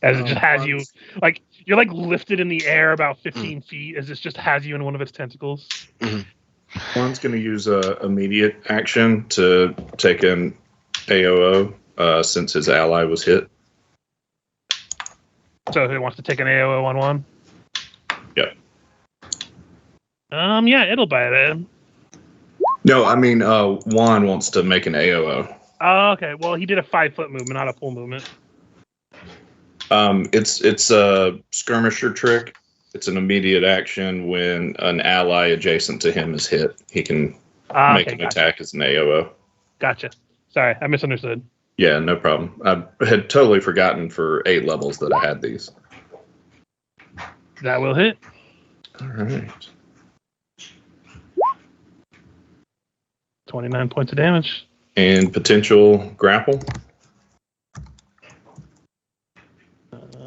As it just has Juan's- you, like, you're like lifted in the air about 15 feet as it just has you in one of its tentacles. Juan's going to use a immediate action to take an AOO since his ally was hit. So it wants to take an AOO on Juan? Yep. Yeah, it'll bite him. No, I mean Juan wants to make an AOO. Oh, okay. Well, he did a 5-foot movement, not a full movement. It's a skirmisher trick. It's an immediate action when an ally adjacent to him is hit. He can make an attack as an AOO. Gotcha. Sorry, I misunderstood. Yeah, no problem. I had totally forgotten for 8 levels that I had these. That will hit. All right. 29 points of damage. And potential grapple.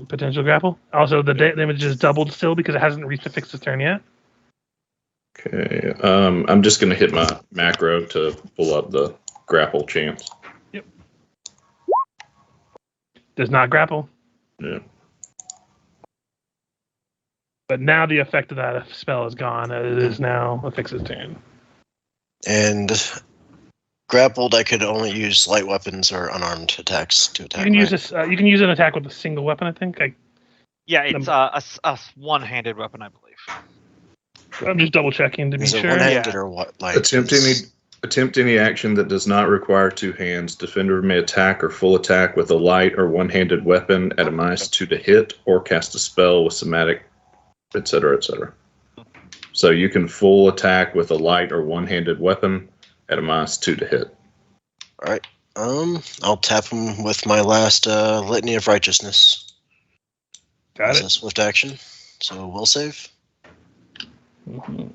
Potential grapple. Also, the damage is doubled still because it hasn't reached the fix's turn yet. Okay. I'm just going to hit my macro to pull up the grapple chance. Yep. Does not grapple. Yeah. But now the effect of that spell is gone. It is now a fix's turn. And grappled, I could only use light weapons or unarmed attacks to attack. You can use this. You can use an attack with a single weapon. I think. Yeah, it's a one-handed weapon, I believe. I'm just double checking to be Is it sure. one-handed or what? Like Attempt any action that does not require 2 hands. Defender may attack or full attack with a light or one-handed weapon at a -2 to hit, or cast a spell with somatic, etc., etc. So you can full attack with a light or one-handed weapon at a -2 to hit. All right. I'll tap him with my last Litany of Righteousness. Got It's it. a swift action, so we'll save. Mhm.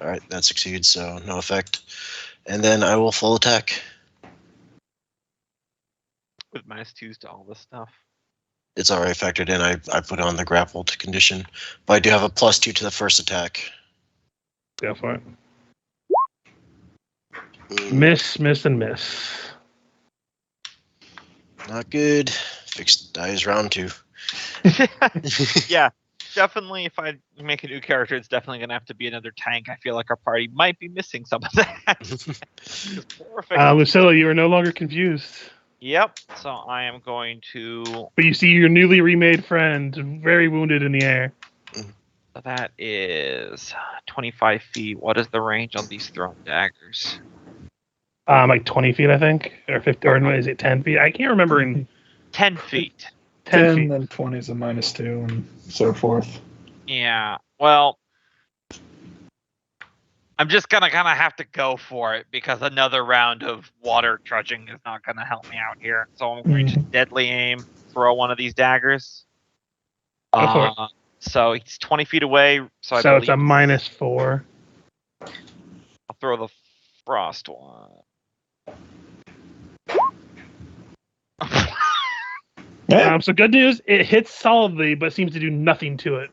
All right, that succeeds, so no effect. And then I will full attack. With -2s to all this stuff. It's already factored in. I put on the grappled condition, but I do have a +2 to the first attack. Go for it. Mm, Miss, and miss. Not good. Fixed dies round 2. Yeah, definitely. If I make a new character, it's definitely gonna have to be another tank. I feel like our party might be missing some of that. Perfect. Lucilla, you are no longer confused. Yep. So I am going to. But you see your newly remade friend very wounded in the air. That is 25 feet. What is the range on these thrown daggers? Like 20 feet, I think, or 50, or no, is it 10 feet? I can't remember. In 10 feet. 10 feet. then 20 is a -2, and so forth. Yeah. Well, I'm just gonna kind of have to go for it because another round of water trudging is not gonna help me out here. So I'm going to deadly aim, throw one of these daggers. Go for it. So he's 20 feet away. So I So it's a believe -4. I'll throw the frost one. Yeah. So good news, it hits solidly, but seems to do nothing to it.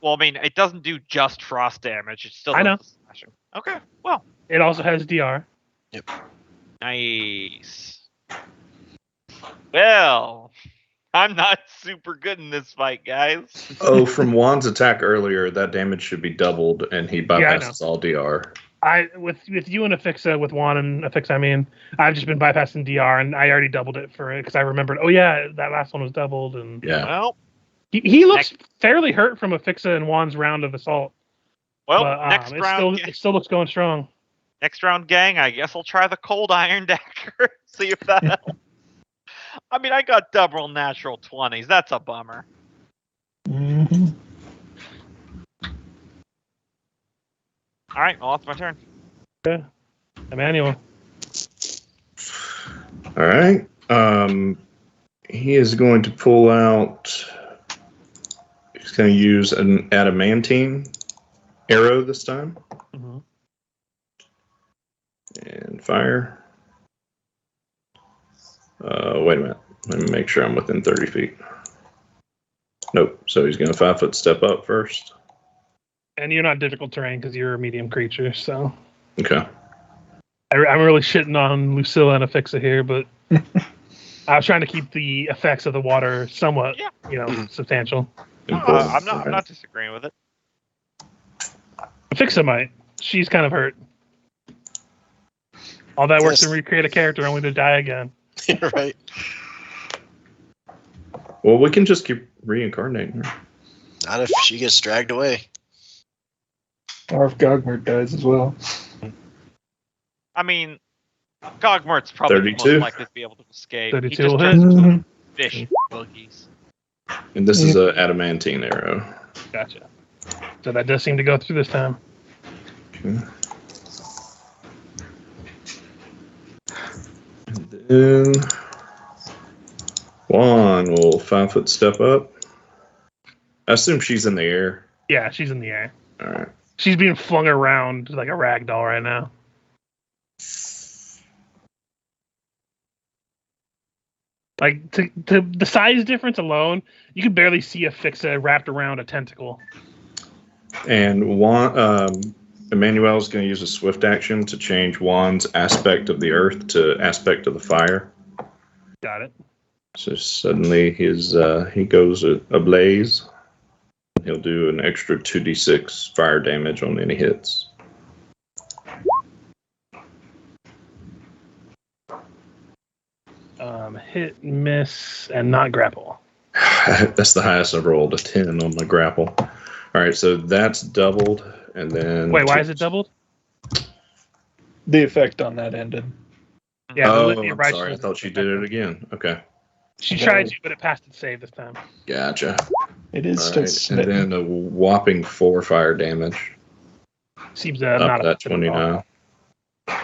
Well, I mean, it doesn't do just frost damage. It still does I know. the slashing. Okay. Well, It also has DR. nice. Well, I'm not super good in this fight, guys. Oh, from Juan's attack earlier, that damage should be doubled, and he bypasses all DR. With you and Affixa, with Juan and Affixa, I mean, I've just been bypassing DR, and I already doubled it for it because I remembered. Oh yeah, that last one was doubled, and Yeah. Well, he looks fairly hurt from Affixa and Juan's round of assault. But, next round. it still looks going strong. Next round, gang. I guess I'll try the cold iron dagger. See if that helps. I mean, I got double natural 20s. That's a bummer. Mm-hmm. All right, well, that's my turn. Emmanuel. All right. he is going to pull out. He's going to use an adamantine arrow this time. Mhm. And fire. Wait a minute. Let me make sure I'm within 30 feet. Nope. So he's going to 5 foot step up first. And you're not difficult terrain because you're a medium creature, so. Okay. I'm really shitting on Lucilla and Afixa here, but I was trying to keep the effects of the water somewhat, substantial. I'm not disagreeing with it. Afixa might. She's kind of hurt. All that work Yes. to recreate a character only to die again. You're right. Well, we can just keep reincarnating her. Not if she gets dragged away. Or if Gogmert dies as well. I mean, Gogmart's probably the 32. most likely to be able to escape. 32 He just will turns hit. into fish boogies. And this is an adamantine arrow. Gotcha. So that does seem to go through this time. Okay. And then Juan will 5 foot step up. I assume she's in the air. Yeah, she's in the air. All right. She's being flung around like a rag doll right now. Like, to the size difference alone, you can barely see Afixa wrapped around a tentacle. And Juan, Emmanuel's going to use a swift action to change Juan's aspect of the earth to aspect of the fire. Got it. So suddenly he goes ablaze. He'll do an extra 2d6 fire damage on any hits. Hit, miss, and not grapple. That's the highest I've rolled, a 10 on my grapple. All right, so that's doubled, and then... Wait, why is it doubled? The effect on that ended. Yeah, Oh, Litany of I'm sorry. I Righteousness thought she did it again. Okay, She tried to, but it passed its save this time. gotcha. It is All still right, and smitten. then a whopping 4 fire damage. Seems Up not that effective at all. 29.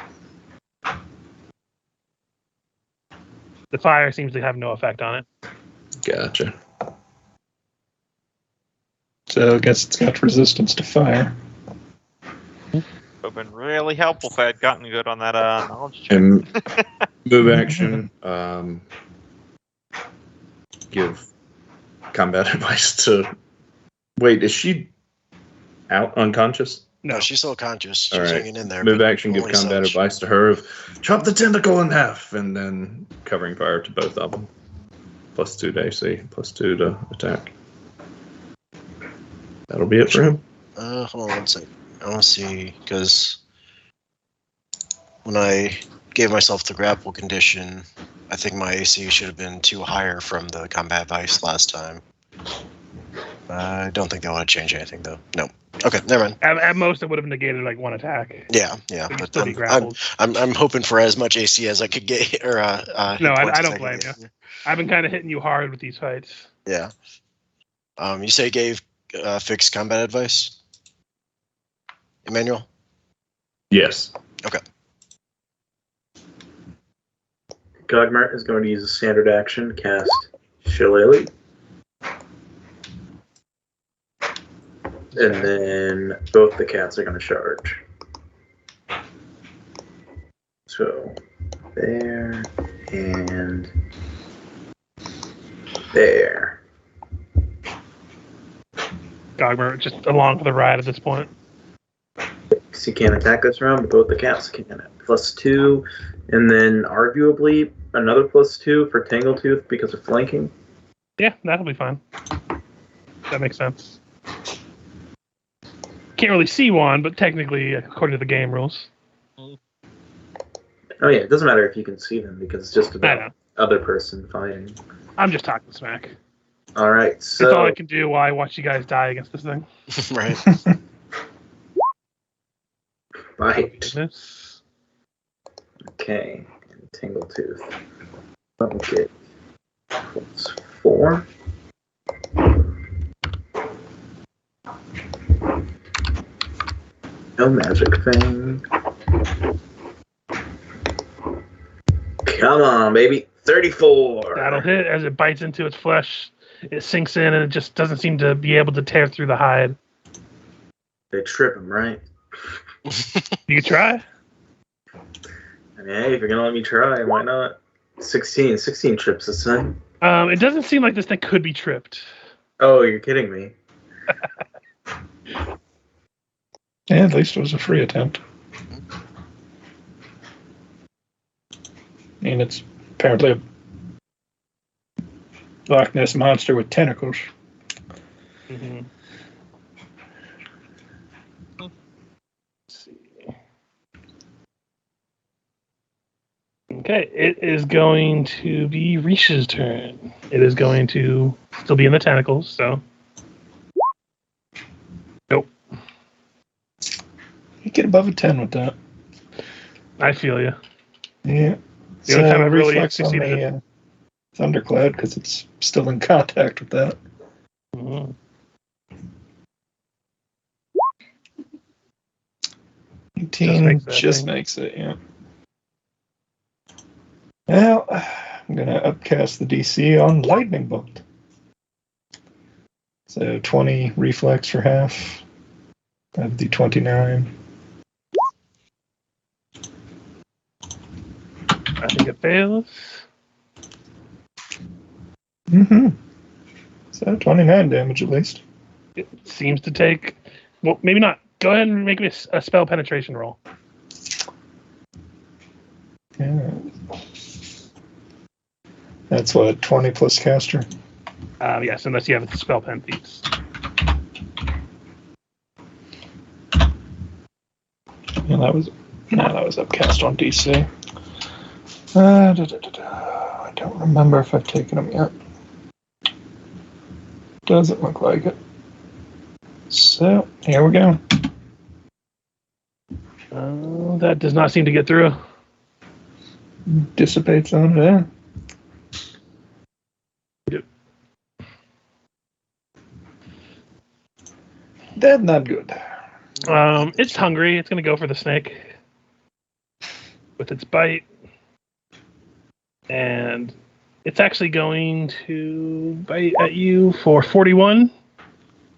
The fire seems to have no effect on it. Gotcha. So I guess it's got resistance to fire. Would have been really helpful if I had gotten good on that knowledge check. And move action. Give combat advice to. Wait, is she out unconscious? No, She's still conscious. She's All right. hanging in there. Move but action. Give only combat such. advice to her of chop the tentacle in half, and then covering fire to both of them. +2 to AC, +2 to attack. That'll be it for him. Hold on 1 second. I want to see, because when I gave myself the grapple condition, I think my AC should have been 2 higher from the combat advice last time. I don't think that would have changed anything, though. No. Okay, never mind. at most it would have negated like 1 attack. Yeah. But you'd But still be grappled. I'm hoping for as much AC as I could get, or No, hit points I as don't could blame get. you. I've been kind of hitting you hard with these fights. Yeah. You say gave fixed combat advice, Emmanuel? Yes. Gogmart is going to use a standard action, cast Shillelagh. And then both the cats are going to charge. So, there and there. Gogmer just along for the ride at this point. So you can't attack this round, but both the cats can. +2, and then arguably another +2 for Tangletooth because of flanking. Yeah, that'll be fine. That makes sense. Can't really see one, but technically, according to the game rules. Oh yeah, it doesn't matter if you can see them because it's just I know. about other person fighting. I'm just talking smack. All right, That's all I so can do while I watch you guys die against this thing. Right. fight. Goodness. Okay, and Tangletooth. Let me get +4. No magic thing. Come on, baby. 34. That'll hit as it bites into its flesh. It sinks in and it just doesn't seem to be able to tear through the hide. They trip him, right? You can try. I mean, hey, if you're gonna let me try, why not? 16 trips this time. It doesn't seem like this thing could be tripped. Oh, you're kidding me. Yeah, at least it was a free attempt. I mean, it's apparently a Loch Ness monster with tentacles. Mm-hmm. Let's see. Okay, it is going to be Risha's turn. It is going to still be in the tentacles, so. Nope. You get above a 10 with that. I feel you. Yeah. The only time I've really reflex on succeeded the thundercloud because it's still in contact with that. Mm-hmm. 18 just makes it, yeah. Well, I'm going to upcast the DC on Lightning Bolt. So 20 reflex for half of the 29. I think it fails. Mm-hmm. So 29 damage at least. It seems to take... Well, maybe not. Go ahead and make me a spell penetration roll. Yeah. That's what, 20 plus caster? Yes, unless you have the spell pen piece. Yeah, that was upcast on DC. I don't remember if I've taken them yet. Doesn't look like it. So, here we go. That does not seem to get through. Dissipates on it, eh? Yep. That's not good. It's hungry. It's going to go for the snake with its bite. And it's actually going to bite at you for 41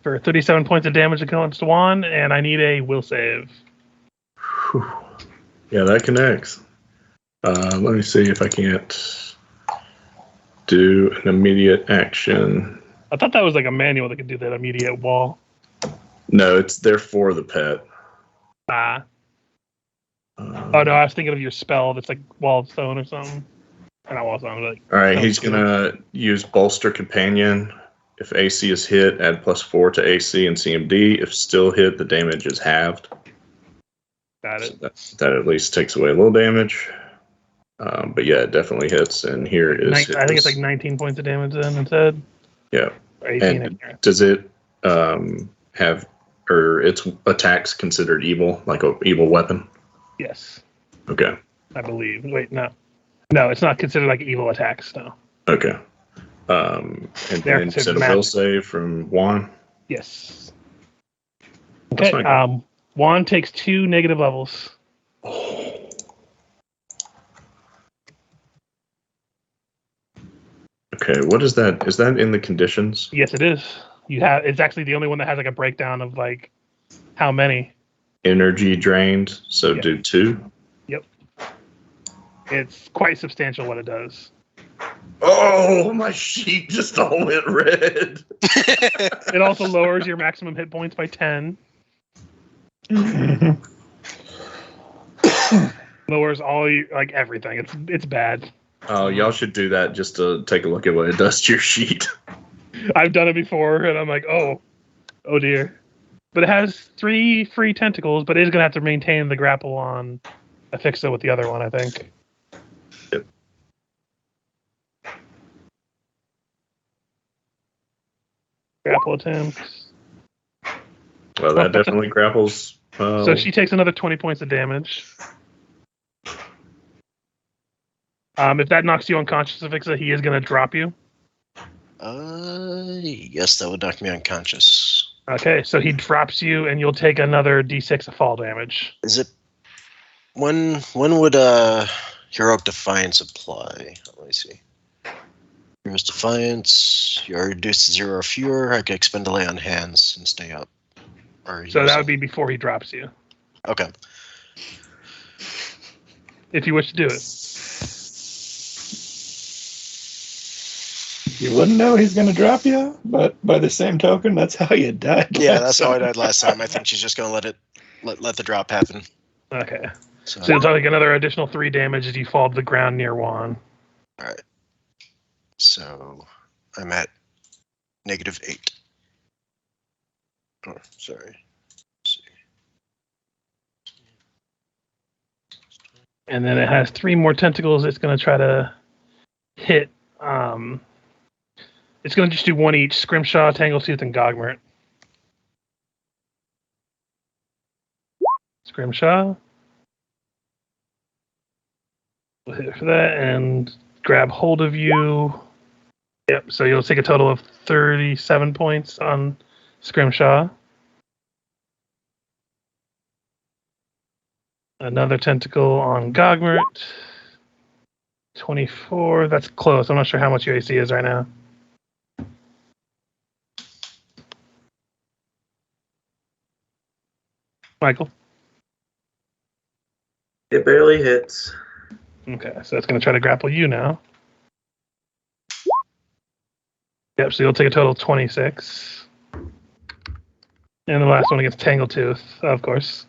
for 37 points of damage against Juan, and I need a will save. Whew. Yeah, that connects. Let me see if I can't do an immediate action. I thought that was like a manual that could do that immediate wall. No, it's there for the pet. Oh no, I was thinking of your spell that's like Wall of Stone or something. Or not Wall of Stone, like. All right, he's gonna use Bolster Companion. If AC is hit, add +4 to AC and CMD. If still hit, the damage is halved. Got it. So that at least takes away a little damage. But yeah, it definitely hits. And here is. I think it's like 19 points of damage then instead. Yeah. Or 18 And does it have, or its attacks considered evil, like an evil weapon? Yes. Okay. I believe. Wait, no. No, it's not considered like evil attacks, no. Okay. And then set a will save from Juan. Yes. Okay. Juan takes 2 negative levels. Okay, what is that? Is that in the conditions? Yes, it is. It's actually the only one that has like a breakdown of like how many. Energy drained, so do 2. Yep. It's quite substantial what it does. Oh, my sheet just all went red. It also lowers your maximum hit points by 10. Lowers all like everything. It's bad. Oh, y'all should do that just to take a look at what it does to your sheet. I've done it before, and I'm like, oh dear. But it has 3 free tentacles, but it is going to have to maintain the grapple on Affixa with the other one, I think. Yep. Grapple attempts. Well, that definitely grapples. So she takes another 20 points of damage. If that knocks you unconscious, Affixa, he is going to drop you. Yes, that would knock me unconscious. Okay, so he drops you, and you'll take another d6 of fall damage. Is it when would Heroic Defiance apply. Let me see. Hero's Defiance. You're reduced to 0 or fewer. I can expend a lay on hands and stay up. Or So use that would it. be before he drops you, Okay. if you wish to do it. You wouldn't know he's going to drop you, but by the same token, that's how you died. Yeah, last that's how I time. died last time. I think she's just gonna let the drop happen. Okay. So, So it's like another additional 3 damage as you fall to the ground near Juan. all right. So I'm at -8. Oh, sorry. Let's see. And then it has 3 more tentacles. It's going to try to hit. It's going to just do 1 each: Scrimshaw, Tangletooth, and Gogmert. Scrimshaw. We'll hit for that and grab hold of you. Yep, so you'll take a total of 37 points on Scrimshaw. Another tentacle on Gogmert. 24. That's close. I'm not sure how much your AC is right now. Michael? It barely hits. Okay, so it's going to try to grapple you now. Yep, so you'll take a total of 26. And the last one against Tangletooth, of course.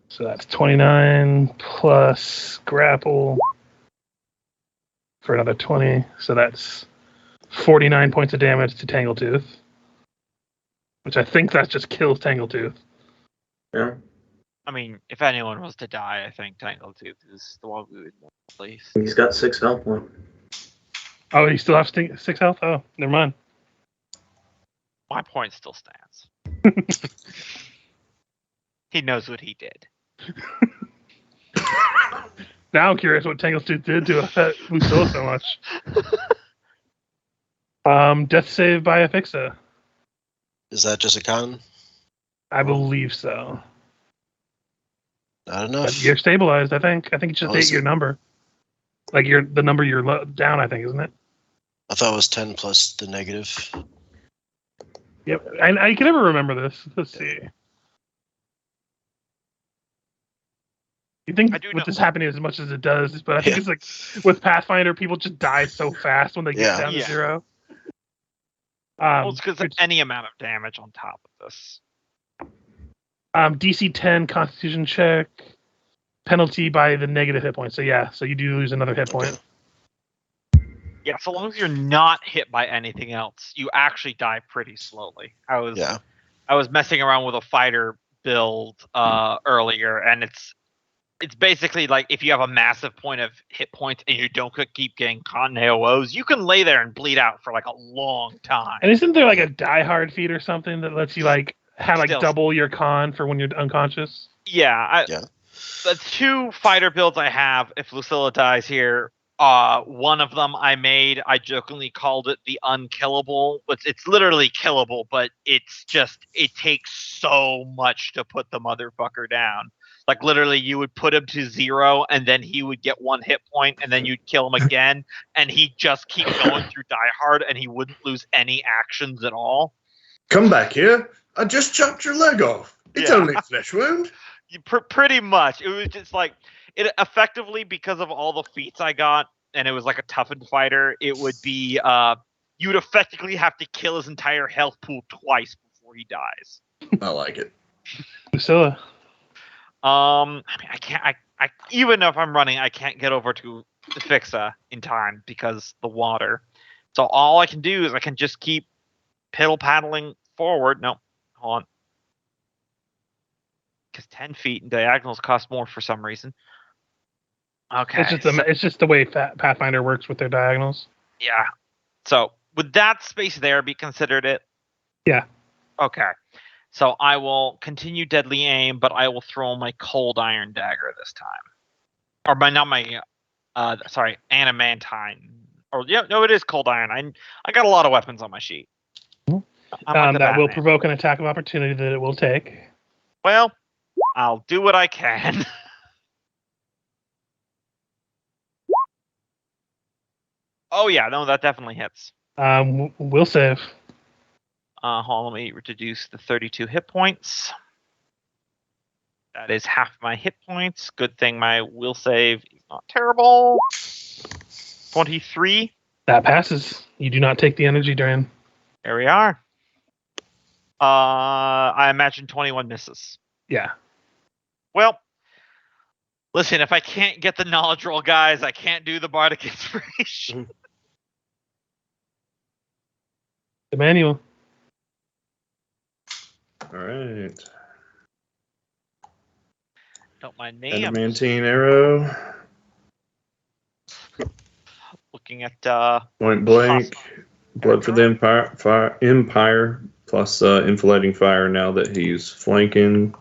So that's 29 plus grapple for another 20. So that's 49 points of damage to Tangletooth. Which I think that just kills Tangletooth. Yeah. I mean, if anyone was to die, I think Tangletooth is the one we would want to place. He's got 6 health left. Oh, he still has 6 health? Oh, never mind. My point still stands. He knows what he did. Now I'm curious what Tangletooth did to affect Lucilla so much. Death save by Afixa. Is that just a con? I believe so. Not enough. But you're stabilized, I think. I think it's just Oh, is your it? number. Like the number you're down, I think, isn't it? I thought it was 10 plus the negative. Yep. I can never remember this. Let's see. You think I do with know- this happening as much as it does, but I think it's like with Pathfinder, people just die so fast when they get down to 0. Well, it's because any amount of damage on top of this. DC 10 Constitution check, penalty by the negative hit point. So yeah, so you do lose another hit point. Yeah, so long as you're not hit by anything else, you actually die pretty slowly. I was messing around with a fighter build earlier, and it's basically like if you have a massive point of hit points and you don't keep getting caught in AOs, you can lay there and bleed out for like a long time. And isn't there like a die hard feat or something that lets you like have like Still- double your con for when you're unconscious? Yeah, the 2 fighter builds I have, if Lucilla dies here, one of them I jokingly called it the unkillable, but it's literally killable, but it takes so much to put the motherfucker down. Like literally you would put him to 0 and then he would get 1 hit point and then you'd kill him again and he'd just keep going through Die Hard and he wouldn't lose any actions at all. Come back here. I just chopped your leg off. It's only a flesh wound. Pretty much. It was just like, it effectively, because of all the feats I got, and it was like a toughened fighter, it would be, you would effectively have to kill his entire health pool twice before he dies. I like it. Lucilla. I mean, I even if I'm running, I can't get over to Fixa in time because the water. So all I can do is I can just keep piddle paddling forward. No, hold on. Because 10 feet and diagonals cost more for some reason. Okay. It's just the way Pathfinder works with their diagonals. Yeah. So would that space there be considered it? Yeah. Okay. So I will continue deadly aim, but I will throw my cold iron dagger this time. Or adamantine. Or yeah, no, it is cold iron. I got a lot of weapons on my sheet. I'm like the That will Batman. provoke an attack of opportunity that it will take. Well, I'll do what I can. Oh yeah, no, that definitely hits. Will save. Hold on, let me reduce the 32 hit points. That is half my hit points. Good thing my will save is not terrible. 23. That passes. You do not take the energy drain. There we are. I imagine 21 misses. Yeah. Well, listen, if I can't get the knowledge roll, guys, I can't do the bardic inspiration. Emmanuel. All right. Don't mind me. I'm Adamantine arrow. looking at Point blank. Blood for the Empire plus inflating fire now that he's flanking.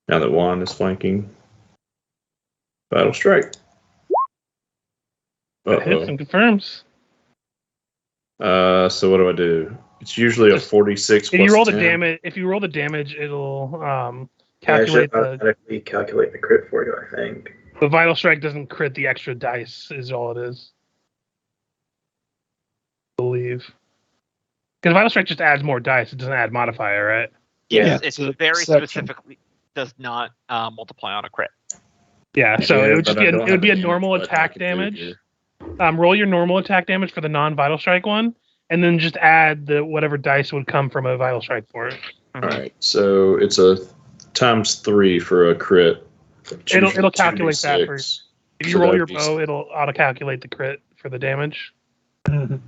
Now that Juan is flanking. Battle strike. That hits and confirms. So what do? It's usually a 46 If plus you roll 10. the damage, it'll Yeah, it should calculate the. automatically calculate the crit for you, I think. The vital strike doesn't crit the extra dice. Is all it is. I believe. Because vital strike just adds more dice. It doesn't add modifier, right? yes, Yeah, it's it's a very section. specifically does not multiply on a crit. Yeah. So Yeah, it would just but be I don't it would be a have any normal what I attack can do damage. here. Roll your normal attack damage for the non-vital strike one, and then just add the whatever dice would come from a vital strike for it. All right, so it's a ×3 for a crit. It's It'll usually calculate that for. 2d6. If you So roll that'd your be- bow, it'll auto-calculate the crit for the damage. Mhm.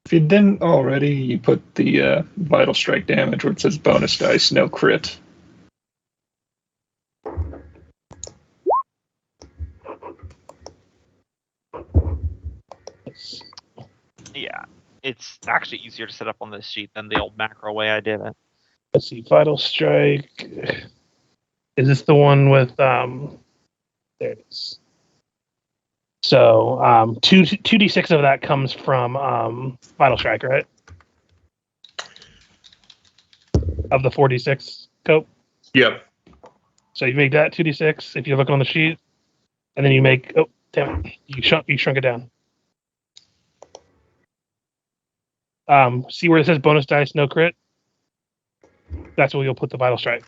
If you didn't already, you put the vital strike damage where it says bonus dice, no crit. Yeah, it's actually easier to set up on this sheet than the old macro way I did it. Let's see, vital strike. Is this the one with there it is. So 2d6 of that comes from vital strike, right? Of the 4d6 cope. Yep. So you make that 2d6 if you're looking on the sheet, and then you make damn it, you shrunk it down. See where it says bonus dice, no crit? That's where you'll put the vital strike.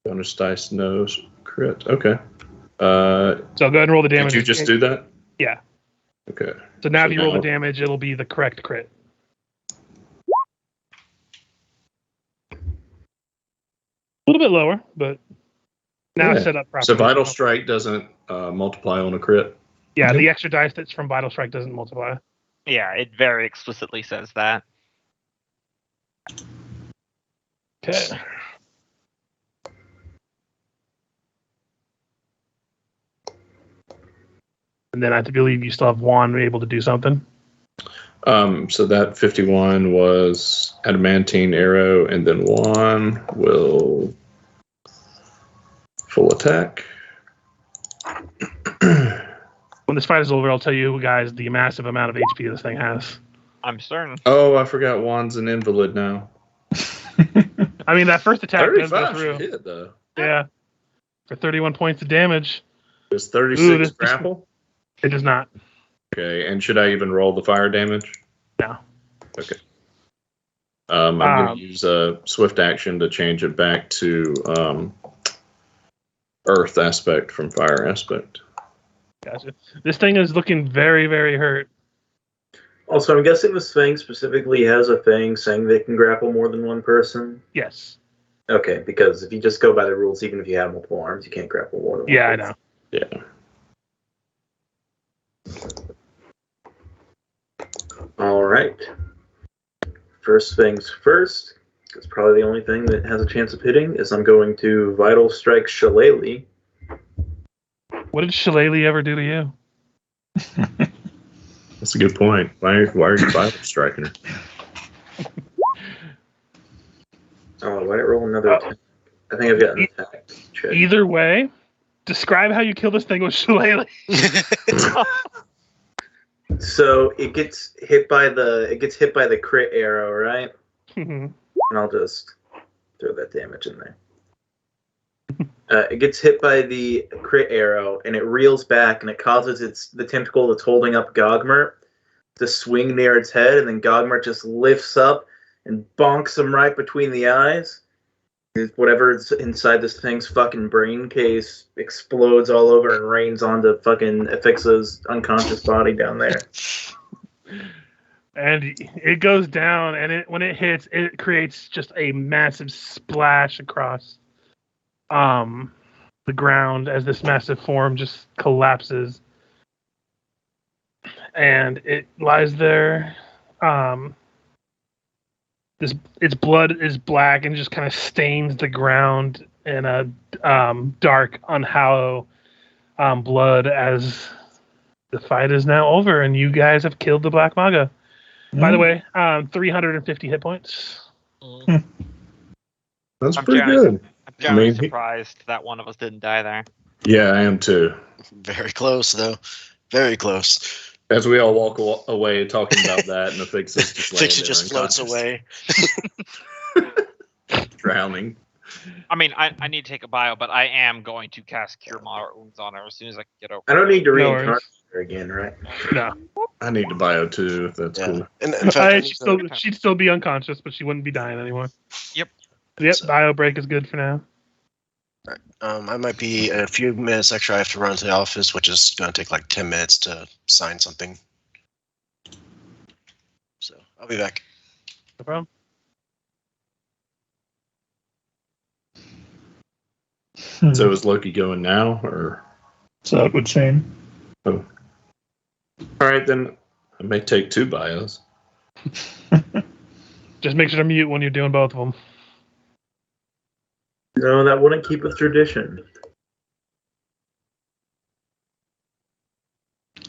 Bonus dice, no crit. Okay. So go ahead and roll the damage. Did you just do that? Yeah. Okay. So now So if you roll the now- damage, it'll be the correct crit. A little bit lower, but now it's Yeah. set up properly. So vital strike doesn't multiply on a crit. Yeah, Nope. the extra dice that's from vital strike doesn't multiply. Yeah, it very explicitly says that. Okay. And then I have to believe you still have Juan able to do something. So that 51 was adamantine arrow, and then Juan will full attack. When this fight is over, I'll tell you guys the massive amount of HP this thing has. I'm certain. Oh, I forgot Juan's an invalid now. I mean, that first attack does go 35 should through. hit though. Yeah. For 31 points of damage. Is 36 Ooh, this- grapple? It does not. Okay, and should I even roll the fire damage? No. Okay. I'm going Um, to use a swift action to change it back to earth aspect from fire aspect. Gotcha. This thing is looking very, very hurt. Also, I'm guessing this thing specifically has a thing saying they can grapple more than one person. Yes. Okay, because if you just go by the rules, even if you have multiple arms, you can't grapple more than one Yeah, I person. know. Yeah. All right. First things first, it's probably the only thing that has a chance of hitting, is I'm going to Vital Strike Shillelagh. What did Shillelagh ever do to you? That's a good point. Why are you vital striking her? Oh, why did I roll another attack? I think I've got an attack check. Either way, describe how you kill this thing with Shillelagh. So it gets hit by the crit arrow, right? Mhm. And I'll just throw that damage in there. It gets hit by the crit arrow, and it reels back, and it causes the tentacle that's holding up Gogmert to swing near its head, and then Gogmert just lifts up and bonks him right between the eyes. Whatever's inside this thing's fucking brain case explodes all over and rains onto fucking Afixa's unconscious body down there. And it goes down, and when it hits, it creates just a massive splash across the ground as this massive form just collapses. And it lies there. Its blood is black and just kind of stains the ground in a dark, unhallowed blood as the fight is now over and you guys have killed the Black Maga. By the way, 350 hit points. That's I'm pretty generally- good. I'm generally I mean, surprised that one of us didn't die there. Yeah, I am too. Very close, though. Very close. As we all walk away talking about that, and the fix is just laying Fix it there just floats unconscious, away. drowning. I mean, I need to take a bio, but I am going to cast Cure Moderate Wounds on her as soon as I can get over. I don't need to No reincarnate worries. her again, right? No. I need to bio too, if that's Yeah. cool. And in fact, I need She'd still be unconscious, but she wouldn't be dying anymore. Yep. Yep, So- bio break is good for now. I might be a few minutes extra. I have to run to the office, which is going to take like 10 minutes to sign something. So I'll be back. No problem. So is Loki going now, or? So it would seem. Oh. All right, then I may take 2 bios. Just make sure to mute when you're doing both of them. No, that wouldn't keep with tradition.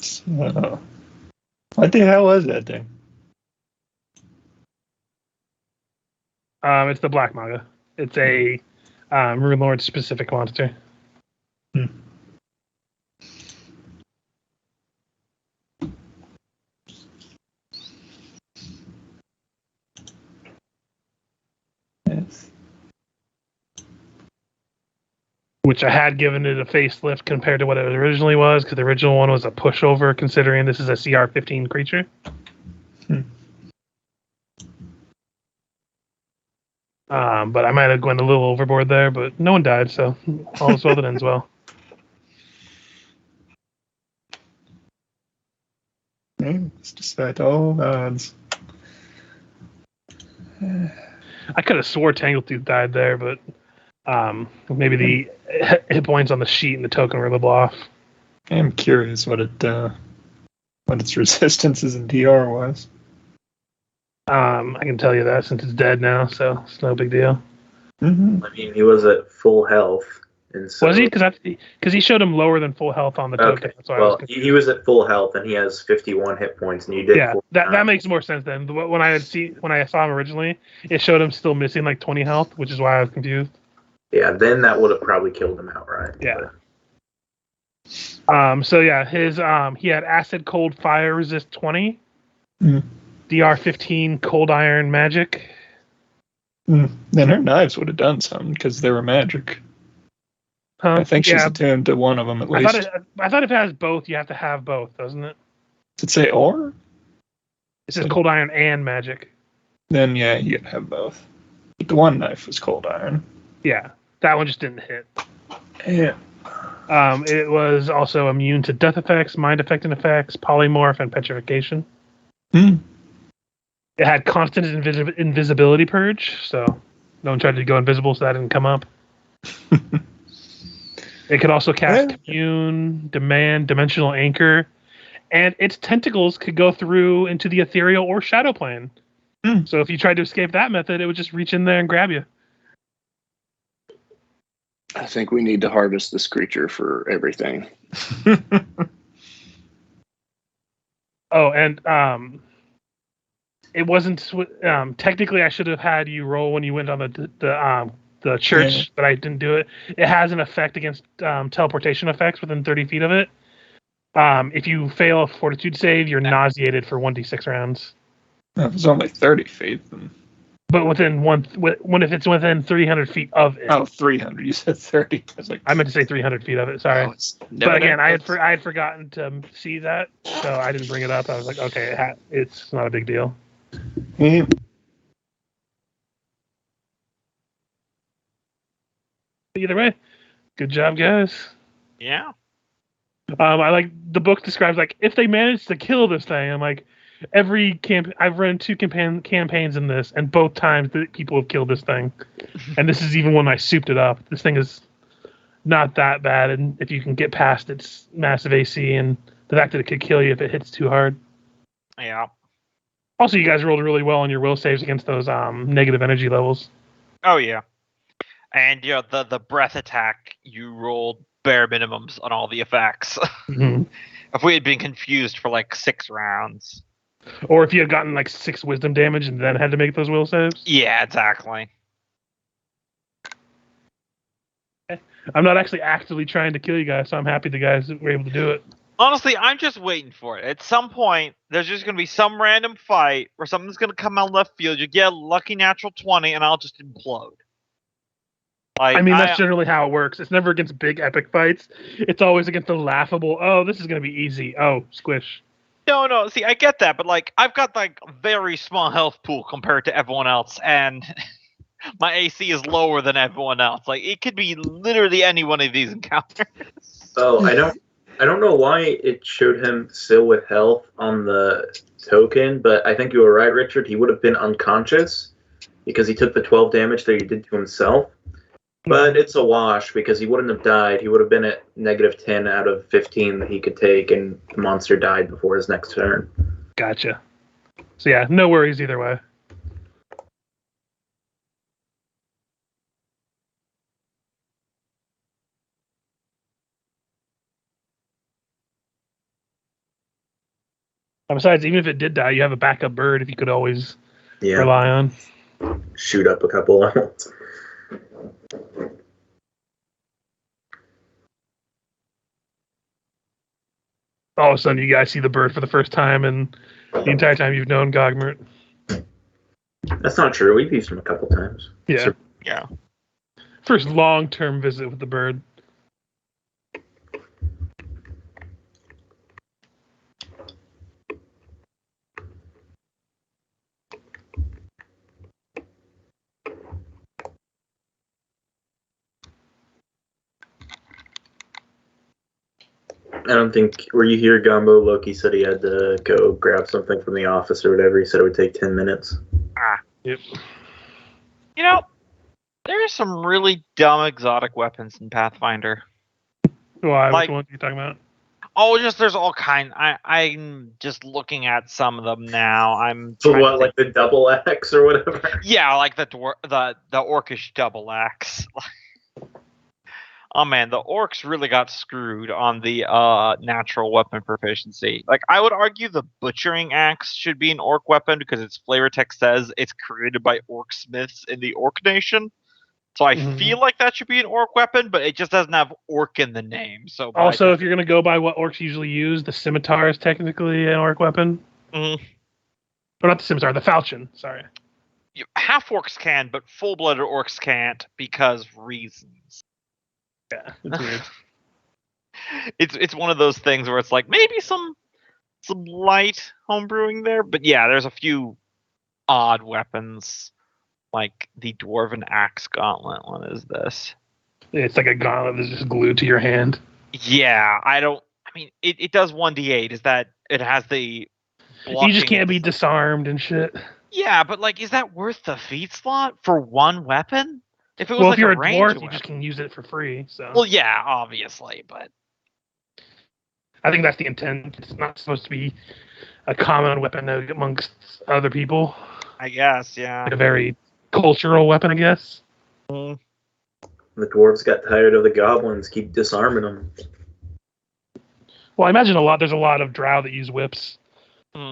So, what the hell was that thing? It's the Black Maga. It's a Runelords specific monster. Yes. Which I had given it a facelift compared to what it originally was, because the original one was a pushover, considering this is a CR15 creature. But I might have gone a little overboard there, but no one died, so all is well that ends well. It's despite all odds. I could have swore Tangletooth died there, but maybe the hit points on the sheet and the token were a little off. I'm curious what its resistances in DR was. I can tell you that since it's dead now, so it's no big deal. Mm-hmm. I mean, he was at full health. And so, Was he? Because he showed him lower than full health on the token. Okay. That's why I was Well, confused. he was at full health, and he has 51 hit points, and you did. Yeah, 49. that makes more sense then. When I saw him originally, it showed him still missing like 20 health, which is why I was confused. Yeah, then that would have probably killed him outright. Yeah. But So yeah, his he had acid, cold, fire, resist 20, Mhm. DR 15, cold iron, magic. Then her knives would have done something because they were magic. Huh? I think she's yeah. attuned to one of them at I least. thought if it has both, you have to have both, doesn't it? Did it say or? It says cold iron and magic. Then yeah, you gotta have both. But the one knife was cold iron. Yeah, that one just didn't hit. Yeah. It was also immune to death effects, mind affecting effects, polymorph, and petrification. It had constant invisibility purge, so no one tried to go invisible, so that didn't come up. It could also cast commune, demand, dimensional anchor, and its tentacles could go through into the ethereal or shadow plane. So if you tried to escape that method, it would just reach in there and grab you. I think we need to harvest this creature for everything. Oh, and it wasn't technically I should have had you roll when you went on the church, but I didn't do it. It has an effect against teleportation effects within 30 feet of it. If you fail a fortitude save, you're nauseated for 1d6 rounds. If it was only 30 feet, then But within if it's within 300 feet of it. Oh, 300. You said 30. I was like, I meant to say 300 feet of it. Sorry. oh, it's But again, I had forgotten to see that, so I didn't bring it up. I was like, okay, it's not a big deal. Yeah. Either way, good job, guys. Yeah. I like the book describes like if they manage to kill this thing. I'm like, I've run 2 campaigns in this, and both times the people have killed this thing. And this is even when I souped it up. This thing is not that bad, and if you can get past its massive AC and the fact that it could kill you if it hits too hard. Yeah. Also, you guys rolled really well on your will saves against those negative energy levels. Oh yeah. And the breath attack, you rolled bare minimums on all the effects. Mm-hmm. If we had been confused for like 6 rounds. Or if you had gotten like 6 wisdom damage and then had to make those will saves. Yeah, exactly. I'm not actually actively trying to kill you guys, so I'm happy the guys were able to do it. Honestly, I'm just waiting for it. At some point, there's just going to be some random fight where something's going to come out left field. You get a lucky natural 20, and I'll just implode. Like, I mean, that's generally how it works. It's never against big epic fights. It's always against the laughable, oh, this is going to be easy. Oh, squish. No. See, I get that, but like, I've got like a very small health pool compared to everyone else, and my AC is lower than everyone else. Like, it could be literally any one of these encounters. Oh, I don't know why it showed him still with health on the token, but I think you were right, Richard. He would have been unconscious because he took the 12 damage that he did to himself. But it's a wash because he wouldn't have died. He would have been at negative 10 out of 15 that he could take, and the monster died before his next turn. Gotcha. So yeah, no worries either way. Besides, even if it did die, you have a backup bird if you could always rely on. Shoot up a couple levels. All of a sudden, you guys see the bird for the first time, and the entire time you've known Gogmert. That's not true. We've used him a couple times. Yeah. Yeah. First long-term visit with the bird. I don't think, were you here, Gumbo? Loki said he had to go grab something from the office or whatever. He said it would take 10 minutes. Yep. You know, there's some really dumb exotic weapons in Pathfinder. Why? Like, which ones are you talking about? Oh, just there's all kind. I'm just looking at some of them now. So what, like the double axe or whatever? Yeah, like the orcish double axe. Oh man, the orcs really got screwed on the natural weapon proficiency. Like, I would argue the butchering axe should be an orc weapon because its flavor text says it's created by orc smiths in the orc nation. So I feel like that should be an orc weapon, but it just doesn't have orc in the name. So also, if you're going to go by what orcs usually use, the scimitar is technically an orc weapon. Mm-hmm. Or not the scimitar, the falchion. Sorry. Half orcs can, but full-blooded orcs can't because reasons. Yeah, it's weird. It's one of those things where it's like maybe some light homebrewing there, but yeah, there's a few odd weapons, like the dwarven axe gauntlet. What is this? It's like a gauntlet that's just glued to your hand. Yeah, it does 1d8. Is that it has the you just can't be disarmed and shit. Yeah, but like, is that worth the feat slot for one weapon? If it was if you're a dwarf, weapon, you just can use it for free. So. Well, yeah, obviously, but I think that's the intent. It's not supposed to be a common weapon amongst other people. I guess, yeah. Like a very cultural weapon, I guess. The dwarves got tired of the goblins. Keep disarming them. Well, I imagine there's a lot of drow that use whips.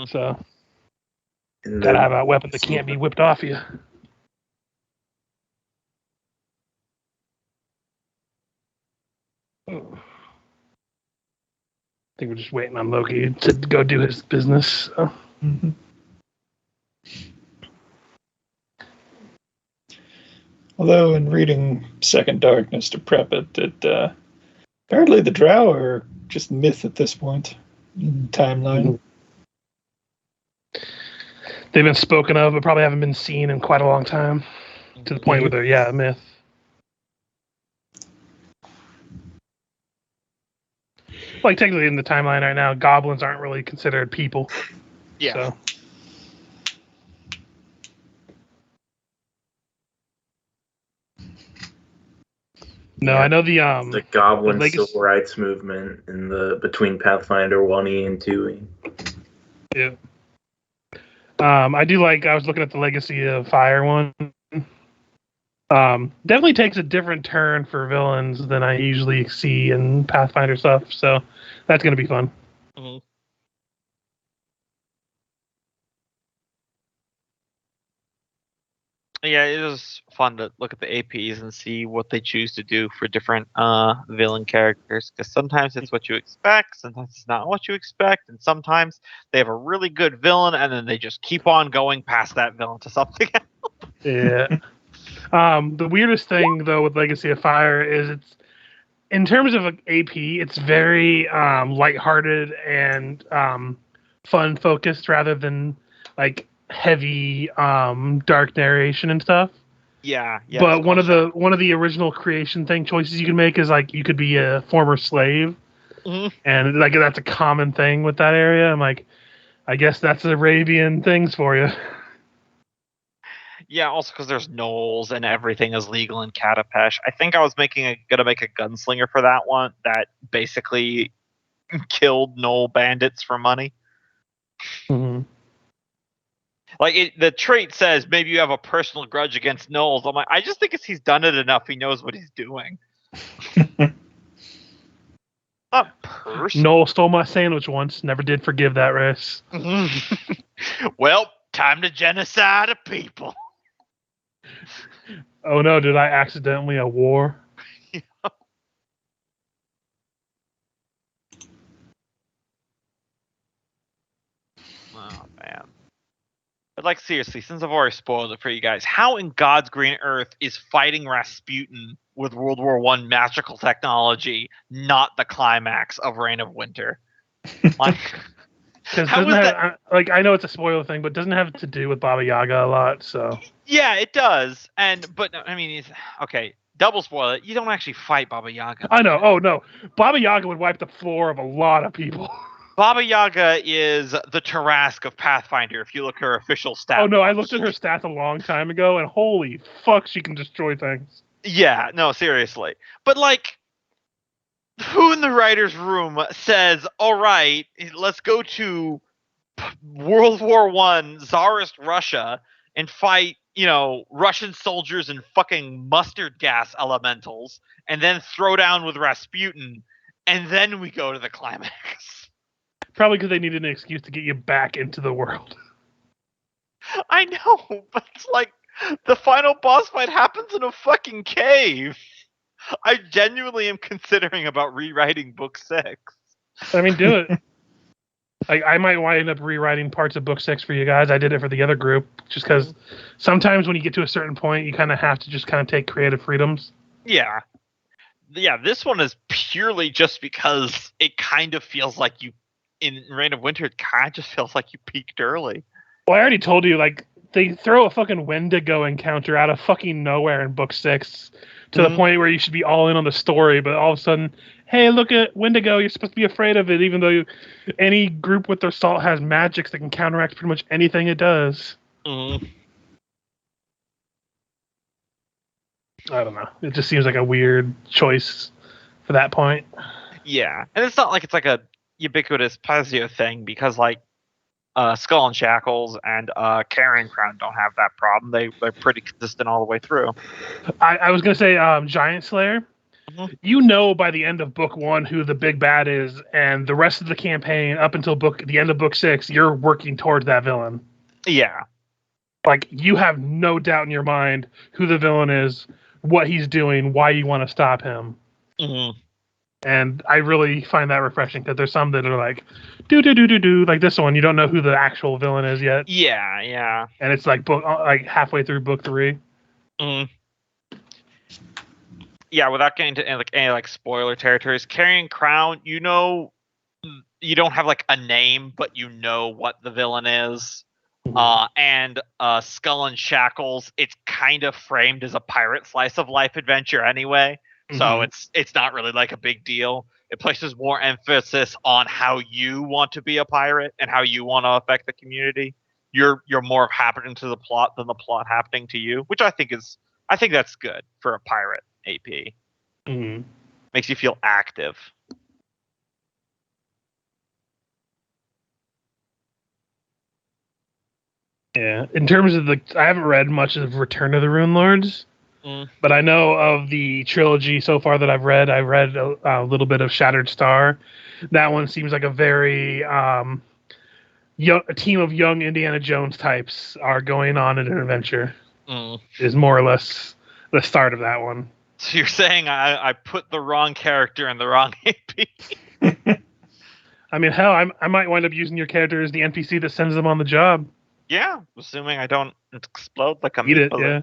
So gotta have a weapon that can't be whipped off you. I think we're just waiting on Loki to go do his business. So. Although in reading Second Darkness to prep it, apparently the Drow are just myth at this point in the timeline. They've been spoken of, but probably haven't been seen in quite a long time. To the point where they're, a myth. Like, technically in the timeline right now, goblins aren't really considered people. Yeah. So. No, Yeah. I know the Goblin Legacy- civil rights movement in the between Pathfinder 1E and 2E. Yeah. I do like. I was looking at the Legacy of Fire one. Definitely takes a different turn for villains than I usually see in Pathfinder stuff. So that's gonna be fun. Mhm. Yeah, it is fun to look at the APs and see what they choose to do for different villain characters. Because sometimes it's what you expect, sometimes it's not what you expect, and sometimes they have a really good villain, and then they just keep on going past that villain to something else. Yeah. The weirdest thing though with Legacy of Fire is it's in terms of AP, it's very lighthearted and fun focused rather than like heavy dark narration and stuff. Yeah. But one of the original creation choices you can make is like you could be a former slave, and like that's a common thing with that area. I'm like, I guess that's Arabian things for you. Yeah, also because there's gnolls and everything is legal in Katapesh. I think I was gonna make a gunslinger for that one that basically killed gnoll bandits for money. Mm-hmm. Like the trait says, maybe you have a personal grudge against gnolls. I'm like, I just think he's done it enough. He knows what he's doing. Not personal. Noel stole my sandwich once. Never did forgive that race. Well, time to genocide a people. Oh no, did I accidentally a war? Oh man. But like seriously, since I've already spoiled it for you guys, how in God's green earth is fighting Rasputin with World War I magical technology not the climax of Reign of Winter? Like, because I know it's a spoiler thing, but doesn't have to do with Baba Yaga a lot. So yeah, it does. But I mean, okay. Double spoiler. You don't actually fight Baba Yaga. I know. Oh no, Baba Yaga would wipe the floor of a lot of people. Baba Yaga is the Tarask of Pathfinder. If you look at her official stats. Oh no, I looked at her stats a long time ago, and holy fuck, she can destroy things. Yeah, no, seriously. But like, who in the writer's room says, all right, let's go to World War I, Tsarist Russia, and fight, Russian soldiers and fucking mustard gas elementals, and then throw down with Rasputin, and then we go to the climax. Probably because they needed an excuse to get you back into the world. I know, but it's like, the final boss fight happens in a fucking cave. I genuinely am considering about rewriting book 6. I mean, do it. I might wind up rewriting parts of book 6 for you guys. I did it for the other group, just because sometimes when you get to a certain point, you kind of have to just kind of take creative freedoms. Yeah. Yeah, this one is purely just because it kind of feels like you, in Reign of Winter, it kind of just feels like you peaked early. Well, I already told you, like, they throw a fucking Wendigo encounter out of fucking nowhere in book 6 to the point where you should be all in on the story, but all of a sudden, hey, look at Wendigo, you're supposed to be afraid of it, even though any group with their salt has magics that can counteract pretty much anything it does. I don't know. It just seems like a weird choice for that point. Yeah, and it's not like it's like a ubiquitous Pazio thing, because like Skull and Shackles and Carrion Crown don't have that problem. They're pretty consistent all the way through. I was going to say Giant Slayer. You know by the end of book 1 who the big bad is, and the rest of the campaign up until the end of book 6, you're working towards that villain. Yeah. Like, you have no doubt in your mind who the villain is, what he's doing, why you want to stop him. And I really find that refreshing, because there's some that are like, do, like this one, you don't know who the actual villain is yet. Yeah. And it's like halfway through book 3. yeah, witholike any like spoiler territories, carrying crown, you know, you don't have like a name, but you know what the villain is. And Skull and Shackles, it's kind of framed as a pirate slice of life adventure anyway, so it's not really like a big deal. It places more emphasis on how you want to be a pirate and how you want to affect the community. You're more happening to the plot than the plot happening to you, which I think that's good for a pirate AP. Makes you feel active. Yeah, in terms of I haven't read much of Return of the Runelords, but I know of the trilogy so far that I've read. I read a little bit of Shattered Star. That one seems like a very a team of young Indiana Jones types are going on an adventure. Is more or less the start of that one. So you're saying I put the wrong character in the wrong AP? I mean, hell, I might wind up using your character as the NPC that sends them on the job. Yeah, assuming I don't explode like a Eat it, meat yeah.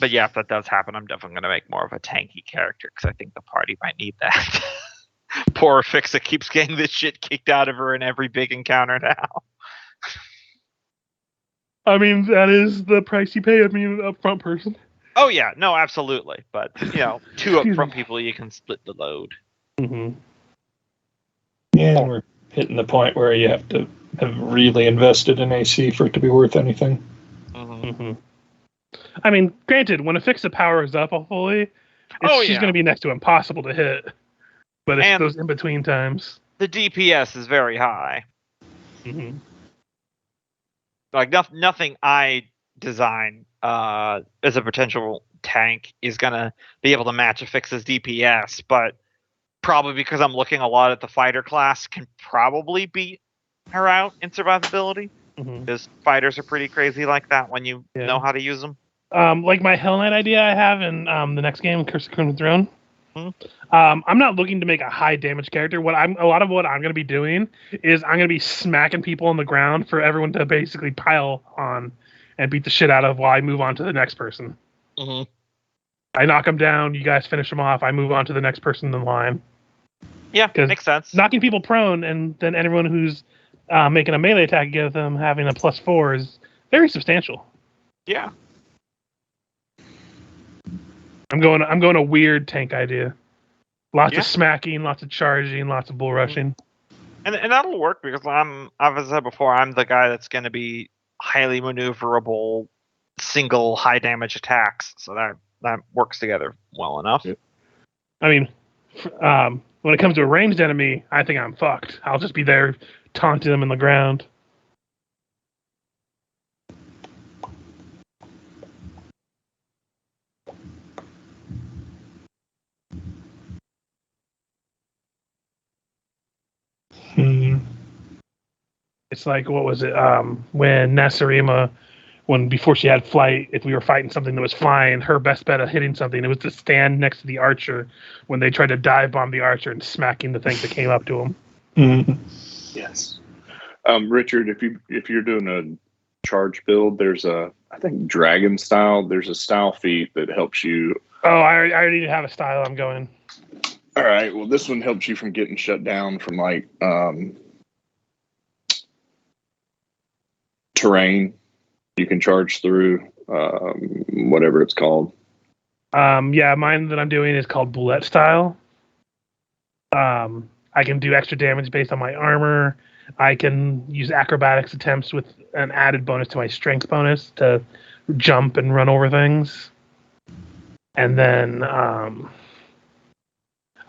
But yeah, if that does happen, I'm definitely going to make more of a tanky character because I think the party might need that. Poor Fixa keeps getting this shit kicked out of her in every big encounter now. I mean, that is the price you pay. I mean, an upfront person. Oh yeah, no, absolutely. But two upfront people, you can split the load. Yeah, we're hitting the point where you have to have really invested in AC for it to be worth anything. I mean, granted, when a Fixa powers up fully, she's going to be next to impossible to hit. But it's those in between times. The DPS is very high. Like nothing I design as a potential tank is going to be able to match a Fixa's DPS, but probably because I'm looking a lot at the fighter class, can probably beat her out in survivability. Because fighters are pretty crazy like that when you know how to use them. Like my Hell Knight idea I have in the next game, Curse of the Crimson Throne. I'm not looking to make a high damage character. A lot of what I'm going to be doing is I'm going to be smacking people on the ground for everyone to basically pile on and beat the shit out of while I move on to the next person. I knock them down, you guys finish them off, I move on to the next person in line. Yeah, makes sense. Knocking people prone and then everyone who's making a melee attack against them having a +4 is very substantial. Yeah. I'm going a weird tank idea. Lots of smacking, lots of charging, lots of bull rushing. And that'll work because as I said before, I'm the guy that's going to be highly maneuverable, single high damage attacks. So that works together well enough. I mean, when it comes to a ranged enemy, I think I'm fucked. I'll just be there taunting them in the ground. It's like, what was it? When Nasarima, before she had flight, if we were fighting something that was flying, her best bet of hitting something, it was to stand next to the archer when they tried to dive bomb the archer and smacking the thing that came up to him. Yes. Richard, if you're doing a charge build, there's I think dragon style. There's a style feat that helps you. Oh, I already have a style I'm going. All right. Well, this one helps you from getting shut down from like terrain. You can charge through whatever it's called. Yeah, mine that I'm doing is called bullet style. I can do extra damage based on my armor. I can use acrobatics attempts with an added bonus to my strength bonus to jump and run over things. And then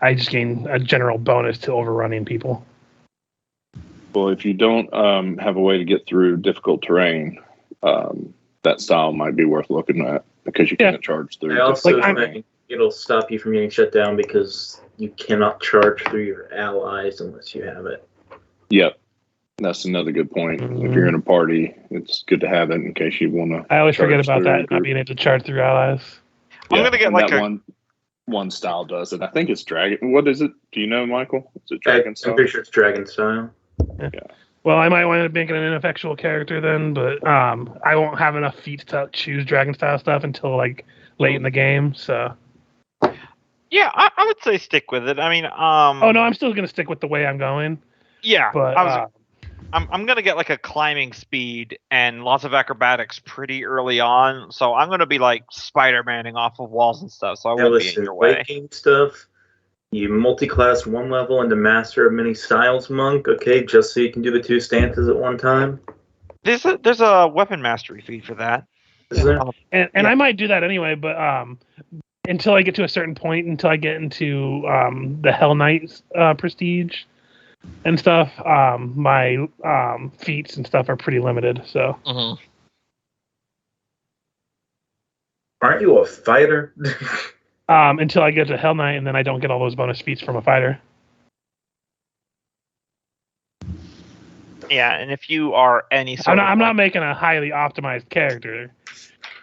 I just gain a general bonus to overrunning people. Well, if you don't have a way to get through difficult terrain, that style might be worth looking at because you can't charge through. I also think it'll stop you from getting shut down because you cannot charge through your allies unless you have it. Yep. That's another good point. If you're in a party, it's good to have it in case you want to. I always forget about that, not being able to charge through allies. I'm going to get like that one style does it. I think it's dragon. What is it? Do you know, Michael? Is it dragon style? I'm pretty sure it's dragon style. Yeah. Well, I might wind up making an ineffectual character then, but I won't have enough feats to choose dragon style stuff until like late in the game. So. Yeah, I would say stick with it. I mean, Oh no, I'm still gonna stick with the way I'm going. Yeah, But I'm gonna get like a climbing speed and lots of acrobatics pretty early on, so I'm gonna be like Spider-Maning off of walls and stuff. So I won't be in your way. Late game stuff. You multi-class one level into Master of Many Styles Monk, okay, just so you can do the 2 stances at one time. There's a weapon mastery feed for that. Is there? And I might do that anyway, but until I get to a certain point, until I get into the Hell Knight prestige and stuff, my feats and stuff are pretty limited. So. Mm-hmm. Aren't you a fighter? Until I get to Hell Knight, and then I don't get all those bonus feats from a fighter. Yeah, and if you are any sort I'm not making a highly optimized character.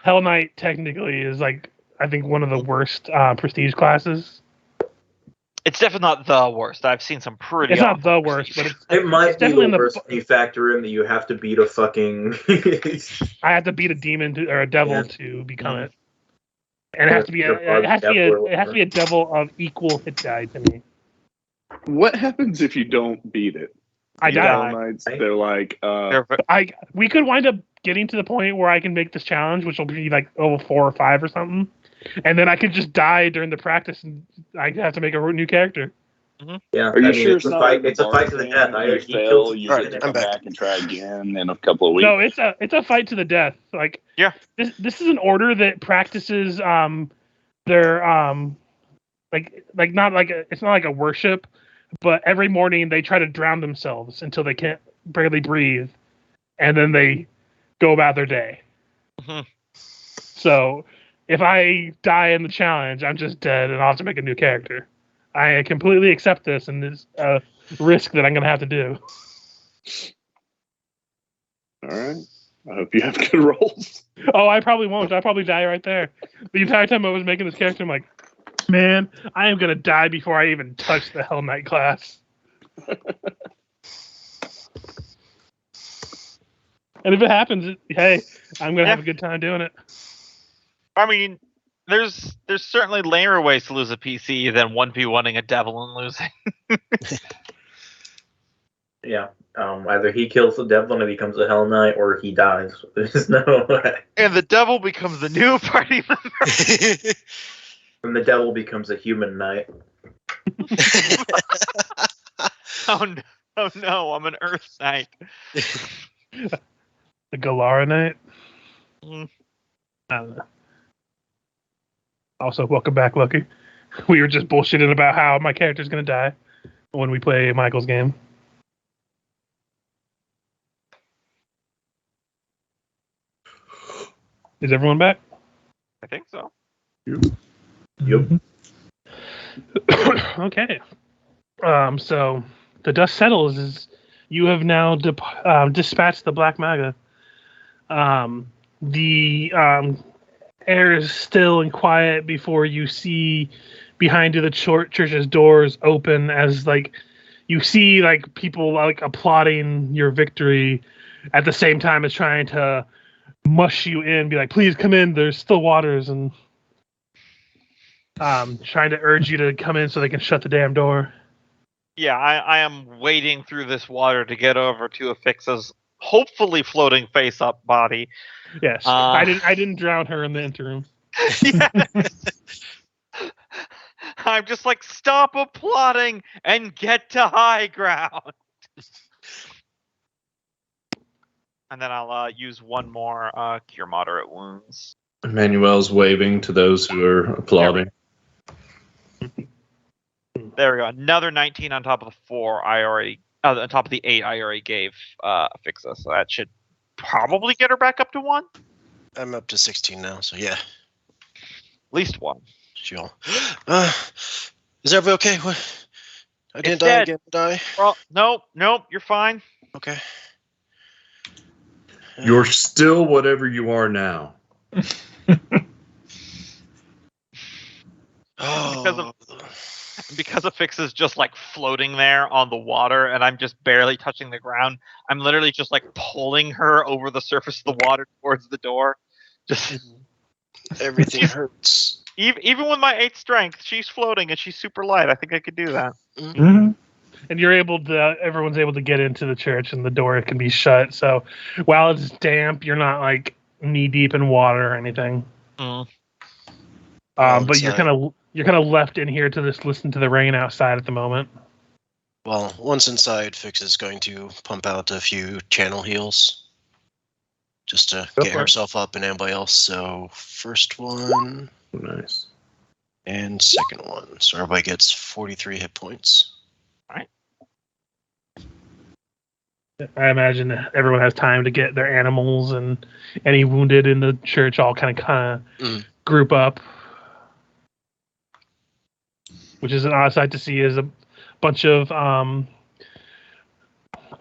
Hell Knight technically is like I think one of the worst prestige classes. It's definitely not the worst. I've seen some pretty. It's not the worst, but it might it's be definitely the worst when you factor in that you have to beat a fucking. I have to beat a demon or a devil to become it. And it has to be a devil of equal hit die to me. What happens if you don't beat it? I die. Knights, they're like, we could wind up getting to the point where I can make this challenge, which will be like level 4 or 5 or something, and then I could just die during the practice, and I have to make a new character. Mm-hmm. Yeah, are you sure it's a fight? It's a fight to the death. You fail, you get to come back and try again in a couple of weeks. No, it's a fight to the death. Like this is an order that practices their like not like it's not like a worship, but every morning they try to drown themselves until they can't barely breathe, and then they go about their day. Mm-hmm. So if I die in the challenge, I'm just dead, and I'll have to make a new character. I completely accept this, and this risk that I'm going to have to do. All right. I hope you have good rolls. Oh, I probably won't. I'll probably die right there. The entire time I was making this character, I'm like, man, I am going to die before I even touch the Hell Knight class. And if it happens, hey, I'm going to have a good time doing it. I mean, there's certainly lamer ways to lose a PC than 1v1ing a devil and losing. Yeah. Either he kills the devil and it becomes a Hell Knight, or he dies. There's no way. And the devil becomes the new party member. And the devil becomes a human knight. Oh no, I'm an Earth Knight. The Galara Knight? I don't know. Also, welcome back, Lucky. We were just bullshitting about how my character's going to die when we play Michael's game. Is everyone back? I think so. Yep. Okay. So the dust settles as you have now dispatched the Black Maga. The air is still and quiet before you see behind you the church's doors open as like you see like people like applauding your victory at the same time as trying to mush you in, be like, please come in, there's still waters, and trying to urge you to come in so they can shut the damn door. Yeah, I am wading through this water to get over to Afixa's hopefully floating face up body. Yes, I didn't drown her in the interim. I'm just like, stop applauding and get to high ground. And then I'll use one more cure moderate wounds. Emmanuel's waving to those who are applauding. There we go. Another 19 on top of the 4 I already, on top of the 8 I already gave Afixa. So that should probably get her back up to 1. I'm up to 16 now, so yeah. At least 1. Sure. Is everybody okay? What? I didn't die dead. again, did I? Well, nope, you're fine. Okay. You're still whatever you are now. because Affix is just like floating there on the water, and I'm just barely touching the ground. I'm literally just like pulling her over the surface of the water towards the door. Just Everything hurts. even with my 8 strength, she's floating and she's super light. I think I could do that. Mm-hmm. And you're able to. Everyone's able to get into the church, and the door can be shut. So while it's damp, you're not like knee deep in water or anything. Mm. But you're kind of left in here to just listen to the rain outside at the moment. Well, once inside, Fix is going to pump out a few channel heals just to Go get for it. herself up and everybody else. So first one Nice. and second one. So everybody gets 43 hit points. I imagine that everyone has time to get their animals and any wounded in the church all kind of group up, which is an odd sight to see. Is a bunch of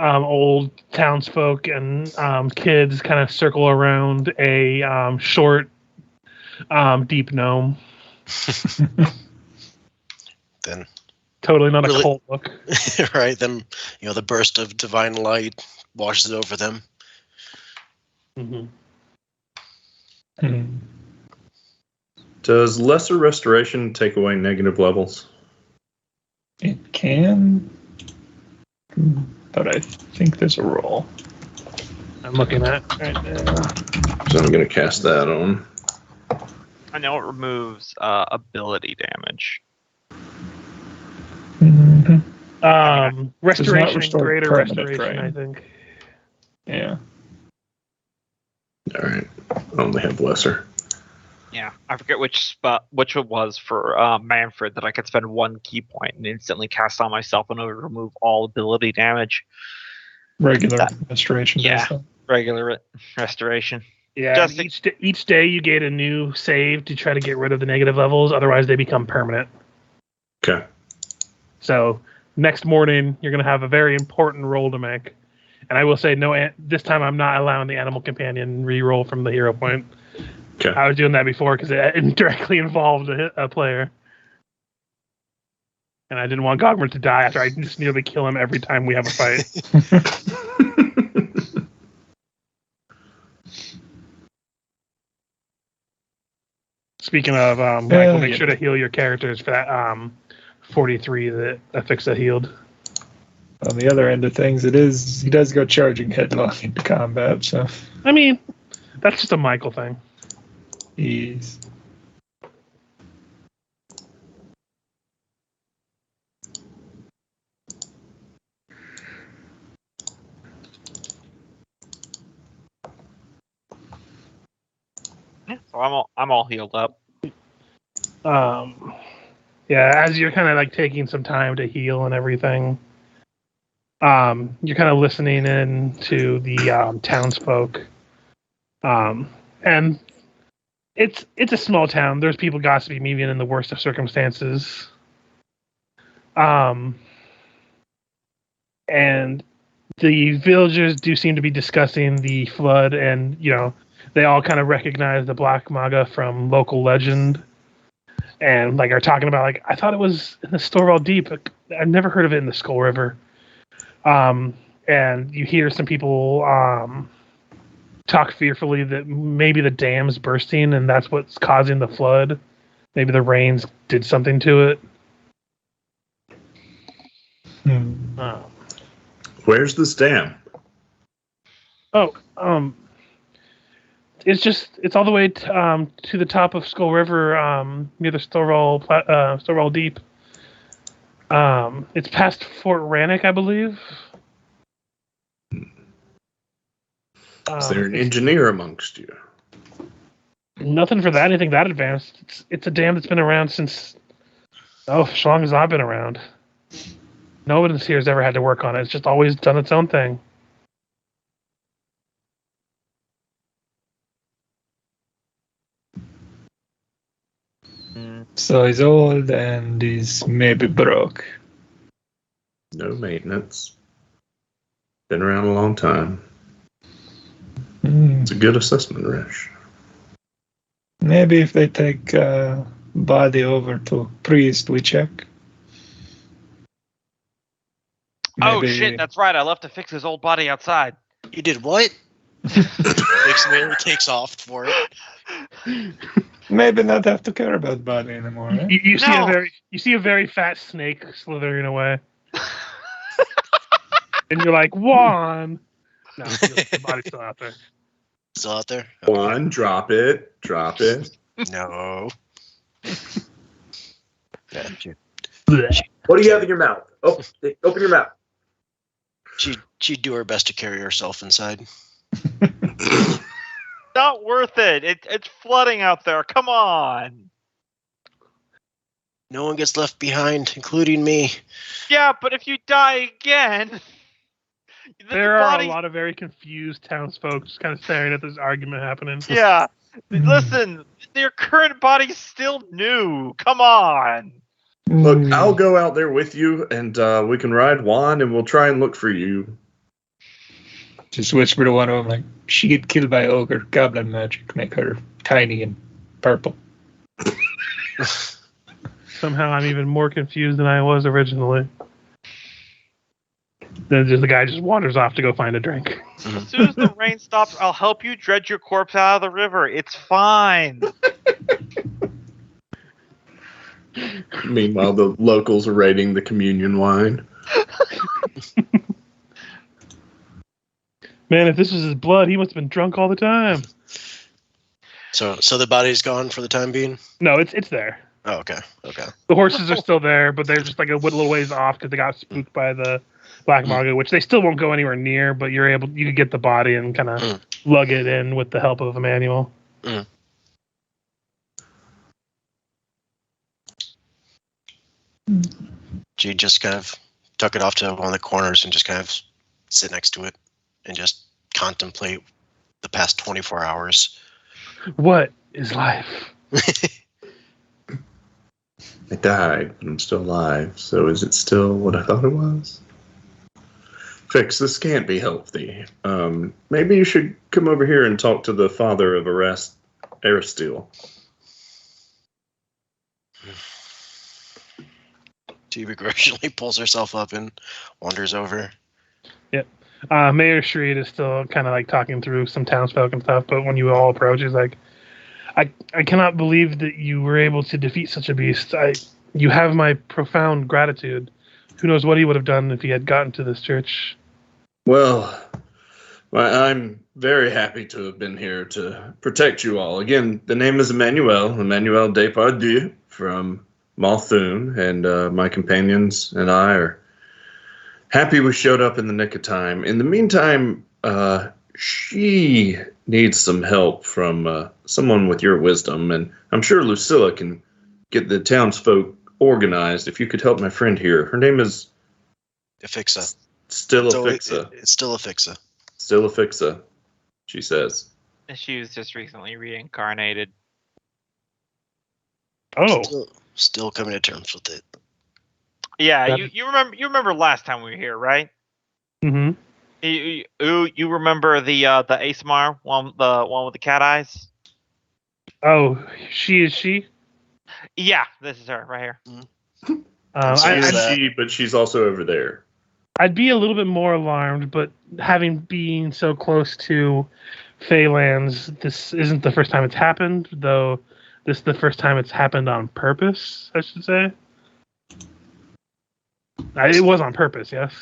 old townsfolk and kids kind of circle around a short, deep gnome. Then Totally not Really- a cult look. right, then the burst of divine light washes over them. Mm-hmm. Hmm. Does lesser restoration take away negative levels? It can, but I think there's a roll. I'm looking at right now. So I'm going to cast that on. I know it removes ability damage. Mm-hmm. Restoration, restore greater permanent restoration, frame. I think. Yeah. All right. I only have lesser. Yeah, I forget which it was for Manfred that I could spend 1 key point and instantly cast on myself in order to remove all ability damage. Regular restoration. Yeah. does that. Regular restoration. Yeah, Just and each day you get a new save to try to get rid of the negative levels. Otherwise, they become permanent. Okay. So next morning, you're going to have a very important roll to make. And I will say, this time I'm not allowing the animal companion re-roll from the hero point. Okay. I was doing that before because it directly involved a player. And I didn't want Gogmer to die after I just nearly kill him every time we have a fight. Speaking of, Michael, make sure to heal your characters for that 43 that Affixa healed. On the other end of things, he does go charging headlong into combat, so I mean, that's just a Michael thing. he's Yeah, so I'm all healed up. Yeah, as you're kind of like taking some time to heal and everything, you're kind of listening in to the townsfolk, and it's a small town. There's people gossiping even in the worst of circumstances, and the villagers do seem to be discussing the flood, and they all kind of recognize the Black Maga from local legend. And like are talking about like I thought it was in the Storval Deep. I've never heard of it in the Skull River. And you hear some people talk fearfully that maybe the dam's bursting and that's what's causing the flood. Maybe the rains did something to it. Where's this dam? It's all the way to the top of Skull River, near the Storval Deep. It's past Fort Rannoch, I believe. Is there an engineer amongst you? Nothing for that. Anything that advanced. It's a dam that's been around since as long as I've been around. No one here has ever had to work on it. It's just always done its own thing. so he's old and he's maybe broke. No maintenance. Been around a long time. It's a good assessment, Rish. Maybe if they take body over to priest, we check. Oh Maybe- shit, that's right. I left to fix his old body outside. You did what? Fix immediately takes off for it. Maybe not have to care about body anymore. Right? You see No. you see a very fat snake slithering away, and you're like, Juan. No, the body's still out there. Still out there? Okay. One, drop it. No. Yeah, What do you have in your mouth? Oh, open your mouth. she'd do her best to carry herself inside. Not worth it. It's flooding out there. Come on. No one gets left behind, including me. Yeah, but if you die again, There are a lot of very confused townsfolk just kind of staring at this argument happening. Yeah. Listen, your current body's still new. Come on. Look, I'll go out there with you, and we can ride Juan, and we'll try and look for you. Just whisper to one of them, like, she get killed by ogre. Goblin magic make her tiny and purple. Somehow I'm even more confused than I was originally. Then just the guy just wanders off to go find a drink. As soon as the rain stops, I'll help you dredge your corpse out of the river. It's fine. Meanwhile, the locals are raiding the communion wine. Man, if this was his blood, he must have been drunk all the time. So the body's gone for the time being? No, it's there. Oh, okay. The horses are still there, but they're just like a little ways off because they got spooked by the black maga, which they still won't go anywhere near. But you could get the body and kind of lug it in with the help of Emmanuel. She just kind of tuck it off to one of the corners and just kind of sit next to it and just contemplate the past 24 hours. What is life? I died, but I'm still alive. So is it still what I thought it was? Fix, this can't be healthy. Maybe you should come over here and talk to the father of Aristeel. She begrudgingly pulls herself up and wanders over. Yep. Mayor Shreed is still kind of like talking through some townsfolk and stuff, but when you all approach, he's like, I cannot believe that you were able to defeat such a beast. You have my profound gratitude. Who knows what he would have done if he had gotten to this church. Well, I'm very happy to have been here to protect you all. Again, the name is Emmanuel Depardieu from Malthun, and my companions and I are happy we showed up in the nick of time. In the meantime, she needs some help from someone with your wisdom, and I'm sure Lucilla can get the townsfolk organized. If you could help my friend here. Her name is Afixa. Still So Afixa. it's still Afixa. Still Afixa, she says. She was just recently reincarnated. Oh, Still coming to terms with it. Yeah, you remember last time we were here, right? mm-hmm. You remember the Aesmar one, the one with the cat eyes? Oh, she is she? Yeah, this is her right here. But she's also over there. I'd be a little bit more alarmed, but having been so close to Feylands, this isn't the first time it's happened, though this is the first time it's happened on purpose, I should say. It was on purpose, yes?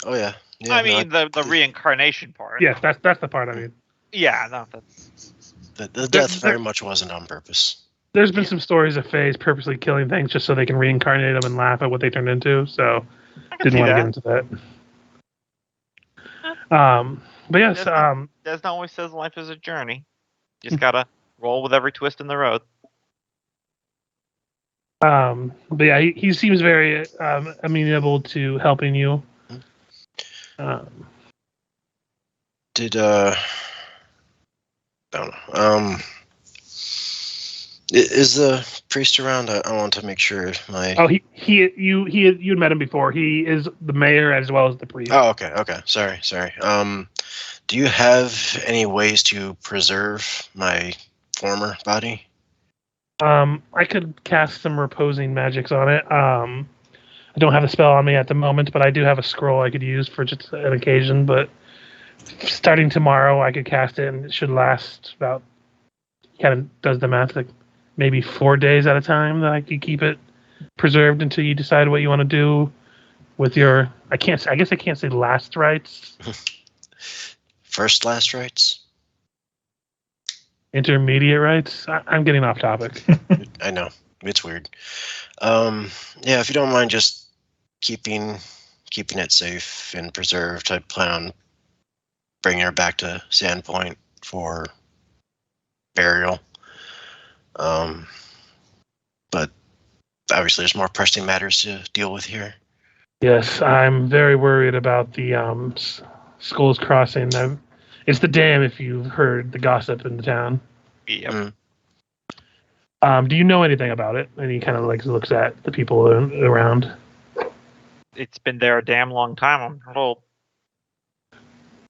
Oh, yeah. I mean, the reincarnation part. Yes, that's the part I mean. Yeah, no, that's... The death very much wasn't on purpose. There's been some stories of Fays purposely killing things just so they can reincarnate them and laugh at what they turned into, so didn't want to get into that. But yes, Desna always says life is a journey. You just gotta roll with every twist in the road. but yeah, he seems very amenable to helping you. Did I don't know. Is the priest around? I want to make sure my. Oh, you had met him before. He is the mayor as well as the priest. Oh, okay. Sorry. Do you have any ways to preserve my former body? I could cast some reposing magics on it. I don't have a spell on me at the moment, but I do have a scroll I could use for just an occasion. But starting tomorrow, I could cast it, and it should last about. Kind of does the math, like maybe 4 days at a time that I could keep it preserved until you decide what you want to do with your. I guess I can't say last rites. First last rites. Intermediate rights? I'm getting off topic. I know. It's weird. Yeah, if you don't mind just keeping it safe and preserved, I plan on bringing her back to Sandpoint for burial. But obviously there's more pressing matters to deal with here. Yes, I'm very worried about the Skulls Crossing. It's the dam, if you've heard the gossip in the town. Yep. Do you know anything about it? And he kind of like looks at the people around. It's been there a damn long time. I'm told.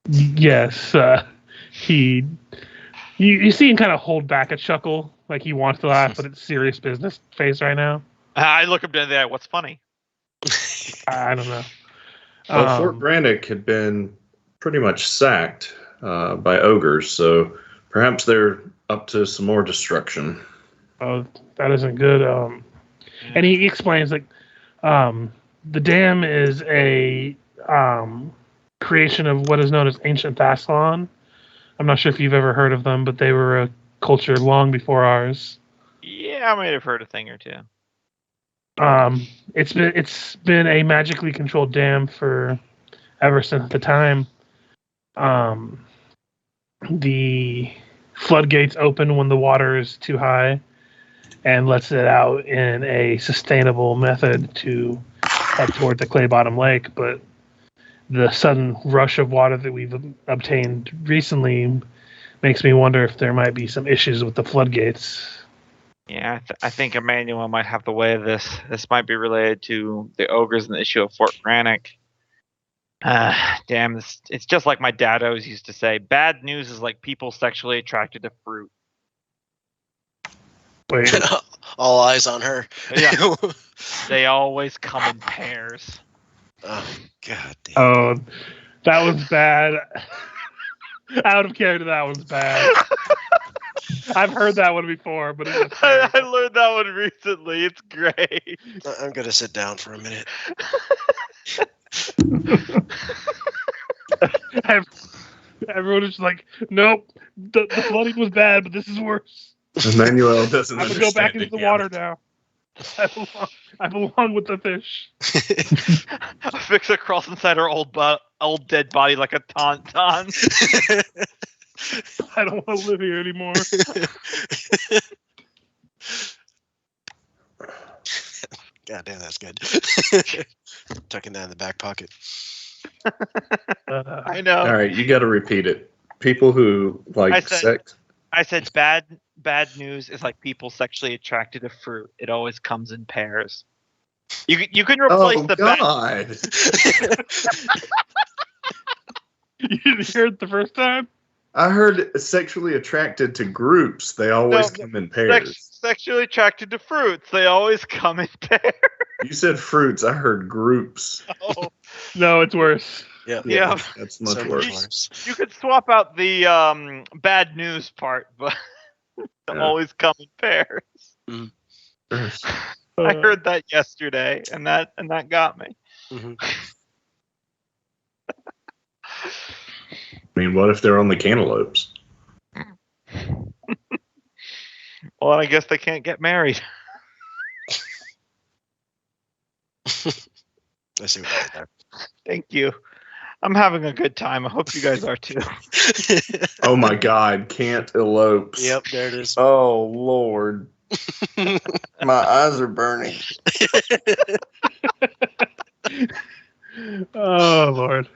Yes, you see him kind of hold back a chuckle, like he wants to laugh, but it's serious business face right now. I look up to that. What's funny? I don't know. Fort Brannock had been pretty much sacked by ogres, so perhaps they're up to some more destruction. Oh, that isn't good. And he explains like the dam is a creation of what is known as ancient Thassalon. I'm not sure if you've ever heard of them, but they were a culture long before ours. Yeah, I might have heard a thing or two. It's been a magically controlled dam for ever since the time. The floodgates open when the water is too high and lets it out in a sustainable method to head toward the Clay Bottom Lake. But the sudden rush of water that we've obtained recently makes me wonder if there might be some issues with the floodgates. Yeah, I think Emmanuel might have the way of this. This might be related to the ogres and the issue of Fort Brannock. Damn, it's just like my dad always used to say. Bad news is like people sexually attracted to fruit. Wait, All eyes on her. Yeah. They always come in pairs. Oh, God damn. oh, that was bad. Out of character, that one's bad. I've heard that one before, but it's I learned that one recently. It's great. I'm going to sit down for a minute. Everyone is like, nope, the flooding was bad, but this is worse. Emmanuel doesn't I'm gonna go back understand into the again. water now. I belong with the fish. Fixa crawls inside her old dead body like a tauntaun. I don't want to live here anymore. God damn, that's good. Tucking that in the back pocket. I know. All right, you got to repeat it. People who like sex. I said bad news is like people sexually attracted to fruit. It always comes in pairs. You can replace the God. You didn't hear it the first time? I heard sexually attracted to groups. They always come in pairs. Sexually attracted to fruits. They always come in pairs. You said fruits. I heard groups. Oh. No, it's worse. Yeah. That's much So worse. You could swap out the bad news part, but they always come in pairs. Mm. I heard that yesterday, and that got me. Mm-hmm. I mean, what if they're only cantaloupes? Well, I guess they can't get married. I see what you did there. Thank you. I'm having a good time. I hope you guys are too. Oh my God, cantelopes. Yep, there it is. Oh Lord. My eyes are burning. Oh Lord.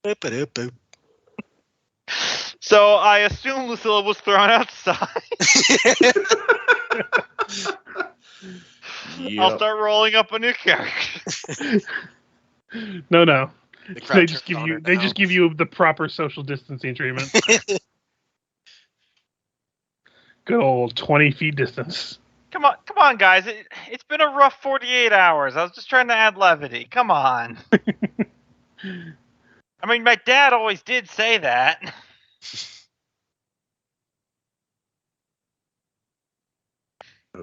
Boop-a-doop-boop. So I assume Lucilla was thrown outside. Yep. I'll start rolling up a new character. No. The crowd They just turned on her give now. you the proper social distancing treatment. Good old 20 feet distance. Come on, Come on, guys. It's been a rough 48 hours. I was just trying to add levity. Come on. I mean, my dad always did say that. If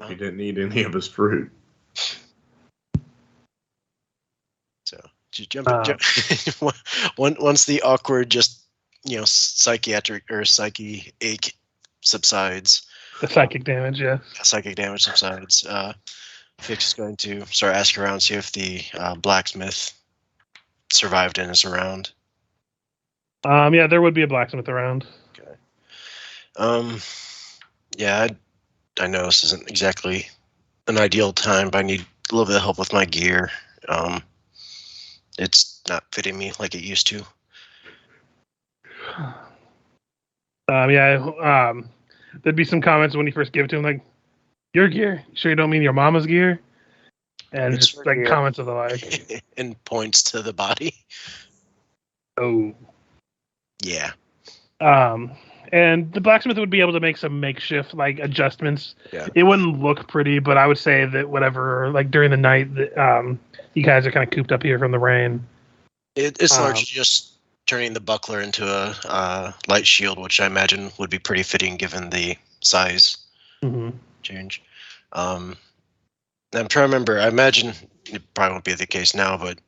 he didn't eat any of his fruit. So jump. Once the awkward, just psychiatric or psyche ache subsides, The psychic damage, yes. psychic damage subsides. Fix is going to start asking around, see if the blacksmith survived and is around. Yeah, there would be a blacksmith around. Okay. Yeah, I know this isn't exactly an ideal time, but I need a little bit of help with my gear. It's not fitting me like it used to. There'd be some comments when you first give it to him, like, your gear? You sure you don't mean your mama's gear? And It's just like gear. comments of the like. And points to the body. Oh. Yeah. And the blacksmith would be able to make some makeshift like adjustments. Yeah. It wouldn't look pretty, but I would say that whatever, like during the night, you guys are kind of cooped up here from the rain. It's largely just turning the buckler into a light shield, which I imagine would be pretty fitting given the size change. I'm trying to remember. I imagine it probably won't be the case now, but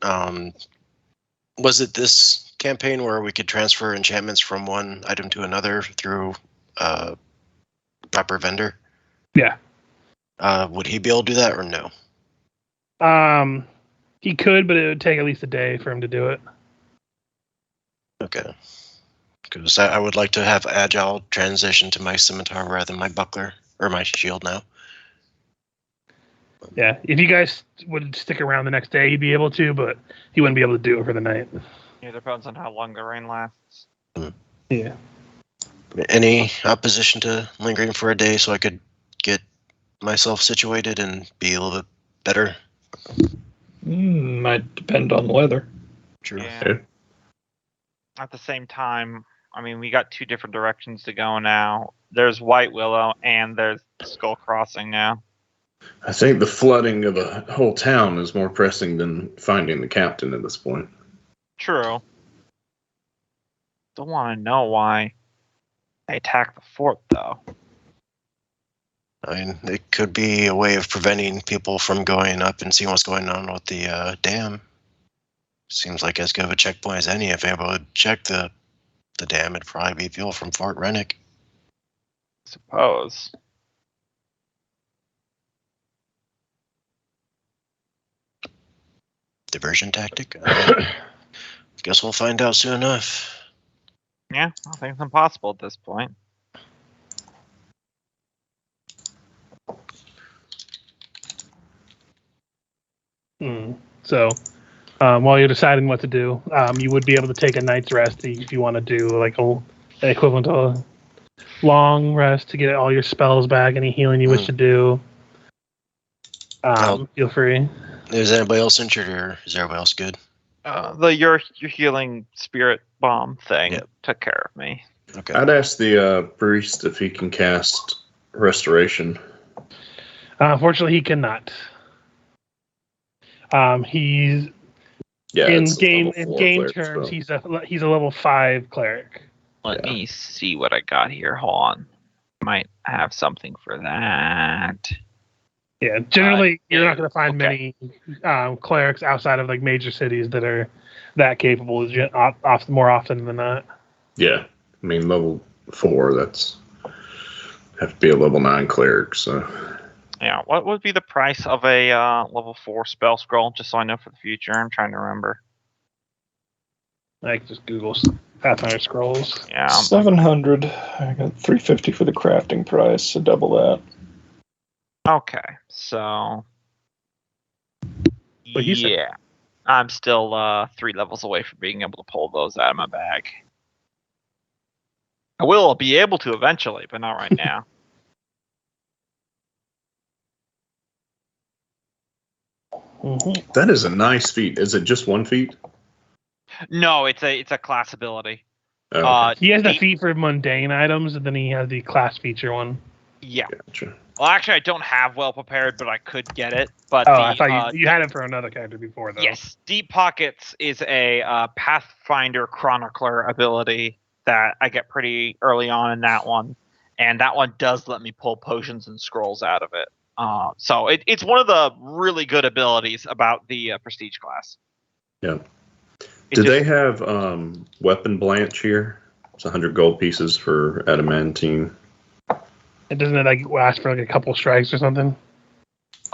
was it this campaign where we could transfer enchantments from one item to another through a proper vendor? Yeah. Would he be able to do that or no? He could, but it would take at least a day for him to do it. Okay. Because I would like to have agile transition to my scimitar rather than my buckler or my shield now. Yeah, if you guys would stick around the next day, he'd be able to, but he wouldn't be able to do it for the night. It depends on how long the rain lasts. Yeah. Any opposition to lingering for a day so I could get myself situated and be a little bit better? Might depend on the weather. True. Yeah. At the same time, I mean, we got two different directions to go now. There's White Willow and there's Skull Crossing now. I think the flooding of the whole town is more pressing than finding the captain at this point. True. Don't want to know why they attacked the fort, though. I mean, it could be a way of preventing people from going up and seeing what's going on with the dam. Seems like as good of a checkpoint as any. If anybody would check the dam, it'd probably be people from Fort Rennick. Suppose. Diversion tactic? Guess we'll find out soon enough. Yeah, I think it's impossible at this point. So, while you're deciding what to do, you would be able to take a night's rest if you want to do like an equivalent to a long rest to get all your spells back, any healing you wish to do. Feel free. Is anybody else injured, or is everybody else good? Your healing spirit bomb thing took care of me. Okay. I'd ask the priest if he can cast restoration. Unfortunately, he cannot. He's in game terms. He's a level 5 cleric. Let me see what I got here. Hold on. Might have something for that. Yeah, generally you're not going to find many clerics outside of like major cities that are that capable more often than not. Yeah, I mean level 4. That's have to be a level 9 cleric. So yeah, what would be the price of a level 4 spell scroll? Just so I know for the future. I'm trying to remember. I can just Google Pathfinder scrolls. Yeah, 700. I got 350 for the crafting price, so double that. Okay, so yeah, I'm still 3 levels away from being able to pull those out of my bag. I will be able to eventually, but not right now. that is a nice feat. Is it just 1 feat? No, it's a class ability. Oh, he has the feat for mundane items, and then he has the class feature one. Yeah. gotcha. Well, actually, I don't have well prepared, but I could get it. But I thought you had it for another character before, though. Yes, Deep Pockets is a Pathfinder Chronicler ability that I get pretty early on in that one, and that one does let me pull potions and scrolls out of it. So it's one of the really good abilities about the Prestige class. Yeah. Do they have weapon blanch here? It's 100 gold pieces for adamantine. And doesn't it last for a couple strikes or something?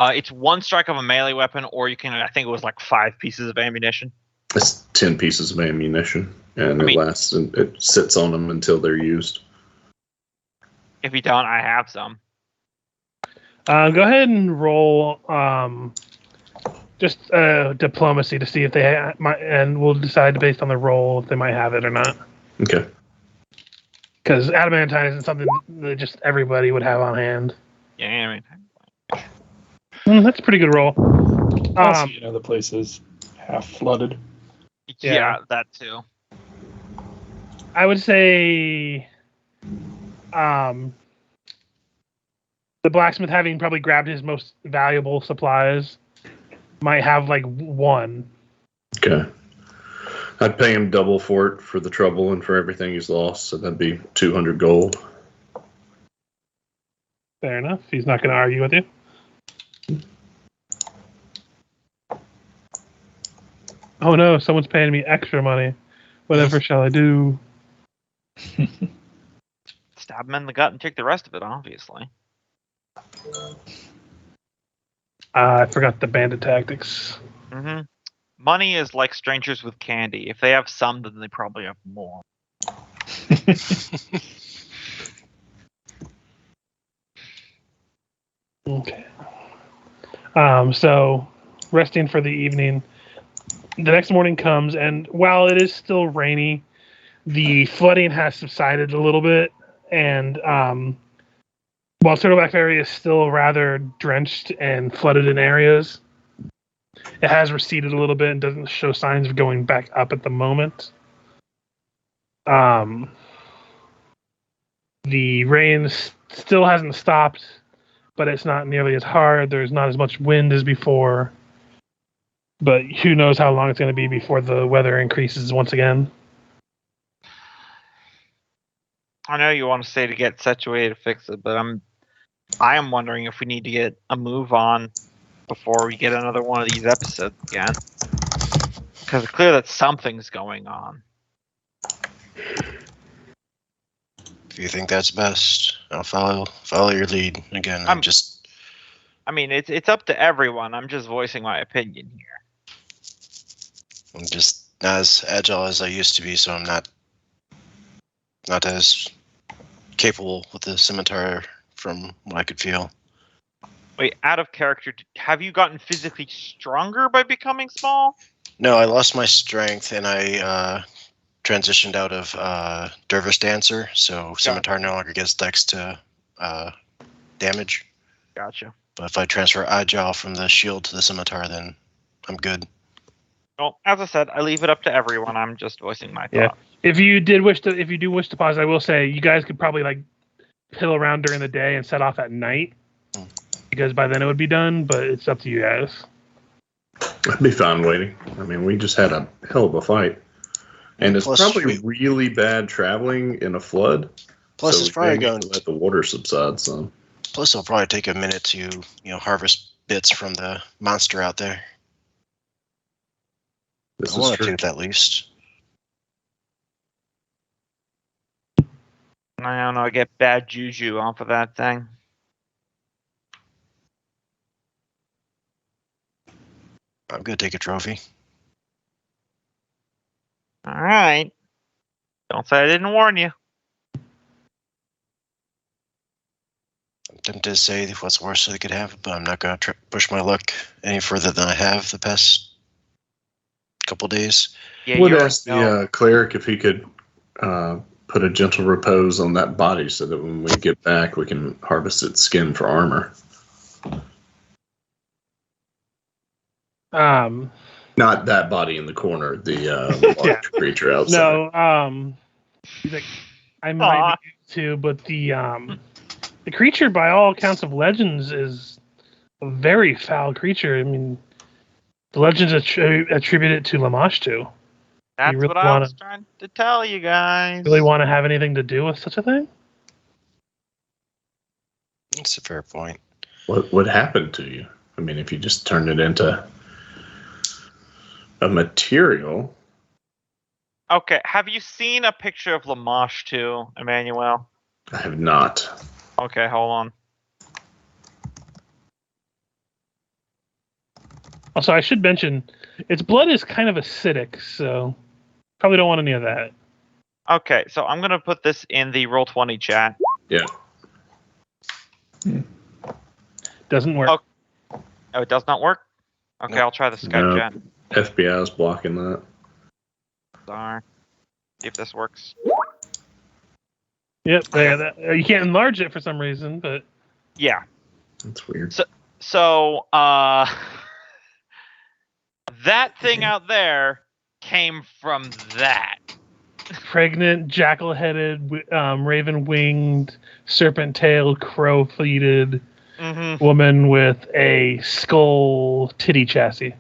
It's one strike of a melee weapon, or you can. I think it was 5 pieces of ammunition. It's 10 pieces of ammunition, and it lasts. And it sits on them until they're used. If you don't, I have some. Go ahead and roll just diplomacy to see if they might, and we'll decide based on the roll if they might have it or not. Okay. Because adamantine isn't something that just everybody would have on hand. Yeah, I mean, that's a pretty good roll. Also, the place is half flooded. Yeah, that too. I would say the blacksmith, having probably grabbed his most valuable supplies, might have 1. Okay. I'd pay him double for it, for the trouble and for everything he's lost, so that'd be 200 gold. Fair enough. He's not going to argue with you. Oh no, someone's paying me extra money. Whatever shall I do? Stab him in the gut and take the rest of it, obviously. I forgot the bandit tactics. Mm-hmm. Money is like strangers with candy. If they have some, then they probably have more. Okay. So, resting for the evening. The next morning comes, and while it is still rainy, the flooding has subsided a little bit, and while Turtleback area is still rather drenched and flooded in areas, it has receded a little bit and doesn't show signs of going back up at the moment. The rain still hasn't stopped, but it's not nearly as hard. There's not as much wind as before. But who knows how long it's going to be before the weather increases once again. I know you want to say to get situated to fix it, but I am wondering if we need to get a move on before we get another one of these episodes again. Because it's clear that something's going on. If you think that's best, I'll follow your lead. Again, I mean, it's up to everyone. I'm just voicing my opinion here. I'm just not as agile as I used to be, so I'm not as capable with the scimitar from what I could feel. Wait, out of character, have you gotten physically stronger by becoming small? No, I lost my strength and I transitioned out of Dervish Dancer, so scimitar no longer gets dex to damage. Gotcha. But if I transfer agile from the shield to the scimitar, then I'm good. Well, as I said, I leave it up to everyone. I'm just voicing my thoughts. Yeah. If you do wish to pause, I will say you guys could probably pill around during the day and set off at night, because by then it would be done. But it's up to you guys. I'd be fine waiting. I mean, we just had a hell of a fight, and it's probably really bad traveling in a flood. Plus, it's probably going to let the water subside some. Plus, it'll probably take a minute to harvest bits from the monster out there. I want to at least. I don't know. I get bad juju off of that thing. I'm gonna take a trophy. All right. Don't say I didn't warn you. I'm tempted to say what's worse they could have, but I'm not gonna push my luck any further than I have the past couple days. Yeah, would ask the cleric if he could put a gentle repose on that body so that when we get back we can harvest its skin for armor. Not that body in the corner, the large creature outside. No, he's like, I might be able to, but The creature, by all accounts of legends, is a very foul creature. I mean, the legends attribute it to Lamashtu. That's really what I was trying to tell you guys. Really want to have anything to do with such a thing? That's a fair point. What happened to you? I mean, if you just turned it into a material. Okay, have you seen a picture of Lamashtu, Emmanuel? I have not. Okay, hold on. Also, I should mention, its blood is kind of acidic, so probably don't want any of that. Okay, so I'm gonna put this in the Roll20 chat. Yeah. Doesn't work. Oh, it does not work? Okay, I'll try the Skype chat. FBI is blocking that. Sorry. See if this works. Yep, you can't enlarge it for some reason, but yeah, that's weird. So, that thing out there came from that. Pregnant, jackal-headed, raven-winged, serpent-tailed, crow-fleeted woman with a skull titty chassis.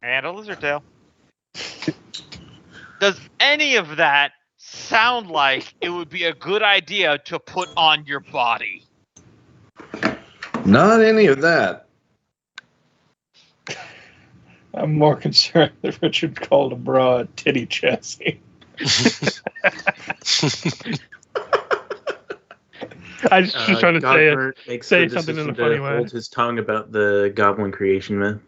And a lizard tail. Does any of that sound like it would be a good idea to put on your body? Not any of that. I'm more concerned that Richard called a bra a titty chassis. I just was trying to say something in a funny way. Hold his tongue about the goblin creation myth.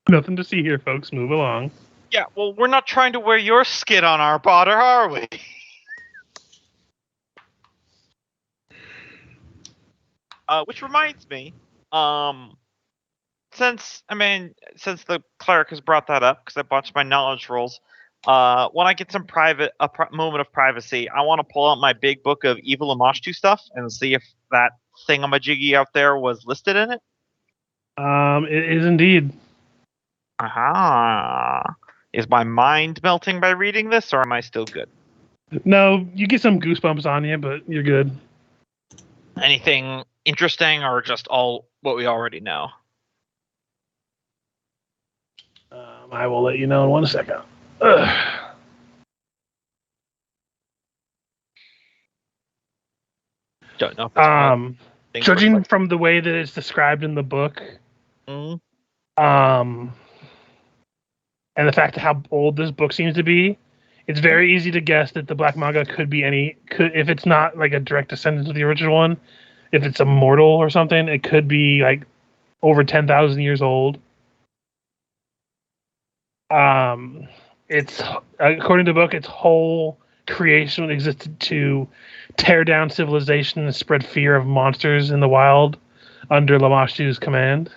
Nothing to see here, folks. Move along. Yeah, well, we're not trying to wear your skin on our body, are we? Which reminds me, since the cleric has brought that up, because I botched my knowledge rolls, when I get some moment of privacy, I want to pull out my big book of Evil Lamashtu stuff and see if that thingamajiggy out there was listed in it. It is indeed. Aha. Is my mind melting by reading this, or am I still good? No, you get some goosebumps on you, but you're good. Anything interesting, or just all what we already know? I will let you know in 1 second. Ugh. Don't know. Judging from the way that it's described in the book, and the fact of how old this book seems to be, it's very easy to guess that the Black Manga could be if it's not like a direct descendant of the original one, if it's immortal or something, it could be like over 10,000 years old. It's according to the book, its whole creation existed to tear down civilization and spread fear of monsters in the wild under Lamashtu's command.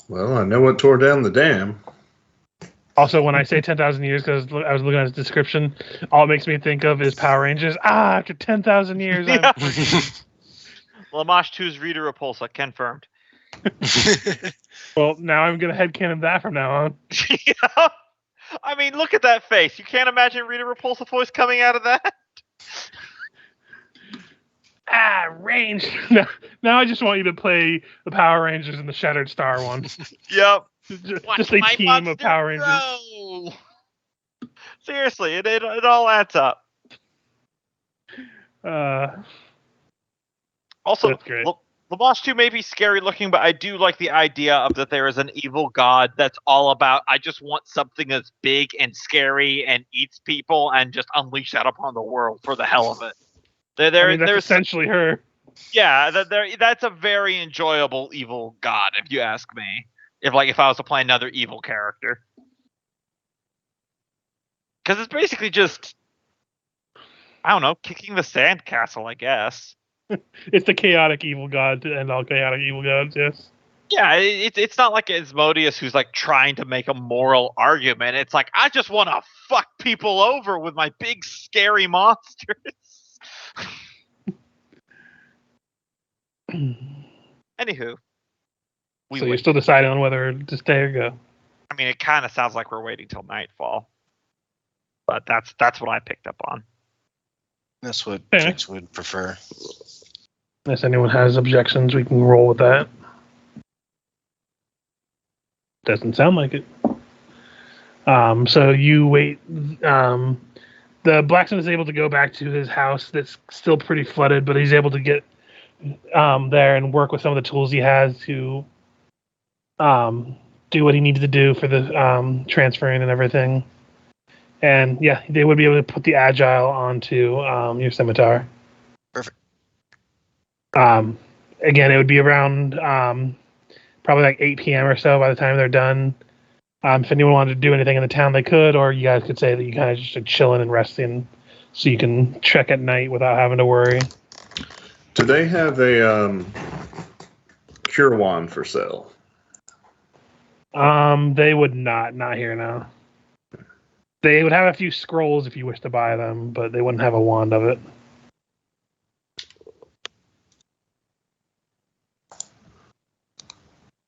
Well, I know what tore down the dam. Also, when I say 10,000 years, because I was looking at the description, all it makes me think of is Power Rangers. After 10,000 years, yeah. Lamashtu's Rita Repulsa, confirmed. Well, now I'm going to headcanon that from now on. Yeah. I mean, look at that face. You can't imagine Rita Repulsa voice coming out of that? Range. Now I just want you to play the Power Rangers and the Shattered Star one. Yep. Just a team of Power Rangers. Grow. Seriously, it all adds up. Also, that's great. Lamashtu may be scary looking, but I do like the idea of that there is an evil god that's all about, I just want something that's big and scary and eats people and just unleash that upon the world for the hell of it. That's essentially her. Yeah, that's a very enjoyable evil god, if you ask me. If I was to play another evil character. Because it's basically just, I don't know, kicking the sandcastle, I guess. It's the chaotic evil god to end all chaotic evil gods, yes. Yeah, it's not like Asmodeus who's like trying to make a moral argument. It's like, I just want to fuck people over with my big scary monsters. Anywho. So you're still deciding on whether to stay or go? I mean, it kind of sounds like we're waiting till nightfall. But that's what I picked up on. That's what Okay. Jinx would prefer. Unless anyone has objections, we can roll with that. Doesn't sound like it. So you wait. The blacksmith is able to go back to his house that's still pretty flooded, but he's able to get there and work with some of the tools he has to do what he needed to do for the transferring and everything. And yeah, they would be able to put the agile onto your scimitar. Perfect. Again, it would be around probably like 8 p.m. or so by the time they're done. If anyone wanted to do anything in the town, they could, or you guys could say that you kind of just are chilling and resting so you can trek at night without having to worry. Do they have a cure wand for sale? They would not here now. They would have a few scrolls if you wish to buy them, but they wouldn't have a wand of it.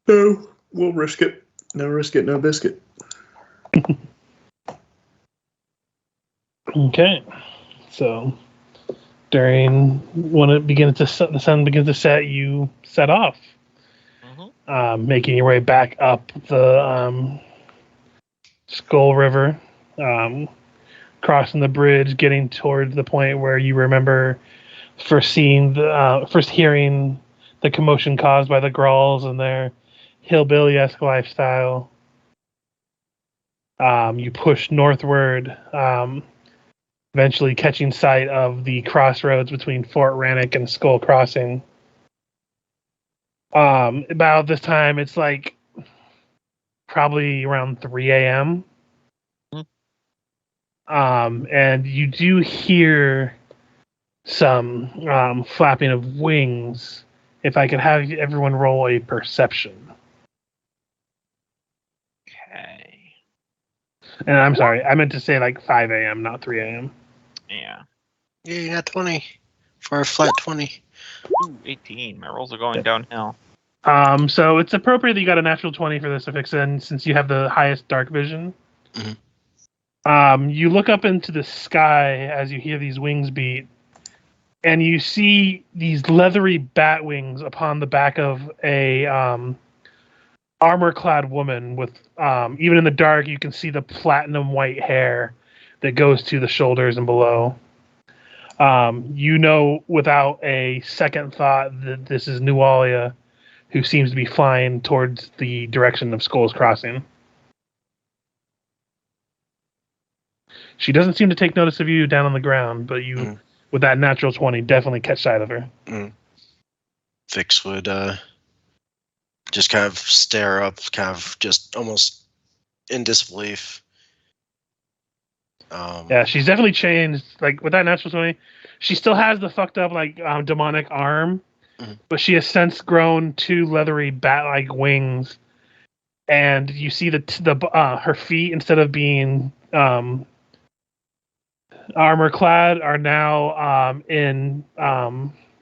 No, we'll risk it. No risk it, no biscuit. Okay, so during when it begins to the sun begins to set, you set off, making your way back up the Skull River, crossing the bridge, getting towards the point where you remember first hearing the commotion caused by the Grauls and their hillbilly-esque lifestyle. You push northward, eventually catching sight of the crossroads between Fort Rannoch and Skull Crossing. About this time, it's like probably around 3 a.m. And you do hear some flapping of wings. If I could have everyone roll a perception. Okay. And I'm sorry, I meant to say like 5 a.m., not 3 a.m. Yeah. Yeah, you got 20 for a flat 20. Ooh, 18. My rolls are going downhill. So it's appropriate that you got a natural 20 for this affixin since you have the highest dark vision. Mm-hmm. You look up into the sky as you hear these wings beat, and you see these leathery bat wings upon the back of a armor-clad woman with, even in the dark, you can see the platinum white hair that goes to the shoulders and below. You know without a second thought that this is Nualia, who seems to be flying towards the direction of Skull's Crossing. She doesn't seem to take notice of you down on the ground, but you, with that natural 20, definitely catch sight of her. Vix would just kind of stare up, kind of just almost in disbelief. Yeah, she's definitely changed. Like, with that natural 20, she still has the fucked up, like, demonic arm, but she has since grown 2 leathery bat-like wings, and you see her feet, instead of being armor-clad, are now in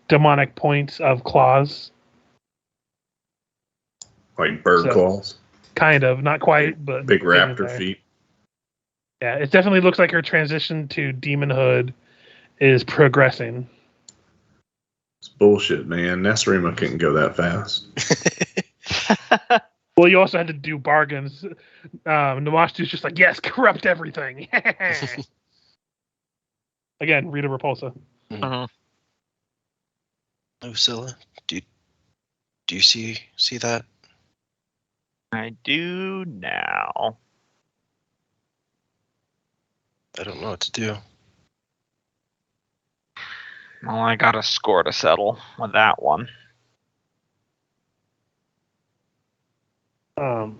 demonic points of claws. Like bird claws? Kind of. Not quite, but... Big raptor feet. Yeah, it definitely looks like her transition to demonhood is progressing. It's bullshit, man. Nesrima couldn't go that fast. Well, you also had to do bargains. Namashtu's just like, yes, corrupt everything. Again, Rita Repulsa. Lucilla, do you see that? I do now. I don't know what to do. Well, I got a score to settle with that one. Well,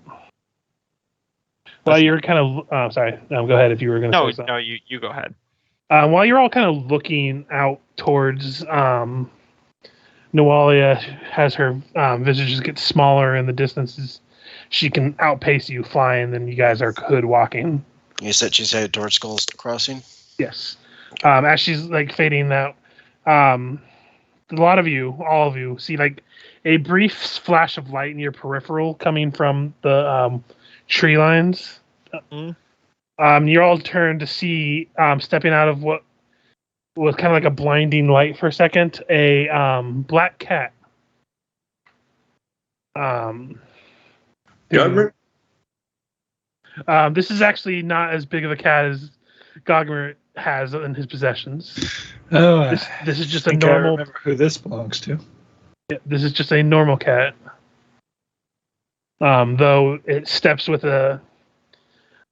you're kind of... sorry. Go ahead if you were going to say something. No, you go ahead. While you're all kind of looking out towards... Nualia has her visages get smaller in the distances. She can outpace you flying than you guys could walking. You said she's headed towards Skull's Crossing? Yes. As she's like fading out, a lot of you, all of you, see like a brief flash of light in your peripheral coming from the tree lines. You all turn to see, stepping out of what was kind of like a blinding light for a second, a black cat. Gogmer? This is actually not as big of a cat as Gogmer has in his possessions. Oh, This is just I a think I normal. remember who this belongs to. This is just a normal cat. Though it steps with a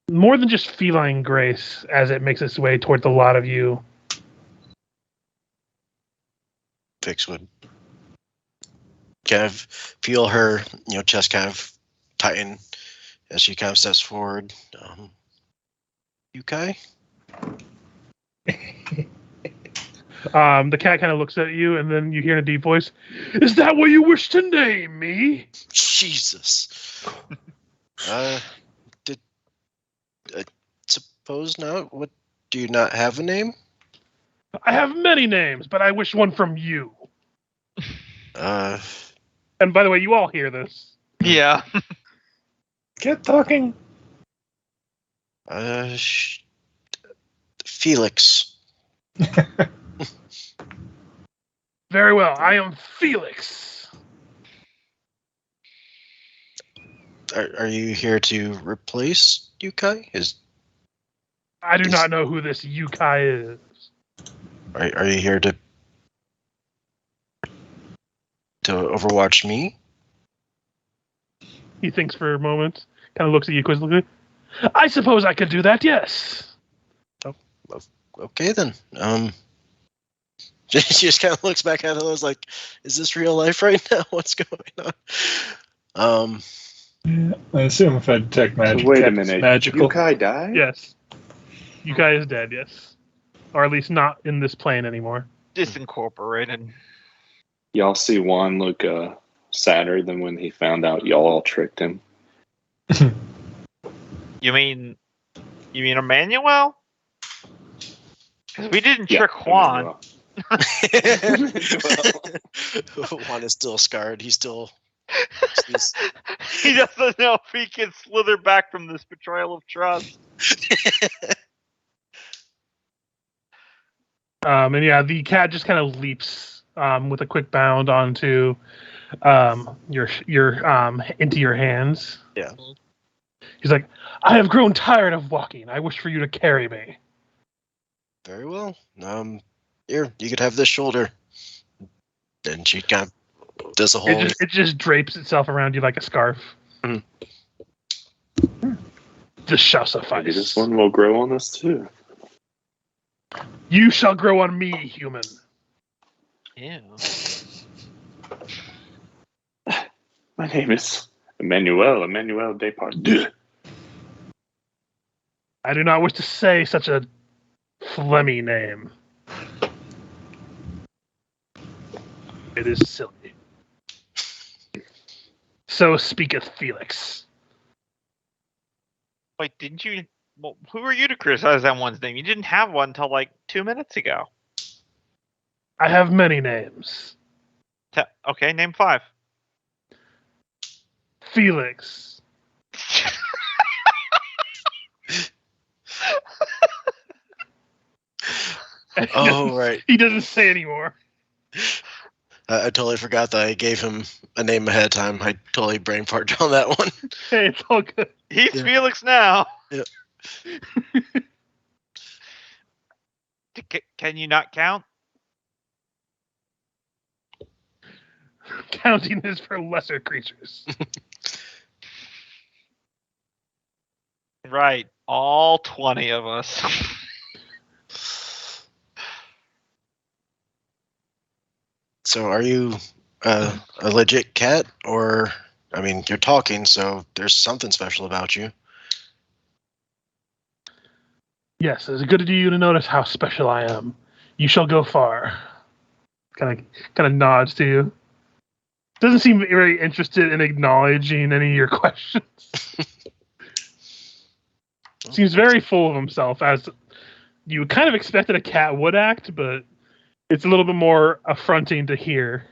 more than just feline grace as it makes its way towards a lot of you. Vix would kind of feel her, chest kind of tighten as she kind of steps forward. Yukai? The cat kind of looks at you, and then you hear in a deep voice, "Is that what you wish to name me?" Jesus. Did I suppose not? What, do you not have a name? I have many names, but I wish one from you. And by the way, you all hear this. Yeah. Cat talking. Felix. Very well. I am Felix. Are you here to replace Yukai? I do not know who this Yukai is. Are you here to overwatch me? He thinks for a moment, kind of looks at you quizzically. I suppose I could do that, yes. Okay then. She just kind of looks back at it and was like, is this real life right now? What's going on? Yeah, I assume if I detect magic, So wait a cat is minute. magical. Yukai died? Yes. Yukai is dead, yes. Or at least not in this plane anymore. Disincorporated. Y'all see Juan look sadder than when he found out y'all all tricked him. You mean Emmanuel? Because we didn't trick Juan. Emmanuel. Well, Juan is still scarred. He's still. He doesn't know if he can slither back from this betrayal of trust. And yeah, the cat just kind of leaps with a quick bound onto your into your hands. Yeah. He's like, I have grown tired of walking. I wish for you to carry me. Very well. Here, you could have this shoulder. And she kind of does a whole. It just drapes itself around you like a scarf. Mhm. This shall Maybe suffice. this one will grow on us too. You shall grow on me, human. Ew. My name is Emmanuel Depardieu. I do not wish to say such a phlegmy name. It is silly. So speaketh Felix. Wait, didn't you? Well, who are you to criticize that one's name? You didn't have one until like 2 minutes ago. I have many names. Okay, name 5. Felix. Oh, right. He doesn't say anymore. I totally forgot that I gave him a name ahead of time. I totally brain farted on that one. Hey, it's all good. He's Yeah. Felix now. Yeah. Can you not count? Counting is for lesser creatures. Right, all 20 of us. So are you a legit cat? Or, I mean, you're talking, so there's something special about you. Yes, it's good of you to notice how special I am. You shall go far. Kind of nods to you. Doesn't seem very interested in acknowledging any of your questions. Seems very full of himself, as you kind of expected a cat would act, but it's a little bit more affronting to hear.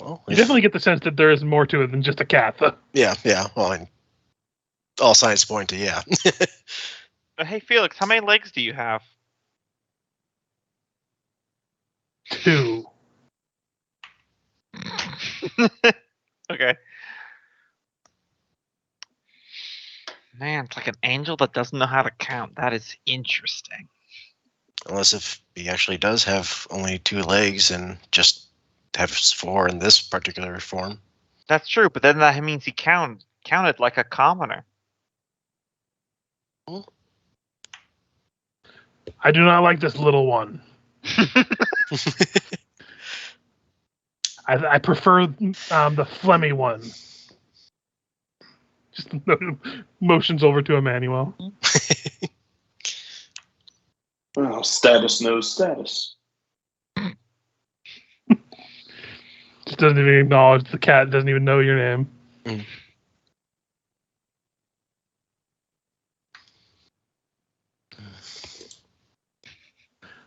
Well, You definitely get the sense that there is more to it than just a cat, though. Yeah. Well, all signs point to yeah. Hey, Felix, how many legs do you have? 2. Okay. Man, it's like an angel that doesn't know how to count. That is interesting. Unless if he actually does have only 2 legs and just has 4 in this particular form. That's true, but then that means he counted like a commoner. I do not like this little one. I prefer the phlegmy one. Just motions over to Emmanuel. Well, status knows status. Just doesn't even acknowledge the cat. Doesn't even know your name. Mm.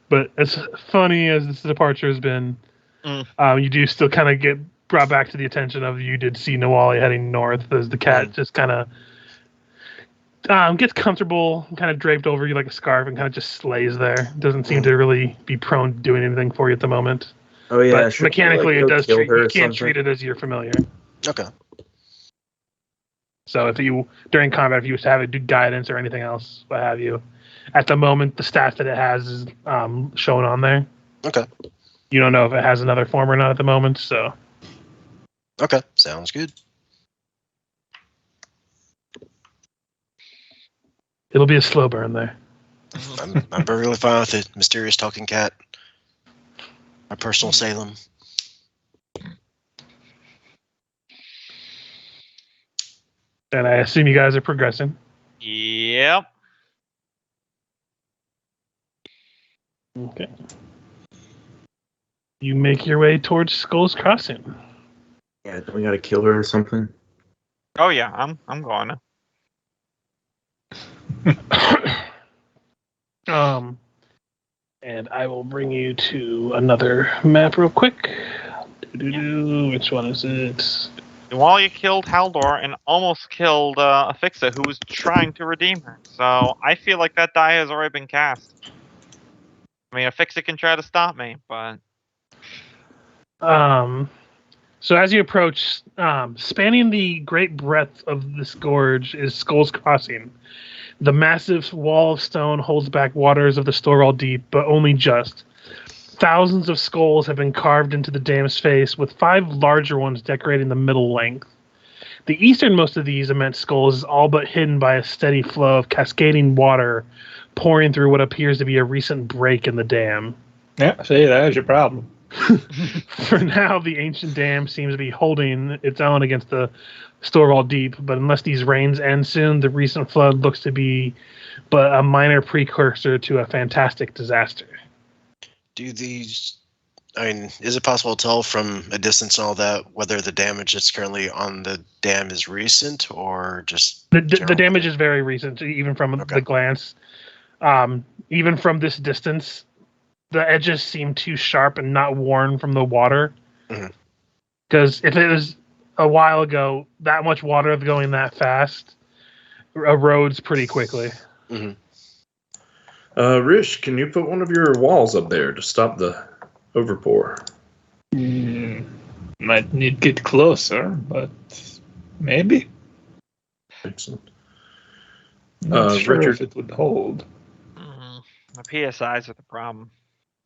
But as funny as this departure has been, you do still kind of get brought back to the attention of you did see Nawali heading north as the cat just kind of gets comfortable, kind of draped over you like a scarf, and kind of just lays there. Doesn't seem to really be prone to doing anything for you at the moment. Oh yeah, But should mechanically, I, it go does. kill Treat, her you or can't something? treat it as your familiar. Okay. So if you during combat, if you was to have it do guidance or anything else, what have you, at the moment the stats that it has is shown on there. Okay. You don't know if it has another form or not at the moment, so. Okay. Sounds good. It'll be a slow burn there. I'm perfectly fine with it. Mysterious talking cat. My personal Salem. And I assume you guys are progressing. Yep. Okay. You make your way towards Skull's Crossing. Yeah, we gotta kill her or something. Oh yeah, I'm going to. And I will bring you to another map real quick. Which one is it? While you killed Haldor and almost killed Afixa, who was trying to redeem her. So I feel like that die has already been cast. I mean, Afixa can try to stop me, but So as you approach, spanning the great breadth of this gorge is Skull's Crossing. The massive wall of stone holds back waters of the Storwell Deep, but only just. Thousands of skulls have been carved into the dam's face, with 5 larger ones decorating the middle length. The easternmost of these immense skulls is all but hidden by a steady flow of cascading water pouring through what appears to be a recent break in the dam. Yeah, see, there's your problem. For now, the ancient dam seems to be holding its own against the Storwell Deep, but unless these rains end soon, the recent flood looks to be but a minor precursor to a fantastic disaster. Do these... I mean, is it possible to tell from a distance and all that whether the damage that's currently on the dam is recent or just... The damage is very recent, even from Okay. the glance. Even from this distance, the edges seem too sharp and not worn from the water. Because if it was a while ago, that much water going that fast erodes pretty quickly. Rish, can you put one of your walls up there to stop the overpour? Might need to get closer, but maybe. Excellent. Not sure Richard, if it would hold. the PSIs are the problem.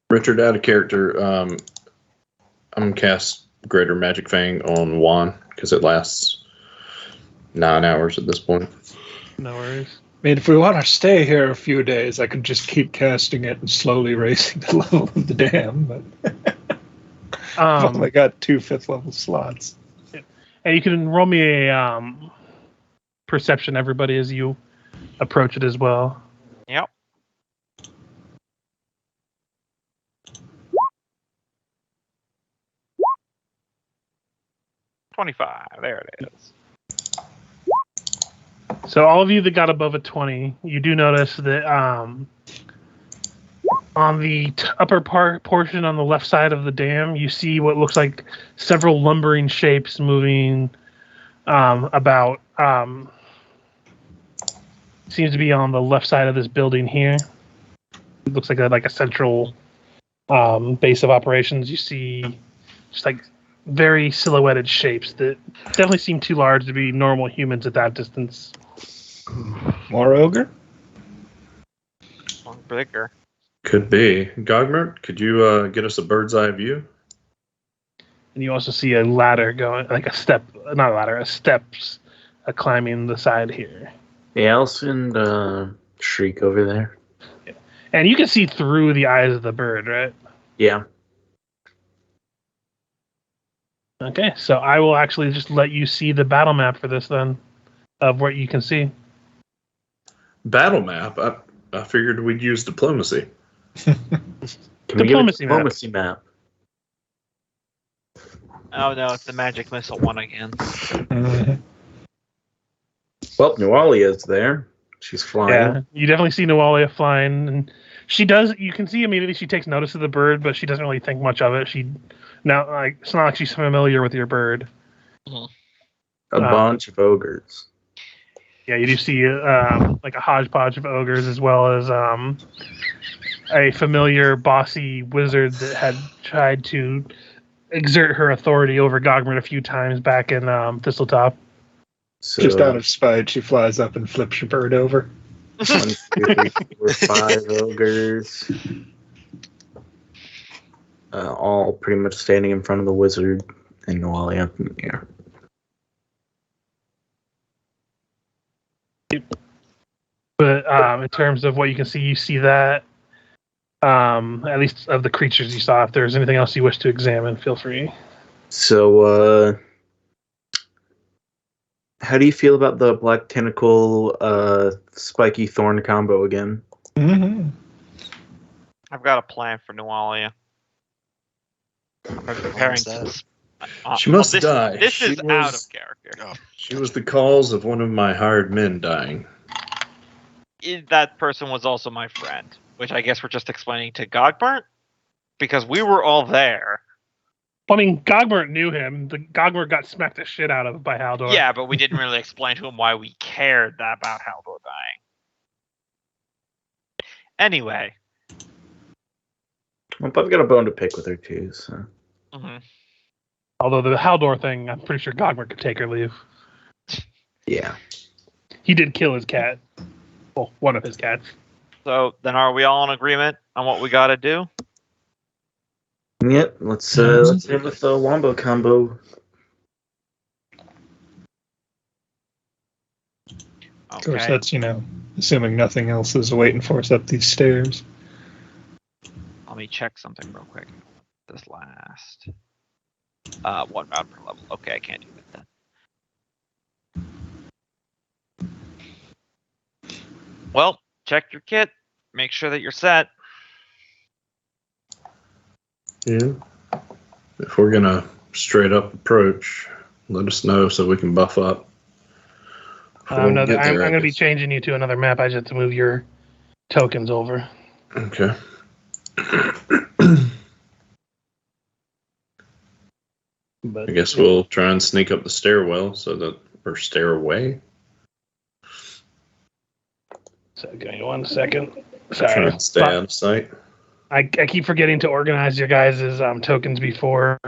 Richard, out of character, I'm going to cast Greater Magic Fang on Juan because it lasts 9 hours at this point. No worries. I mean, if we want to stay here a few days, I could just keep casting it and slowly raising the level of the dam, but I've only got 2 5th level slots. And you can roll me a perception, everybody, as you approach it as well. Yep. $25. There it is. So all of you that got above a 20, you do notice that On the upper portion on the left side of the dam, you see what looks like several lumbering shapes moving about. Seems to be on the left side of this building here. It looks like a central base of operations. You see just like very silhouetted shapes that definitely seem too large to be normal humans at that distance. More ogre? Or bigger. Could be. Gogmert, could you get us a bird's eye view? And you also see a ladder going, like a step, not a ladder, a steps climbing the side here. Yeah, I'll send Shriek over there. And you can see through the eyes of the bird, right? Yeah. Okay, so I will actually just let you see the battle map for this then, of what you can see. Battle map? I figured we'd use diplomacy. Can we get a Diplomacy map. diplomacy map? Oh no, it's the magic missile one again. Well, Nualia's there. She's flying. Yeah, you definitely see Nualia flying, and she does. You can see immediately she takes notice of the bird, but she doesn't really think much of it. It's not like she's familiar with your bird. A bunch of ogres. Yeah, you do see like a hodgepodge of ogres, as well as a familiar bossy wizard that had tried to exert her authority over Gogmert a few times back in Thistletop. So, Just out of spite, she flies up and flips your bird over. 1, 2, 3, 4, 5 ogres. All pretty much standing in front of the wizard and Nualia up in the air. But in terms of what you can see, you see that at least of the creatures you saw. If there's anything else you wish to examine, feel free. So, how do you feel about the black tentacle, spiky thorn combo again? Mm-hmm. I've got a plan for Nualia. I'm preparing to. She must this, die. This She is out was- of character. she was the cause of one of my hired men dying. That person was also my friend, which I guess we're just explaining to Gogmert, because we were all there. Well, I mean, Gogmert knew him. The Gogmert got smacked the shit out of by Haldor. Yeah, but we didn't really explain to him why we cared about Haldor dying. Anyway. Well, I've got a bone to pick with her too. So. Mm-hmm. Although the Haldor thing, I'm pretty sure Gogmert could take or leave. Yeah. He did kill his cat. Well, one of his cats. So then, are we all in agreement on what we got to do? Yep. Let's hit with the wombo combo. Of course, Okay. that's, assuming nothing else is waiting for us up these stairs. Let me check something real quick. This last 1 round per level. Okay, I can't do it then. Well, check your kit. Make sure that you're set. Yeah. If we're gonna straight up approach, let us know so we can buff up. I'm going to be changing you to another map. I just have to move your tokens over. Okay. But I guess we'll try and sneak up the stairwell or stairway. So give me 1 second. Try Sorry. and stay out of sight. I keep forgetting to organize your guys' tokens before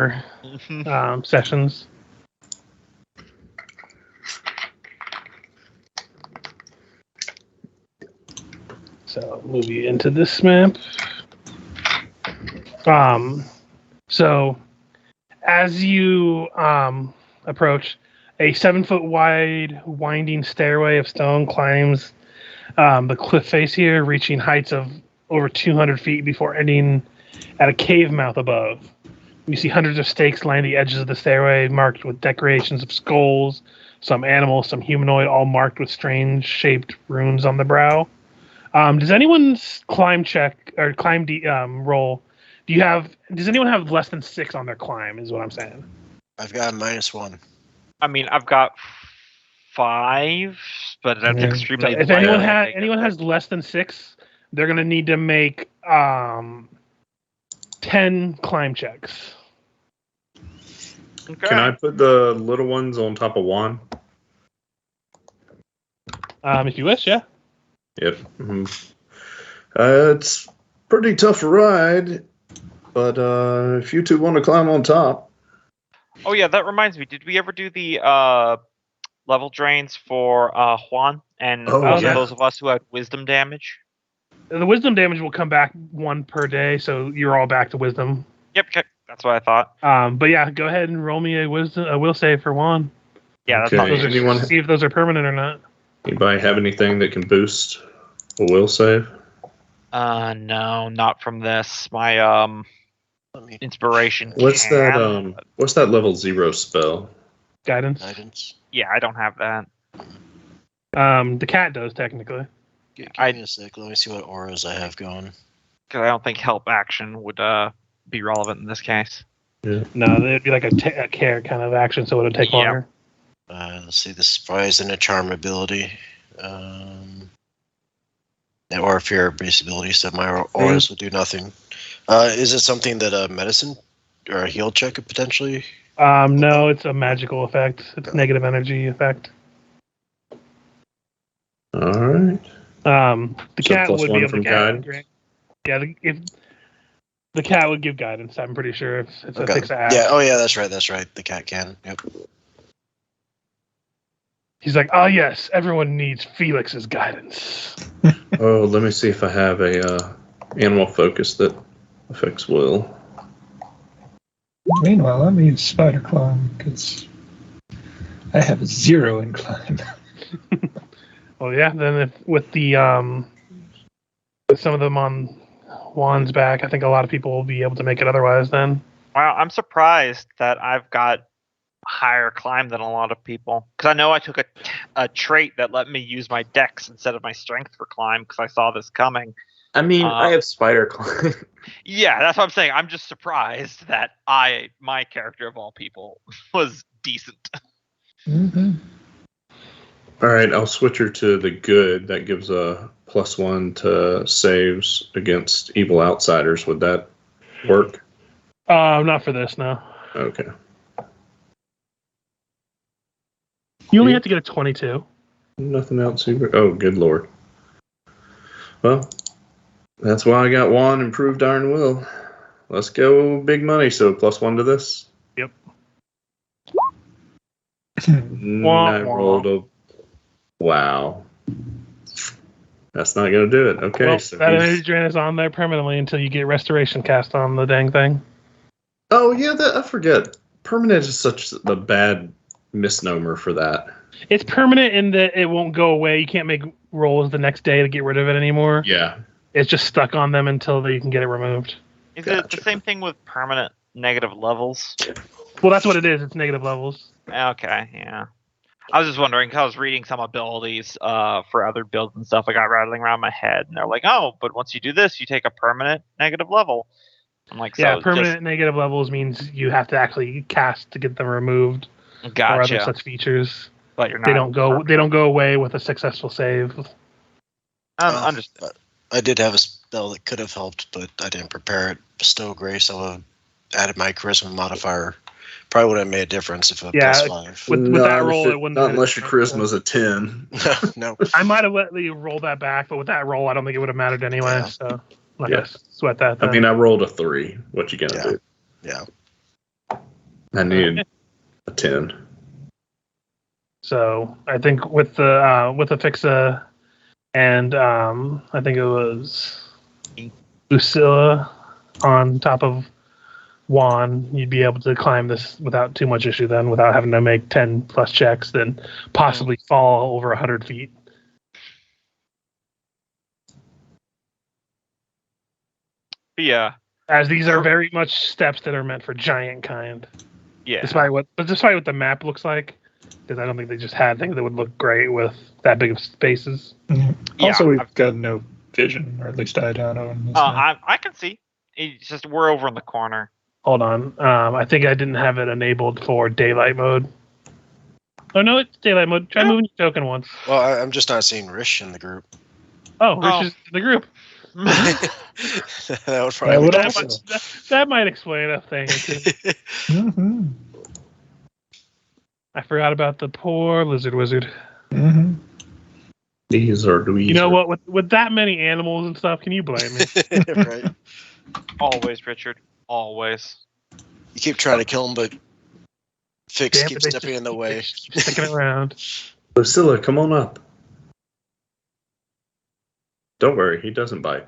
sessions. So move you into this map. So as you approach, a 7-foot wide winding stairway of stone climbs the cliff face here, reaching heights of over 200 feet before ending at a cave mouth above. You see hundreds of stakes line the edges of the stairway, marked with decorations of skulls, some animal, some humanoid, all marked with strange shaped runes on the brow. Does anyone's climb check or climb roll? Does anyone have less than 6 on their climb? Is what I'm saying. I've got -1. I mean, I've got 5, but that's extremely. So if light. anyone has less than 6, they're going to need to make 10 climb checks. Okay. Can I put the little ones on top of Juan? If you wish, yeah. Yep. It's pretty tough ride, but if you two want to climb on top. Oh yeah, that reminds me. Did we ever do the level drains for Juan and yeah. those of us who had wisdom damage? The wisdom damage will come back 1 per day, so you're all back to wisdom. Yep, okay. That's what I thought. But yeah, go ahead and roll me a will save for Juan. Yeah, that's Okay. not See if those are permanent or not. Anybody have anything that can boost a will save? No, not from this. My inspiration. What's can. that level 0 spell? Guidance. Yeah, I don't have that. The cat does technically. Give me a sec. Let me see what auras I have going. Because I don't think help action would be relevant in this case. Yeah. No, it'd be like a care kind of action, so it would take longer. Let's see, the surprise and a charm ability. Or fear based ability, so my auras will do nothing. Is it something that a medicine or a heal check could potentially? No, it's a magical effect. It's a negative energy effect. All right. The cat plus would one be able from to guidance? Yeah, if the cat would give guidance, I'm pretty sure if it's a fixed act. Yeah. Oh yeah, that's right. The cat can. Yep. He's like, oh yes, everyone needs Felix's guidance. Oh, let me see if I have a animal focus that affects will. Meanwhile, I'm using spider climb because I have 0 in climb. Well, yeah. Then with the with some of them on Juan's back, I think a lot of people will be able to make it otherwise. Then. Wow, I'm surprised that I've got higher climb than a lot of people. Because I know I took a trait that let me use my dex instead of my strength for climb because I saw this coming. I mean, I have spider climb. Yeah, that's what I'm saying. I'm just surprised that my character of all people, was decent. Mm-hmm. All right, I'll switch her to the good. That gives a +1 to saves against evil outsiders. Would that work? Not for this, no. Okay. You only have to get a 22. Nothing else super. Oh, good lord. Well, that's why I got Juan improved Iron Will. Let's go big money. So +1 to this. Yep. I rolled a. Wow. That's not going to do it. Okay. Well, so that energy drain is on there permanently until you get restoration cast on the dang thing. Oh, yeah, I forget. Permanent is such a bad misnomer for that. It's permanent in that it won't go away. You can't make rolls the next day to get rid of it anymore. Yeah. It's just stuck on them until you can get it removed. Is it the same thing with permanent negative levels? Well, that's what it is. It's negative levels. Okay, yeah. I was just wondering, because I was reading some abilities for other builds and stuff. I got rattling around my head, and they're like, oh, but once you do this, you take a permanent negative level. I'm like, yeah, so permanent negative levels means you have to actually cast to get them removed. Gotcha. Or other such features. But you're not. They don't go away with a successful save. Understood. I did have a spell that could have helped, but I didn't prepare it. Bestow Grace, I added my charisma modifier. Probably would have made a difference if a +5. With that roll, it wouldn't. Not unless your charisma's a 10. No. I might have let you roll that back, but with that roll, I don't think it would have mattered anyway. Yeah. So let's sweat that. I mean, I rolled a 3. What you gonna do? Yeah. I needed a 10. So I think with the Fixa and I think it was Lucilla on top of Juan, you'd be able to climb this without too much issue then, without having to make 10 plus checks, then possibly fall over 100 feet. Yeah. As these are very much steps that are meant for giant kind. Yeah. Despite what the map looks like, because I don't think they just had things that would look great with that big of spaces. Mm-hmm. Yeah, Also, we've got no vision, or at least I don't. On this map. I can see. It's just we're over in the corner. Hold on. I think I didn't have it enabled for daylight mode. Oh no, it's daylight mode. Try moving your token once. Well, I'm just not seeing Rish in the group. Oh, Rich is in the group. That would That probably would make also- sense. That might explain a thing or two. Mm-hmm. I forgot about the poor lizard wizard. Mm-hmm. These are dweezers. You know what? With that many animals and stuff, can you blame me? Right. Always, Richard. Always. You keep trying to kill him, but Fix Damn it, keeps they stepping just in the keep- way. they just keep sticking around. Lucilla, come on up. Don't worry, he doesn't bite.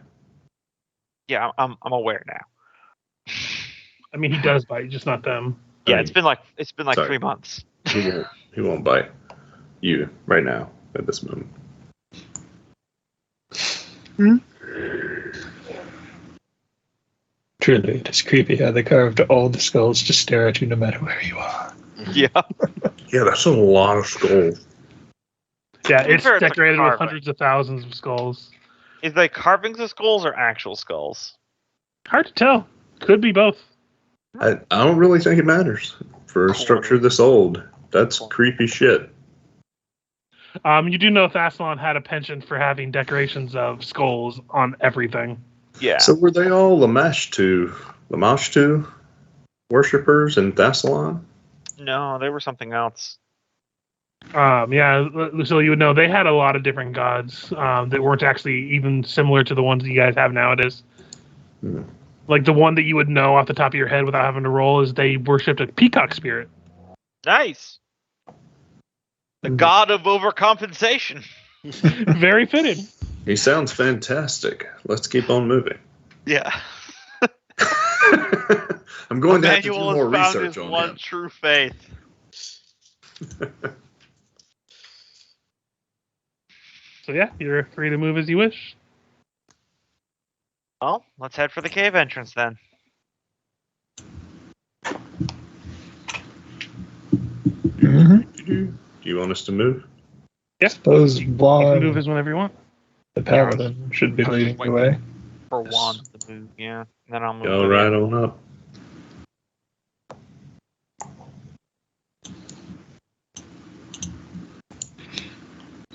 Yeah, I'm aware now. I mean, he does bite, just not them. Yeah, I it's been like sorry. 3 months. He won't bite you right now at this moment. Truly, it is creepy how they carved all the skulls to stare at you no matter where you are. Yeah. Yeah, that's a lot of skulls. Yeah, To be it's fair, it's a decorated with carving. hundreds of thousands of skulls. Is they carvings of skulls or actual skulls? Hard to tell. Could be both. I don't really think it matters for a structure this old. That's creepy shit. You do know Thassalon had a penchant for having decorations of skulls on everything. Yeah. So were they all Lamashtu worshippers in Thassalon? No, they were something else. Yeah, Lucille, you would know they had a lot of different gods that weren't actually even similar to the ones that you guys have nowadays. Hmm. Like the one that you would know off the top of your head without having to roll is they worshipped a peacock spirit. Nice. The god of overcompensation. Very fitting. He sounds fantastic. Let's keep on moving. Yeah. I'm going to have to do Emmanuel more has found research his on one him. true faith. So yeah, you're free to move as you wish. Well, let's head for the cave entrance then. Mm-hmm. Do you want us to move? Suppose You can Juan, move as whenever you want. the paladin, should be leading the way. For one to move, yeah. And then I'll move. Go with right you. on up.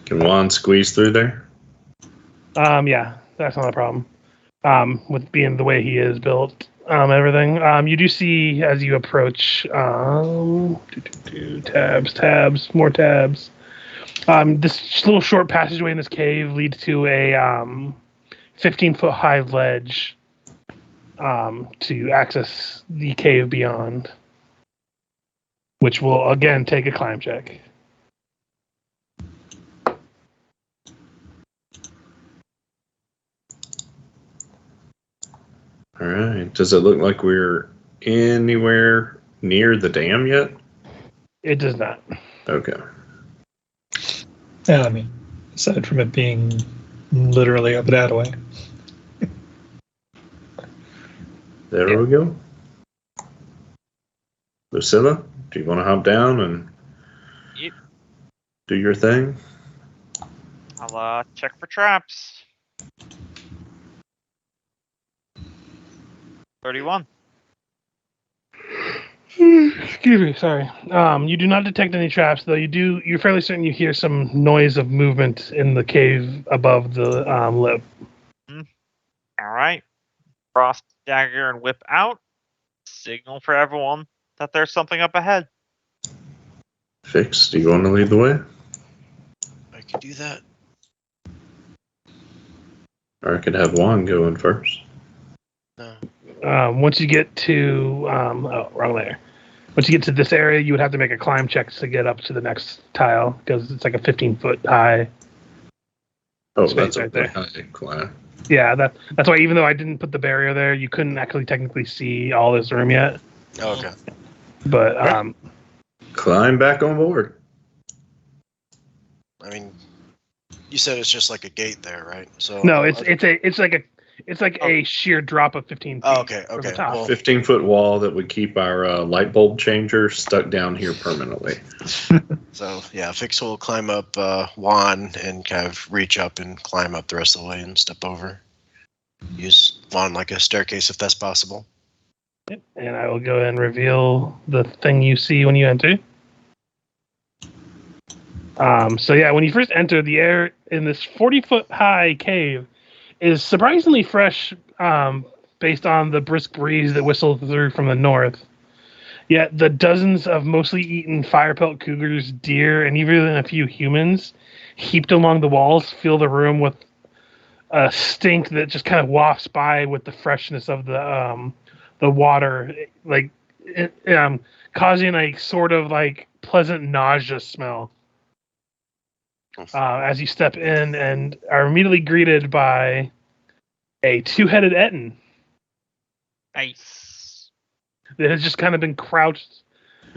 Can Juan squeeze through there? Yeah, that's not a problem. With being the way he is built, everything. You do see as you approach, tabs, more tabs. This little short passageway in this cave leads to a 15-foot high ledge to access the cave beyond, which will again take a climb check. All right. Does it look like we're anywhere near the dam yet? It does not. Okay. Yeah, I mean, aside from it being literally up that way. There we go. Lucilla, do you want to hop down and Yep. do your thing? I'll check for traps. 31. Excuse me, sorry. You do not detect any traps, though. You're fairly certain you hear some noise of movement in the cave above the lip. All right. Frost dagger and whip out. Signal for everyone that there's something up ahead. Fix, do you want to lead the way? I could do that. Or I could have Juan go in first. No. Once you get to wrong layer. Once you get to this area, you would have to make a climb check to get up to the next tile because it's like a 15-foot high. Oh, Space that's a right there. high climb. Yeah, that's why even though I didn't put the barrier there, you couldn't actually technically see all this room yet. Oh, okay. But Climb back on board. I mean, you said it's just like a gate there, right? So no, it's like a sheer drop of 15 feet. Oh, okay, from the okay. top. Well, 15-foot wall that would keep our light bulb changer stuck down here permanently. so yeah, Fix will climb up Juan and kind of reach up and climb up the rest of the way and step over. Use Juan like a staircase if that's possible. Yep. And I will go ahead and reveal the thing you see when you enter. So yeah, when you first enter the air in this 40-foot high cave, is surprisingly fresh, based on the brisk breeze that whistled through from the north. Yet the dozens of mostly eaten firepelt cougars, deer, and even a few humans heaped along the walls fill the room with a stink that just kind of wafts by with the freshness of the water, like causing a sort of like pleasant nausea smell. As you step in and are immediately greeted by a two-headed Etten Nice. that has just kind of been crouched,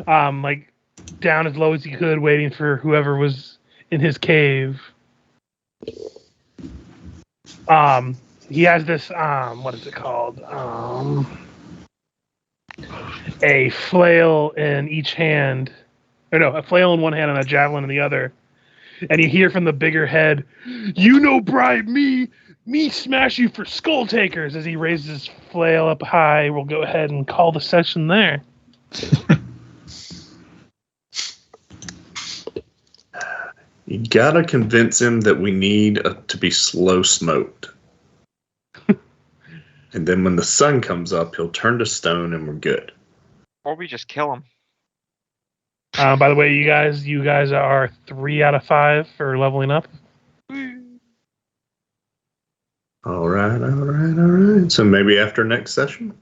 like down as low as he could, waiting for whoever was in his cave. He has this, what is it called? A flail in each hand. Or no, a flail in one hand and a javelin in the other. And you hear from the bigger head, "You no bribe me smash you for skull takers," as he raises his flail up high. We'll go ahead and call the session there. You gotta convince him that we need to be slow smoked. And then when the sun comes up, he'll turn to stone and we're good. Or we just kill him. By the way, you guys are 3 out of 5 for leveling up. All right. So maybe after next session?